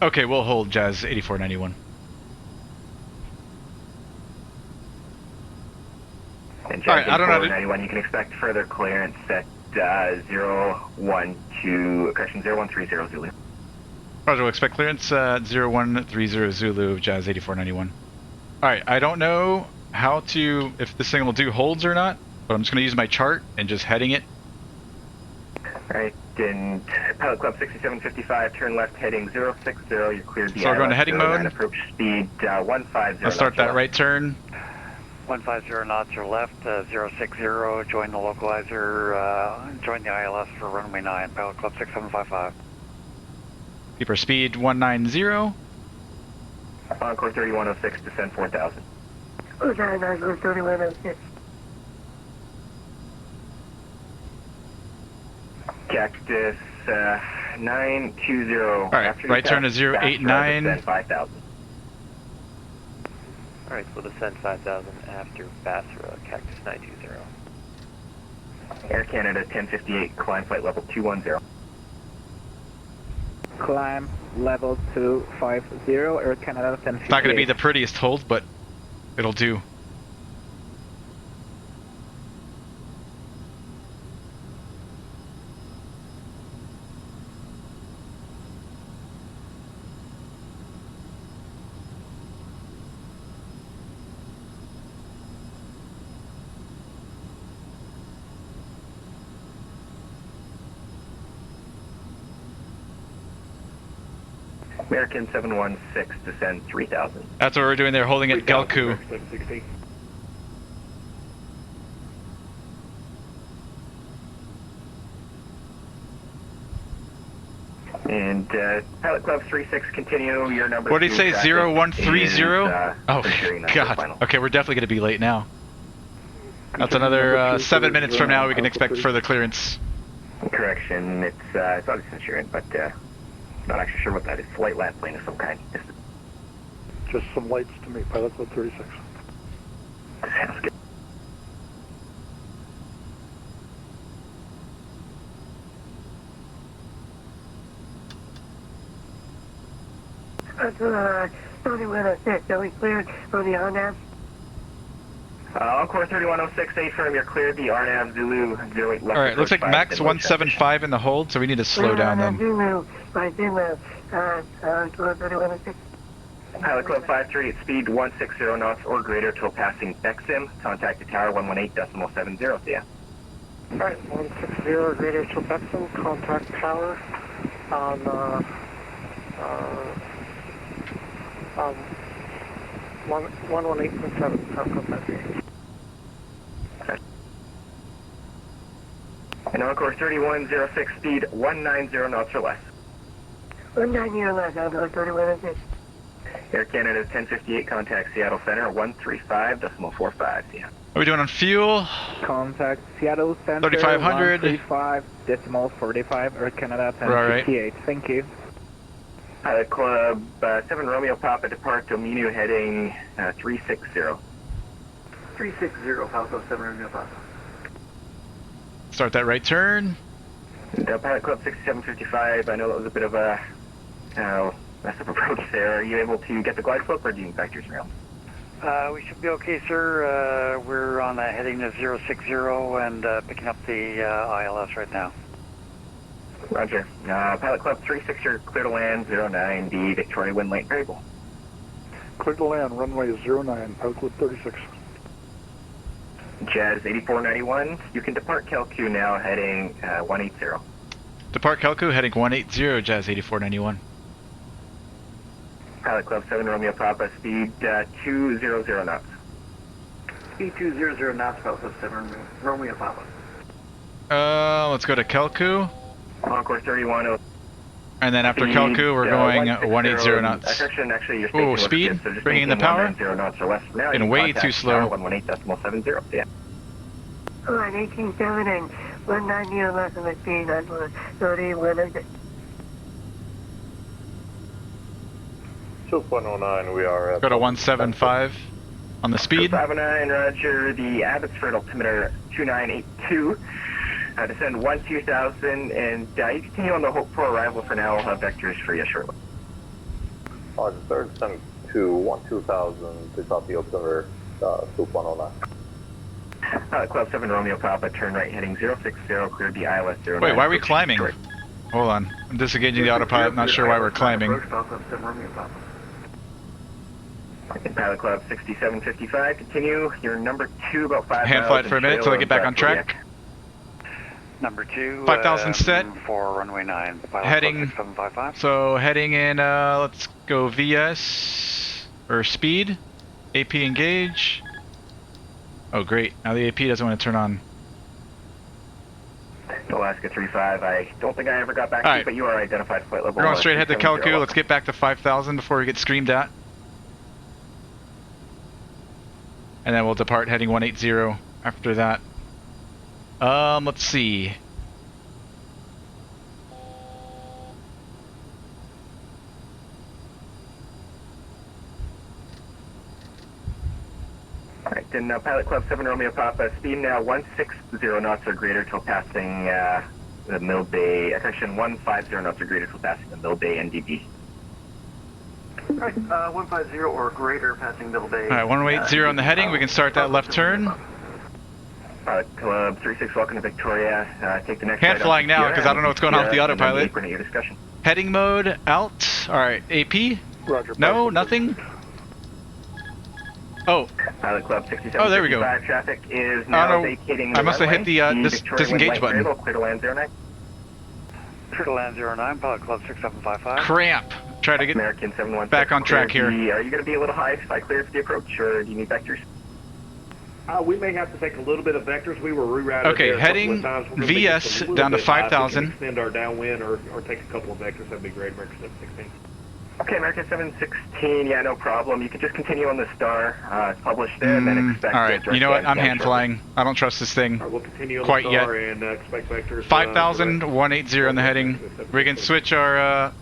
Okay, we'll hold Jazz 8491. And Jazz 8491, you can expect further clearance at 030 Zulu. Roger, we'll expect clearance 0130 Zulu, Jazz 8491. Alright, I don't know if this thing will do holds or not, but I'm just going to use my chart and just heading it. Alright, and Pilot Club 6755, turn left heading 060, you're cleared the So we're going to heading mode. Approach speed 150. I'll start that right turn. 150 knots or left, 060, join the localizer, join the ILS for runway 9, Pilot Club 6755. Keep our speed 190. Encore 3106, descend 4000. Okay, Vancouver 3106. Cactus 920. Alright, right turn is 089. Descend 5000. Alright, we'll descend 5,000 after Basra, Cactus 920. Air Canada 1058, climb flight level 210. Climb level 250, Air Canada 1058. It's not going to be the prettiest hold, but it'll do. American 716, descend 3000. That's what we're doing there, holding at Galku. And Pilot Club 36, continue your number. What did he say? 0130? Oh, sure God. final. Okay, we're definitely going to be late now. That's another 7 minutes from now. We can expect further clearance. Correction, it's obviously insurance, but not actually sure what that is. Flight lab plane of some kind. Just some lights to me, Pilot Club 36. Sounds good. Tony 106, are we cleared for the RNAV? Encore 3106, affirm you're cleared. The RNAV Zulu 08 left. Alright, looks like max 175 in the hold, so we need to slow down then. Zulu, by Zulu, Encore 3106. Pilot Club 538, speed 160 knots or greater till passing VATSIM. Contact the tower 118.70. See ya. Alright, 160 greater till VATSIM. Contact tower on 118.7. Pilot Club 538. And Encore 3106, speed 190 knots or less. 190 or less, Encore 3106. Air Canada 1058, contact Seattle Center 135.45. See ya. What are we doing on fuel? Contact Seattle Center 3500. 135.45, Air Canada We're 1058. Thank you. Pilot Club 7 Romeo Papa, depart to Minu heading 360. 360, Pilot Club 7 Romeo Papa. Start that right turn. Pilot Club 6755, I know that was a bit of a messed up approach there. Are you able to get the glide slope, or do you need vectors around? We should be okay, sir. We're on a heading to 060 and picking up the ILS right now. Roger. Pilot Club 36, clear to land 09, Victoria wind light variable. Clear to land, runway 09, Pilot Club 36. Jazz 8491, you can depart Calcu now, heading 180. Depart Calcu, heading 180, Jazz 8491. Pilot Club 7 Romeo Papa, speed 200 knots. Speed 200 knots, Pilot Club 7 Romeo Papa. Let's go to Calcu. Encore 31. And then after Calcu, we're going 180 knots. Ooh, speed, bringing in the power. And way too slow. 118.70. Yeah. Alright, 187 and 190 or less on the speed, that's 3106. 2.09, we are at... Go to 175 on the speed. 59, roger, the Abbotsford altimeter 2982. Descend 12000, and you continue on the hope for arrival for now. We'll have vectors for you shortly. Roger, sir, descend to 12000 to top the altimeter 2.09. Club 7 Romeo Papa, turn right heading 060, clear the ILS 09. Wait, why are we climbing? Hold on, I'm disengaging the autopilot, not sure why we're climbing. Pilot Club 6755, continue. You're number 2, about 5,000. Hand flight for a minute till I get back on track. Number 2, 5,000 set. For runway 9. Pilot heading, Club 6755. so heading in, let's go VS, or speed, AP engage. Oh great, now the AP doesn't want to turn on. Alaska 35, I don't think I ever got back to you, but you are identified flight level. We're going straight ahead to Calcu, let's get back to 5,000 before we get screamed at. And then we'll depart heading 180 after that. Let's see. Alright, then Pilot Club 7 Romeo Papa, speed now 160 knots or greater till passing the Mill Bay, section 150 knots or greater till passing the Mill Bay NDB. Alright, 150 or greater passing Mill Bay. Alright, 180 on the heading, we can start that left turn. Pilot Club 36, welcome to Victoria. Take the next Hand flying now, because I don't know what's going on with the autopilot. Your discussion. Heading mode, out. Alright, AP? Roger. No, nothing? Oh. Pilot Club 67. Oh, there we go. Traffic is now vacating the I must have hit the disengage button. Clear to land 09. Clear to land 09, Pilot Club 6755. Cramp. Try to get American 716, back on track here. Are you going to be a little high if I clear for the approach, or do you need vectors? We may have to take a little bit of vectors. We were rerouted. Okay, there a heading couple of times. We're gonna be just VS a little down to bit high. If we can 5,000. extend our downwind or take a couple of vectors. That'd be great, American 716. Okay, American 716, yeah, no problem. You can just continue on the star. It's published there, and then expect... All right, you know what? I'm hand flying. I don't trust this thing We'll continue on quite the yet. star and expect vectors. 5,000, 180 on the heading. We can switch our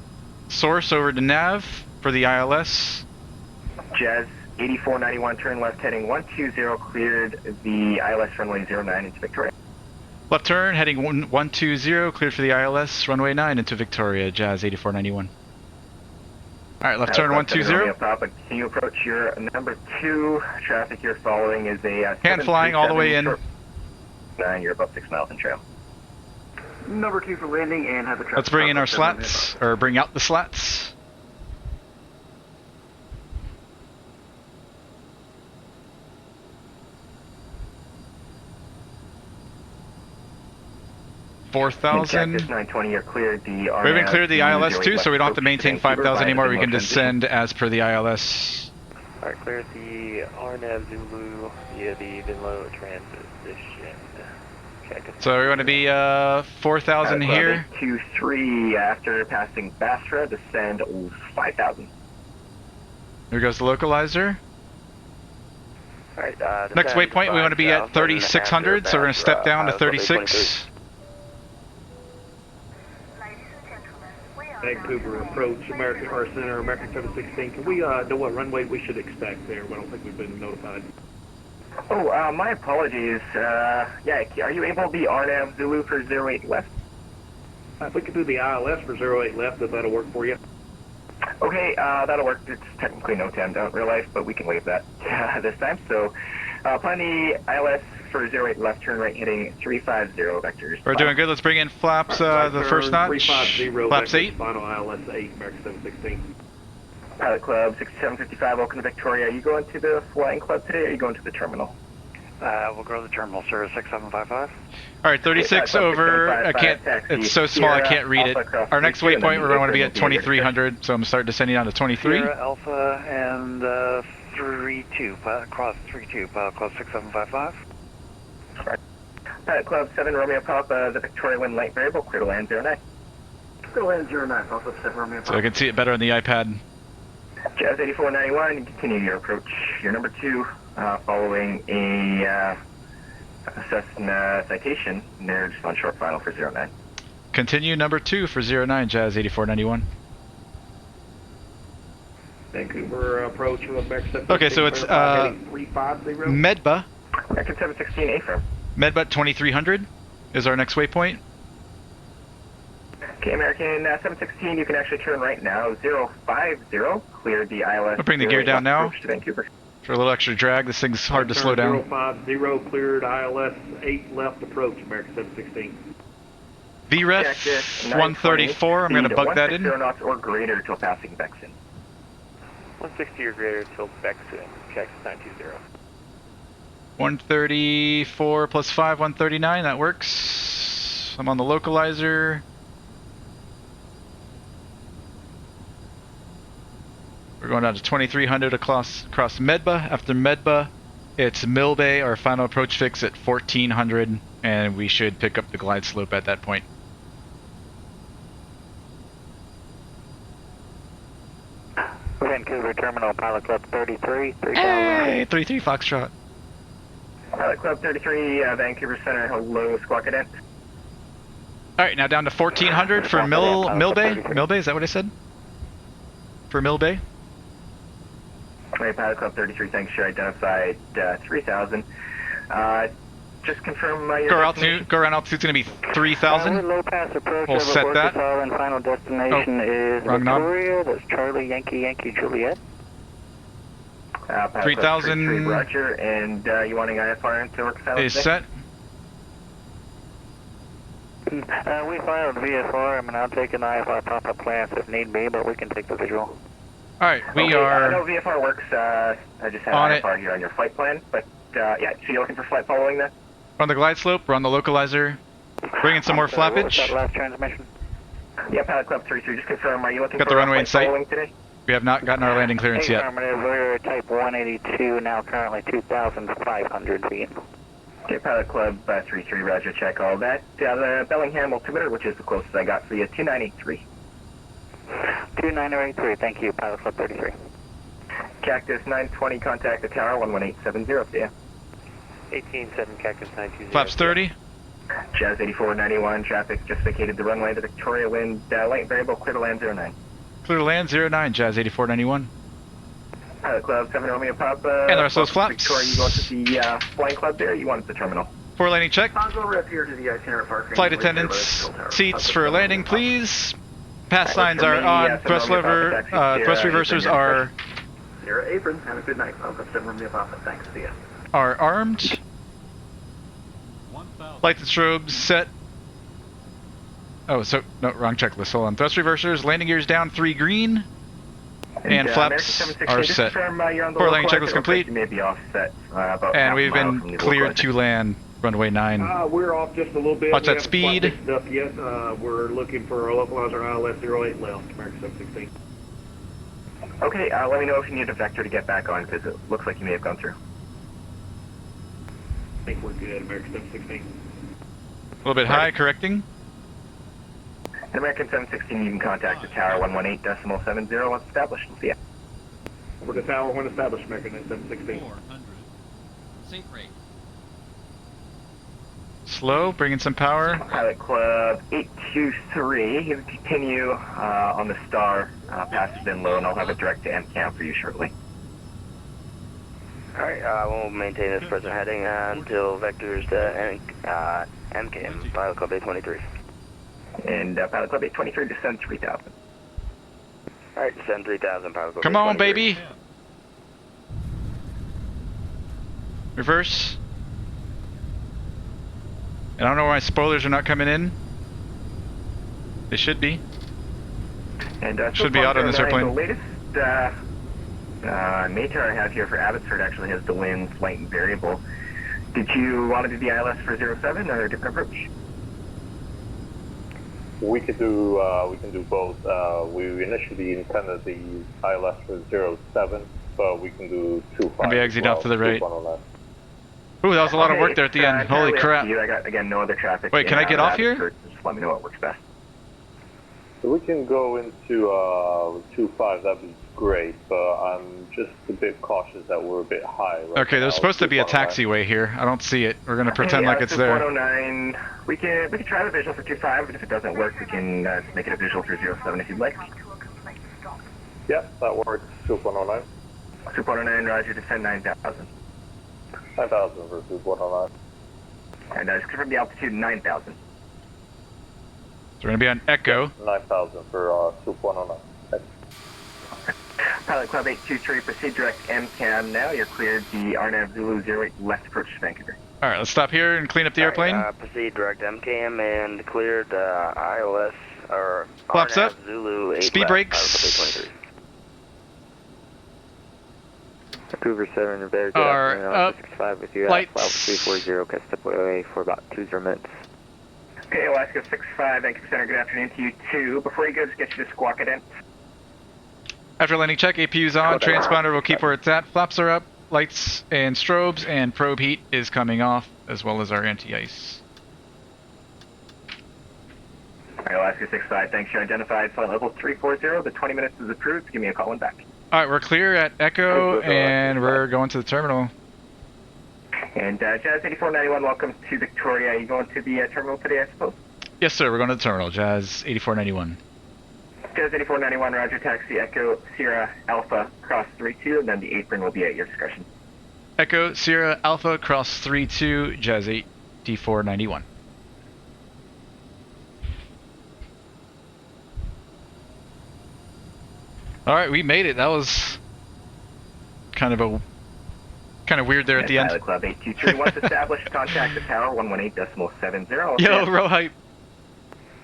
source over to nav for the ILS. Jazz 8491, turn left heading 120, cleared the ILS runway 09 into Victoria. Left turn, heading 120, cleared for the ILS, runway 9 into Victoria, Jazz 8491. Alright, left turn 120. Papa, can you approach your number 2? Traffic you're following is a... hand flying all the way in. 9, you're above 6 miles in trail. Number 2 for landing and have the traffic... Let's bring in our slats, or bring out the slats. $4,000. 920, you're cleared the... We haven't cleared the ILS too, so we don't have to maintain 5,000 anymore. We can descend as per the ILS. Alright, clear the RNAV Zulu via the Venlo transition. Okay, So we're going to be 4,000 here. 23 after passing Basra, descend 5,000. There goes the localizer. Alright, Next waypoint, we want to be at 3,600, so we're going to step down to 36. Vancouver approach, American R Center, American 716. Can we know what runway we should expect there? I don't think we've been notified. Oh, my apologies. Yeah, are you able to be RNAV Zulu for 08 left? If we could do the ILS for 08 left, if that'll work for you. Okay, that'll work. It's technically no time down real life, but we can waive that this time. So, plan the ILS for 08 left, turn right, hitting 350 vectors. We're doing good. Let's bring in flaps, the first notch. 350 Flaps 8. Final ILS 8, American 716. Pilot Club 6755, welcome to Victoria. Are you going to the flying club today, or are you going to the terminal? We'll go to the terminal, sir, 6755. Alright, 36 over. I can't, it's so small I can't read it. Our next waypoint, we're going to be at 2,300, so I'm going to start descending down to 23. Sierra Alpha and 32, cross 32, Pilot Club 6755. Pilot Club 7 Romeo Papa, the Victoria wind light variable, clear to land 09. Clear to land 09, Papa 7 Romeo Papa. So I can see it better on the iPad. Jazz 8491, continue your approach. Your number 2, following a Cessna citation, and they're just on short final for 09. Continue number 2 for 09, Jazz 8491. Vancouver approach with American 716. Okay, so it's Medba. American 716 A-firm. Medba 2300 is our next waypoint. Okay, American 716, you can actually turn right now. 050, cleared the ILS. I'll bring the gear down now. To Vancouver. For a little extra drag, this thing's hard to slow down. 050, cleared ILS 8 left approach, American 716. VREF 134, I'm going to bug that in. 160 knots or greater till passing Vexin. 160 or greater till Vexin, check 920. 134 plus 5, 139, that works. I'm on the localizer. We're going down to 2,300 across Medba. After Medba, it's Mill Bay, our final approach fix at 1,400, and we should pick up the glide slope at that point. Vancouver Terminal, Pilot Club 33, 3000. Hey, 33 Foxtrot. Pilot Club 33, Vancouver Center, hello, Squawk Cadet. Alright, now down to 1,400 for Mill Bay. Mill Bay, is that what I said? For Mill Bay? Alright, Pilot Club 33, thanks, you identified 3,000. Just confirm your go around altitude's going to be 3,000. Low pass approach We'll set that. And final destination is Victoria. That's Charlie Yankee Yankee Juliet. 3,000 Roger, and you wanting IFR to work silent is set. We filed VFR. I mean, I'll take an IFR pop-up class if need be, but we can take the visual. Alright, we are... I know VFR works. I just have IFR here on your flight plan, but yeah, so you're looking for flight following that? We're on the glide slope, we're on the localizer. Bring in some more flappage. That last transmission? Yeah, Pilot Club 33, just confirm, are you looking Got for the runway in sight. following today? We have not gotten our landing clearance yet. Affirmative, type 182, now currently 2,500 feet. Okay, Pilot Club 33, roger, check all that. The Bellingham altimeter, which is the closest I got for you, 2983. 2983, thank you, Pilot Club 33. Cactus 920, contact the tower, 11870, see ya. 187 Cactus 920. Flaps 30. Jazz 8491, traffic just vacated the runway, the Victoria wind, light variable, clear to land 09. Clear to land 09, Jazz 8491. Pilot Club 7 Romeo Papa. And the rest of those flaps. Victoria, you going to the flying club there, you want at the terminal? For landing check. I'll go right up here to the itinerary parking. Flight attendants, seats for landing, please. Pass signs are on. Thrust lever, thrust reversers are. Sierra apron. Have a good night. I'll go 7 Romeo Papa. Thanks. See ya. Are armed. Lights and strobes set. Oh, so no, wrong checklist. Hold on. Thrust reversers, landing gears down, 3 green. And flaps are set. For landing checklist complete. You may be offset, and we've been cleared to land runway 9. We're off just a little bit. Watch that speed. Stuff yet. We're looking for a localizer ILS 08 left, American 716. Okay, let me know if you need a vector to get back on, because it looks like you may have gone through. I think we're good, American 716. A little bit high, correcting. In American 716, you can contact the tower 118.70 once established. See ya. Over the tower when established, American 716. 400. Sync rate. Slow, bringing some power. Pilot Club 823, you can continue on the star past bin low, and I'll have a direct to MCAM for you shortly. Alright, we'll maintain this present heading until vectors to MCAM, Pilot Club 823. And Pilot Club 823, descend 3000. Alright, descend 3000, Pilot Club Come on, 823. baby. Reverse. And I don't know why spoilers are not coming in. They should be. And should be out on this airplane. The latest METAR I have here for Abbotsford actually has the winds light and variable. Did you want to do the ILS for 07 or a different approach? We can do both. We initially intended the ILS for 07, but we can do 25. Maybe exit off to the right. 2109. Ooh, that was a lot of work there at the end. Holy crap. I got, again, no other traffic. Wait, can I get off here? Just let me know what works best. So we can go into 25, that'd be great, but I'm just a bit cautious that we're a bit high. Right Okay, there's supposed to be a taxiway here. I don't see it. We're going to pretend like it's there. 109. We can try the visual for 25, but if it doesn't work, we can make it a visual for 07 if you'd like. Yep, that works. Soup 109. Soup 109, roger, descend 9,000. 9,000 for Soup 109. And just confirm the altitude 9,000. So we're going to be on Echo. 9,000 for Soup 109. Pilot Club 823, proceed direct MCAM now. You're cleared the RNAV Zulu 08 left approach to Vancouver. Alright, let's stop here and clean up the airplane. Proceed direct MCAM and cleared ILS or Flaps RNAV up. Zulu 8 Speed left, brakes. Pilot Club 823. Vancouver 7, Bears are up. 65 with you Lights. at 340, can step away for about 20 minutes. Okay, Alaska 65, Vancouver Center, good afternoon to you too. Before you go, just get you to squawk it in. After landing check, APU's on. Transponder will keep where it's at. Flaps are up. Lights and strobes, and probe heat is coming off, as well as our anti-ice. Alright, Alaska 65, thanks. You're identified. Flight level 340. The 20 minutes is approved. Give me a call and back. Alright, we're clear at Echo, and we're going to the terminal. And Jazz 8491, welcome to Victoria. Are you going to the terminal today, I suppose? Yes, sir. We're going to the terminal. Jazz 8491. Jazz 8491, roger, taxi, Echo, Sierra, Alpha, cross 32, and then the apron will be at your discretion. Echo, Sierra, Alpha, cross 32, Jazz 8491. Alright, we made it. That was kind of weird there at the end. Pilot Club 823, once established, contact the tower 118.70. Yo, row hype.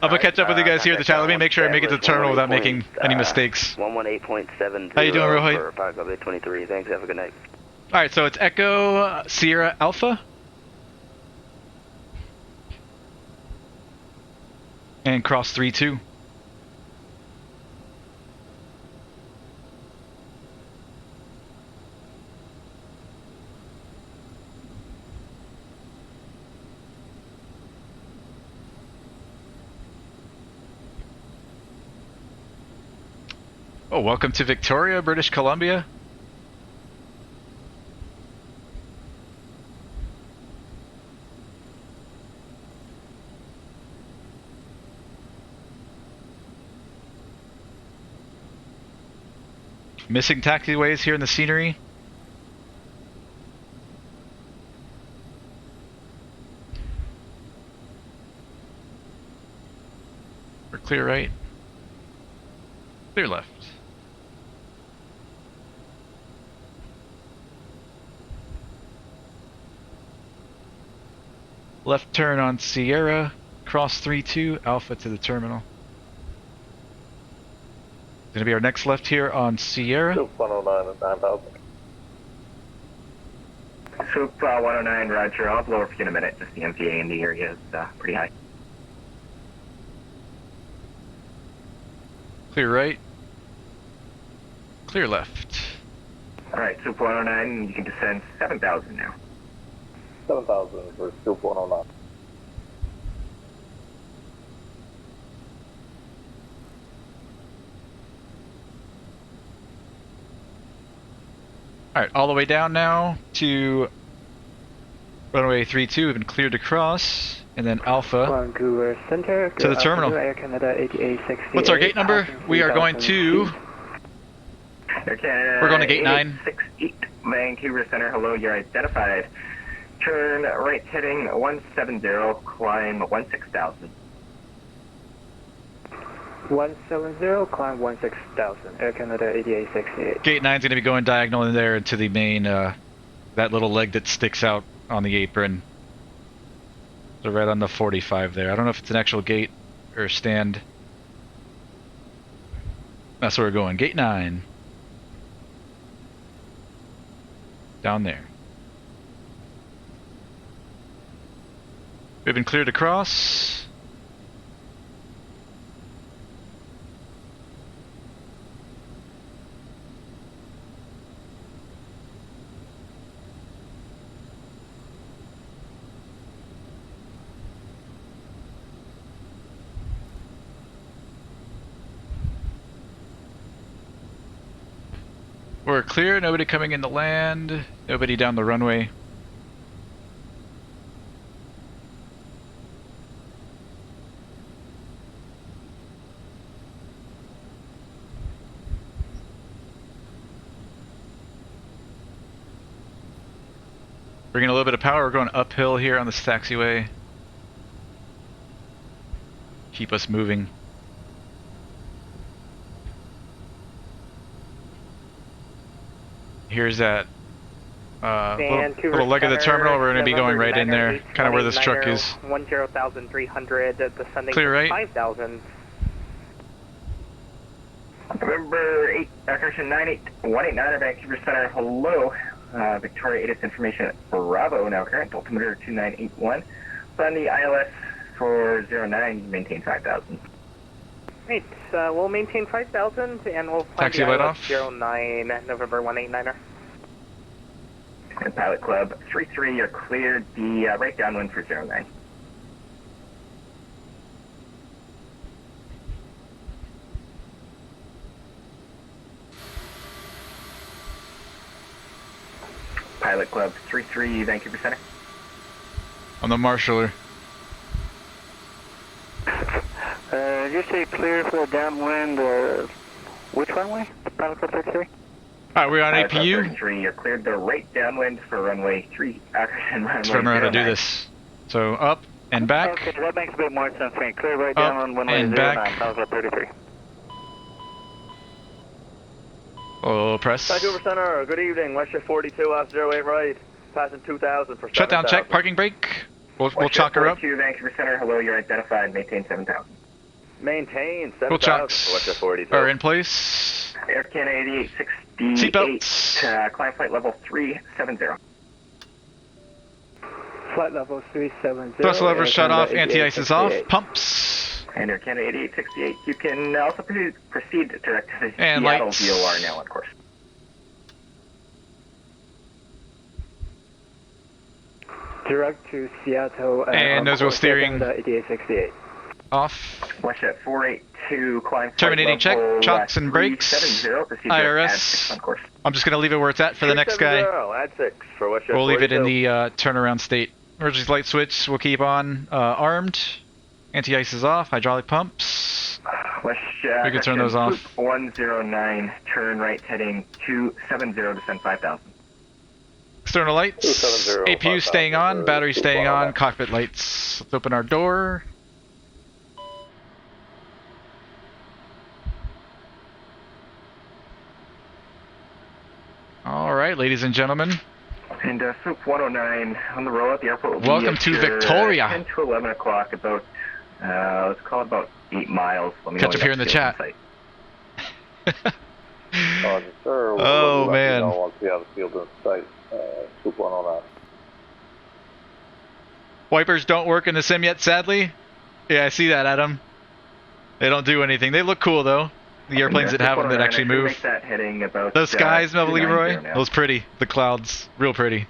I'm gonna catch up with you guys here at the tower. Let me make sure I make it to the terminal without making any mistakes. 118.70. How you doing, Rohit? For Pilot Club 823. Thanks. Have a good night. Alright, so it's Echo, Sierra, Alpha. And cross 32. Oh, welcome to Victoria, British Columbia. Missing taxiways here in the scenery. We're clear right. Clear left. Left turn on Sierra, cross 3-2, Alpha to the terminal. Gonna be our next left here on Sierra. Soup 109 at 9,000. Soup 109, roger. I'll blow over for you in a minute. Just the MTA in the area is pretty high. Clear right. Clear left. Alright, Soup 109, you can descend 7,000 now. 7,000 for Soup 109. Alright, all the way down now to runway 32. We've been cleared to cross, and then Alpha Vancouver Center to the terminal. Air Canada 8868. What's our gate number? We are going to... We're going to gate 9. 68 Vancouver Center, hello, you're identified. Turn right heading 170, climb 16,000. 170, climb 16,000. Air Canada 8868. Gate 9 is going to be going diagonal in there into the main, that little leg that sticks out on the apron. So right on the 45 there. I don't know if it's an actual gate or a stand. That's where we're going. Gate 9. Down there. We've been cleared to cross. We're clear, nobody coming in to land, nobody down the runway. Bringing a little bit of power, we're going uphill here on this taxiway. Keep us moving. Here's that little leg of the terminal. We're going to be going right in there, kind of where this truck is. 10,300, descending Clear right. 5,000. November 8, Accuracy 98189 Vancouver Center, hello. Victoria 8 information at Bravo, now current, altimeter 2981. So on the ILS for 09, maintain 5,000. Great, we'll maintain 5,000 and we'll fly Taxi the light ILS off. 09, November 189er. And Pilot Club 33, you're cleared the right downwind for 09. Pilot Club 33, Vancouver Center. On the marshaller. Did you say clear for downwind, which runway? Pilot Club 33? Alright, we're on Pilot Club APU. 33, you're cleared the right downwind for runway 3, and runway Let's remember how to do 09. this. So up and back. Okay, that makes a bit more sense to me. Clear right Up down on runway and 09, back. Pilot Club 33. Oh, press. Vancouver Center, good evening. Westship 42 off 08 right. Passing 2,000 for 7,000. Shutdown check, parking brake. We'll chalk her up. Westship 42, Vancouver Center, hello, you're identified, maintain 7,000. Maintain 7,000 We'll chocks for Westship 42. are in place. Air Canada 8868. Seatbelts. Climb flight level 370. Flight level 370. Thrust lever shut off, anti-ice is off, 8868. pumps. And Air Canada 8868, you can also proceed direct to the And Seattle lights. VOR now, of course. Direct to Seattle. And nose wheel steering. 8868. Off. WestJet 482, climb flight Terminating check. level, Chocks and brakes. 370, proceed to add IRS. 6 on course. I'm just going to leave it where it's at for the next guy. 370, add 6 for WestJet. We'll leave it in the turnaround state. Emergency light switch we'll keep on armed. Anti-ice is off. Hydraulic pumps. WestJet, We can turn those off. 109, turn right heading 270, descend 5,000. External lights. APU staying on. Battery staying on. Cockpit lights. Let's open our door. Alright, ladies and gentlemen. And Swoop 109 on the roll at the airport. Welcome to Victoria. 10 to 11 o'clock, about, let's call it about 8 miles. Let me Catch know up here in the chat. Sir, Oh, we'll man. Once we have the field in sight, Swoop 109. Wipers don't work in the sim yet, sadly. Yeah, I see that, Adam. They don't do anything. They look cool, though. The airplanes that have them that actually move. Make that heading about, Those skies, Mel 290 Leroy, now. those pretty. The clouds, real pretty.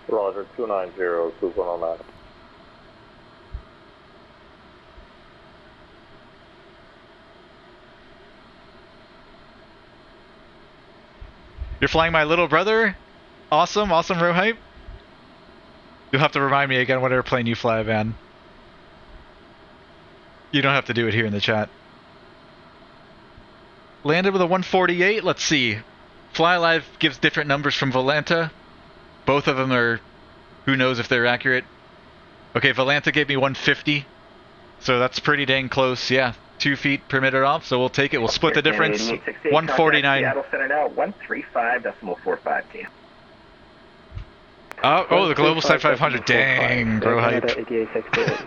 Roger, 290, Swoop 109. You're flying my little brother? Awesome, awesome row hype. You'll have to remind me again what airplane you fly, Van. You don't have to do it here in the chat. Landed with a 148, let's see. FlyLive gives different numbers from Volanta. Both of them are, who knows if they're accurate. Okay, Volanta gave me 150. So that's pretty dang close, yeah. 2 feet permitted off, so we'll take it. We'll split the difference. 149. Seattle Center now, 135.45 to you. Oh, the Global Side 500. Dang, bro hype.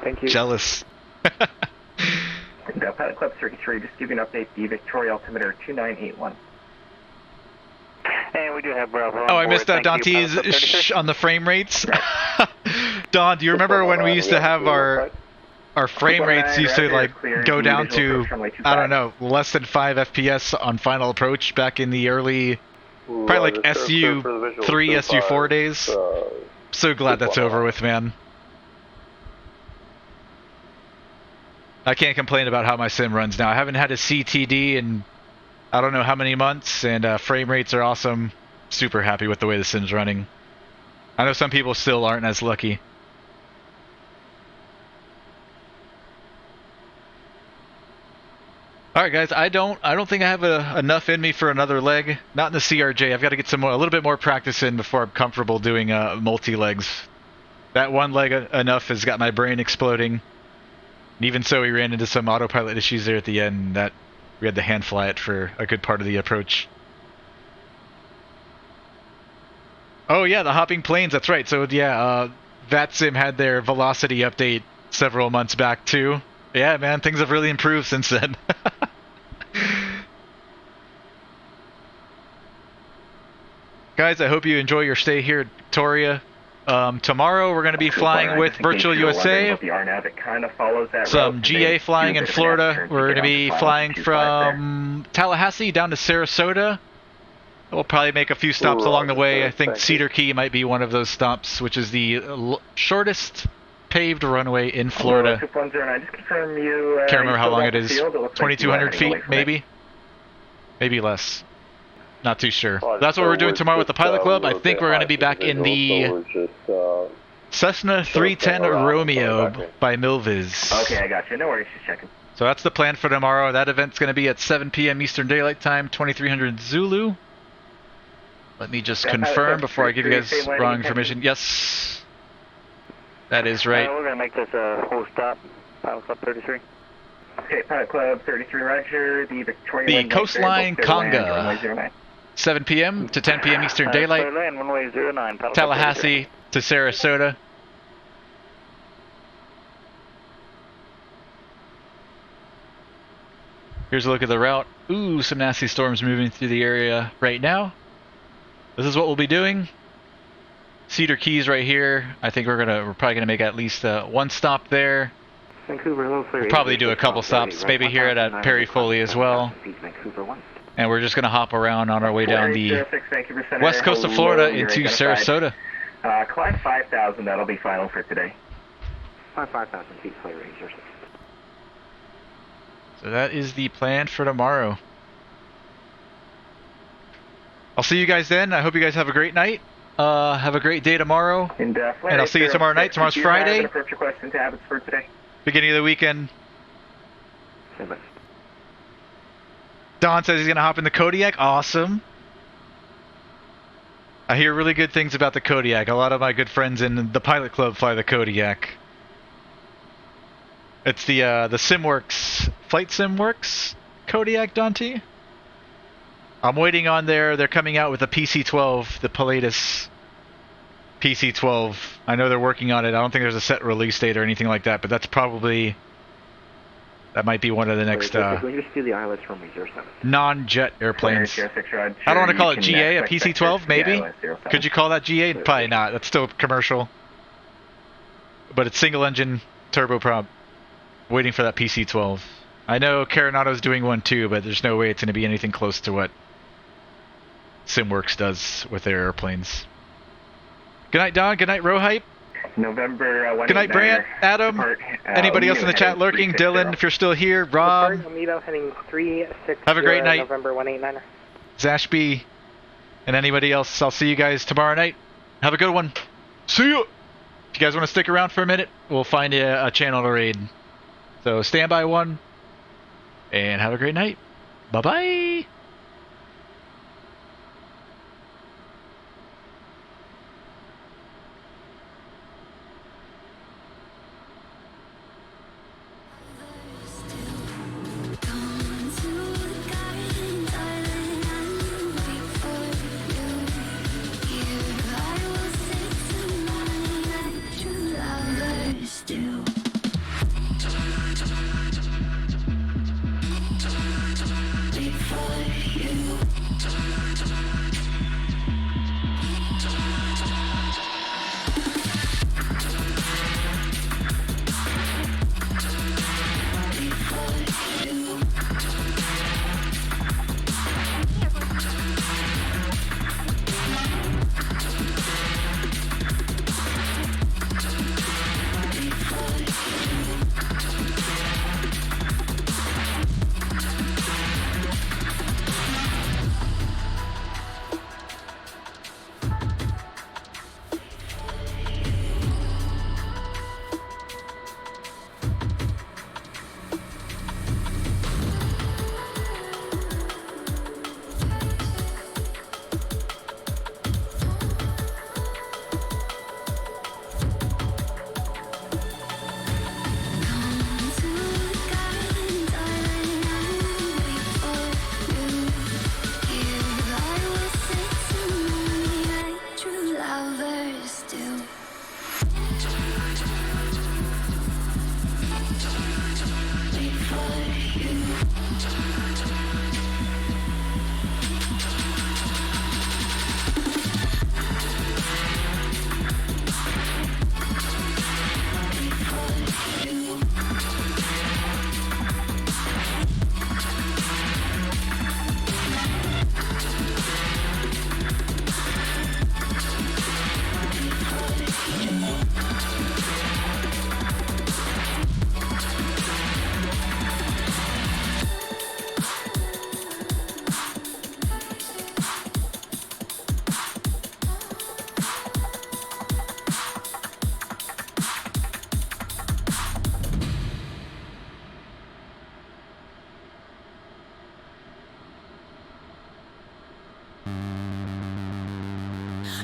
Thank you. Jealous. Pilot Club 33, just give you an update. The Victoria altimeter 2981. And we do have Bravo. Oh, I missed Dante's on the frame rates. Don, do you remember when we used to have our frame rates used to like go down to, I don't know, less than 5 FPS on final approach back in the early, probably like SU3, SU4 days. So glad that's over with, man. I can't complain about how my sim runs now. I haven't had a CTD in I don't know how many months, and frame rates are awesome. Super happy with the way the sim's running. I know some people still aren't as lucky. Alright guys, I don't think I have enough in me for another leg. Not in the CRJ. I've got to get a little bit more practice in before I'm comfortable doing multi-legs. That one leg enough has got my brain exploding. And even so, we ran into some autopilot issues there at the end that we had to hand fly it for a good part of the approach. Oh yeah, the hopping planes, that's right. So yeah, VATSIM had their velocity update several months back too. Yeah man, things have really improved since then. Guys, I hope you enjoy your stay here at Victoria. Tomorrow we're going to be flying with Virtual USA. Some GA flying in Florida. We're going to be flying from Tallahassee down to Sarasota. We'll probably make a few stops along the way. I think Cedar Key might be one of those stops, which is the shortest paved runway in Florida. Can't remember how long it is. 2,200 feet, maybe? Maybe less. Not too sure. That's what we're doing tomorrow with the Pilot Club. I think we're going to be back in the Cessna 310 Romeo by Milviz. Okay, I got you. No worries, just checking. So that's the plan for tomorrow. That event's going to be at 7 p.m. Eastern Daylight Time, 2300 Zulu. Let me just confirm before I give you guys wrong information. Yes, that is right. We're going to make this a whole stop. Pilot Club 33. Okay, Pilot Club 33, roger. The Victoria. The Coastline Conga. 7 p.m. to 10 p.m. Eastern Daylight. Tallahassee to Sarasota. Here's a look at the route. Ooh, some nasty storms moving through the area right now. This is what we'll be doing. Cedar Keys right here. I think we're probably gonna make at least one stop there. We'll probably do a couple stops, maybe here at Perry Foley as well. And we're just gonna hop around on our way down the west coast of Florida into Sarasota. Climb 5,000, that'll be final for today. 5,000 feet, flight range 06. So that is the plan for tomorrow. I'll see you guys then. I hope you guys have a great night. Have a great day tomorrow. And I'll see you tomorrow night. Tomorrow's Friday. An approach request into Abbotsford today. Beginning of the weekend. Don says he's going to hop in the Kodiak. Awesome. I hear really good things about the Kodiak. A lot of my good friends in the Pilot Club fly the Kodiak. It's the SimWorks, Flight SimWorks Kodiak, Dante. I'm waiting on they're coming out with the PC-12, the Pilatus PC-12. I know they're working on it. I don't think there's a set release date or anything like that, but that's probably, that might be one of the next we just do the ILS from 07. non-jet airplanes. I don't want to call it GA, a PC-12 maybe? Could you call that GA? Probably not. That's still commercial. But it's single engine turboprop. Waiting for that PC-12. I know Carenato's doing one too, but there's no way it's going to be anything close to what SimWorks does with their airplanes. Good night, Don. Good night, Rohype. November Good night, Brant, Adam. Anybody else in the chat lurking? Dylan, if you're still here. Rob. Amito heading 360. Have a great night. November 189er. Zashby. And anybody else. I'll see you guys tomorrow night. Have a good one. See ya. If you guys want to stick around for a minute, we'll find you a channel to raid. So stand by one. And have a great night. Bye-bye.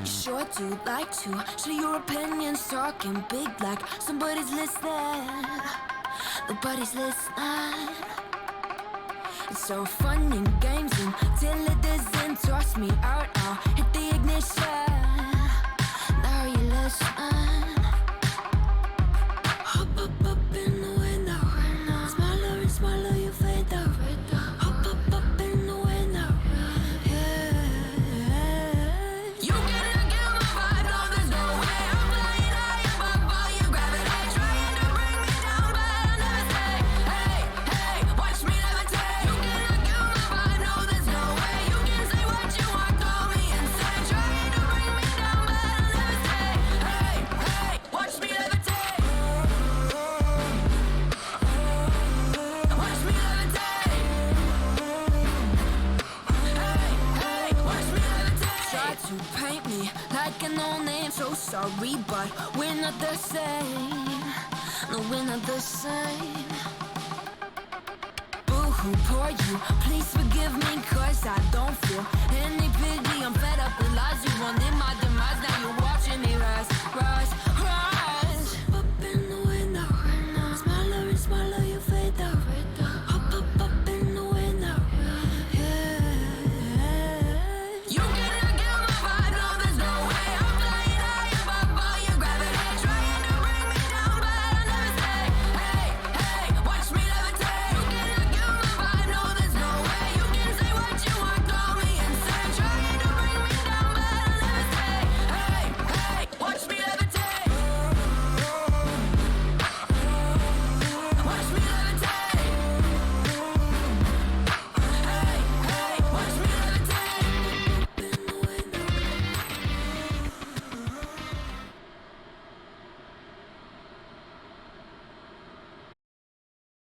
Sure do like to share your opinions, talking big like somebody's listening. Nobody's listening. It's so fun and games until it doesn't toss me out. I'll hit the ignition. Now you listen. Hop up in the window. Smaller and smaller you fade out. Hop up in the window. Yeah. You gotta get my vibe, no there's no way. I'm flying high above all your gravity, trying to bring me down, but I never stay. Hey, hey, watch me levitate. You gotta get my vibe, no there's no way. You can say what you want, call me insane, trying to bring so sorry, but we're not the same. No, we're not the same. Boo-hoo, poor you, please forgive me, cause I don't feel any pity. I'm fed up with lies, you wanted my demise.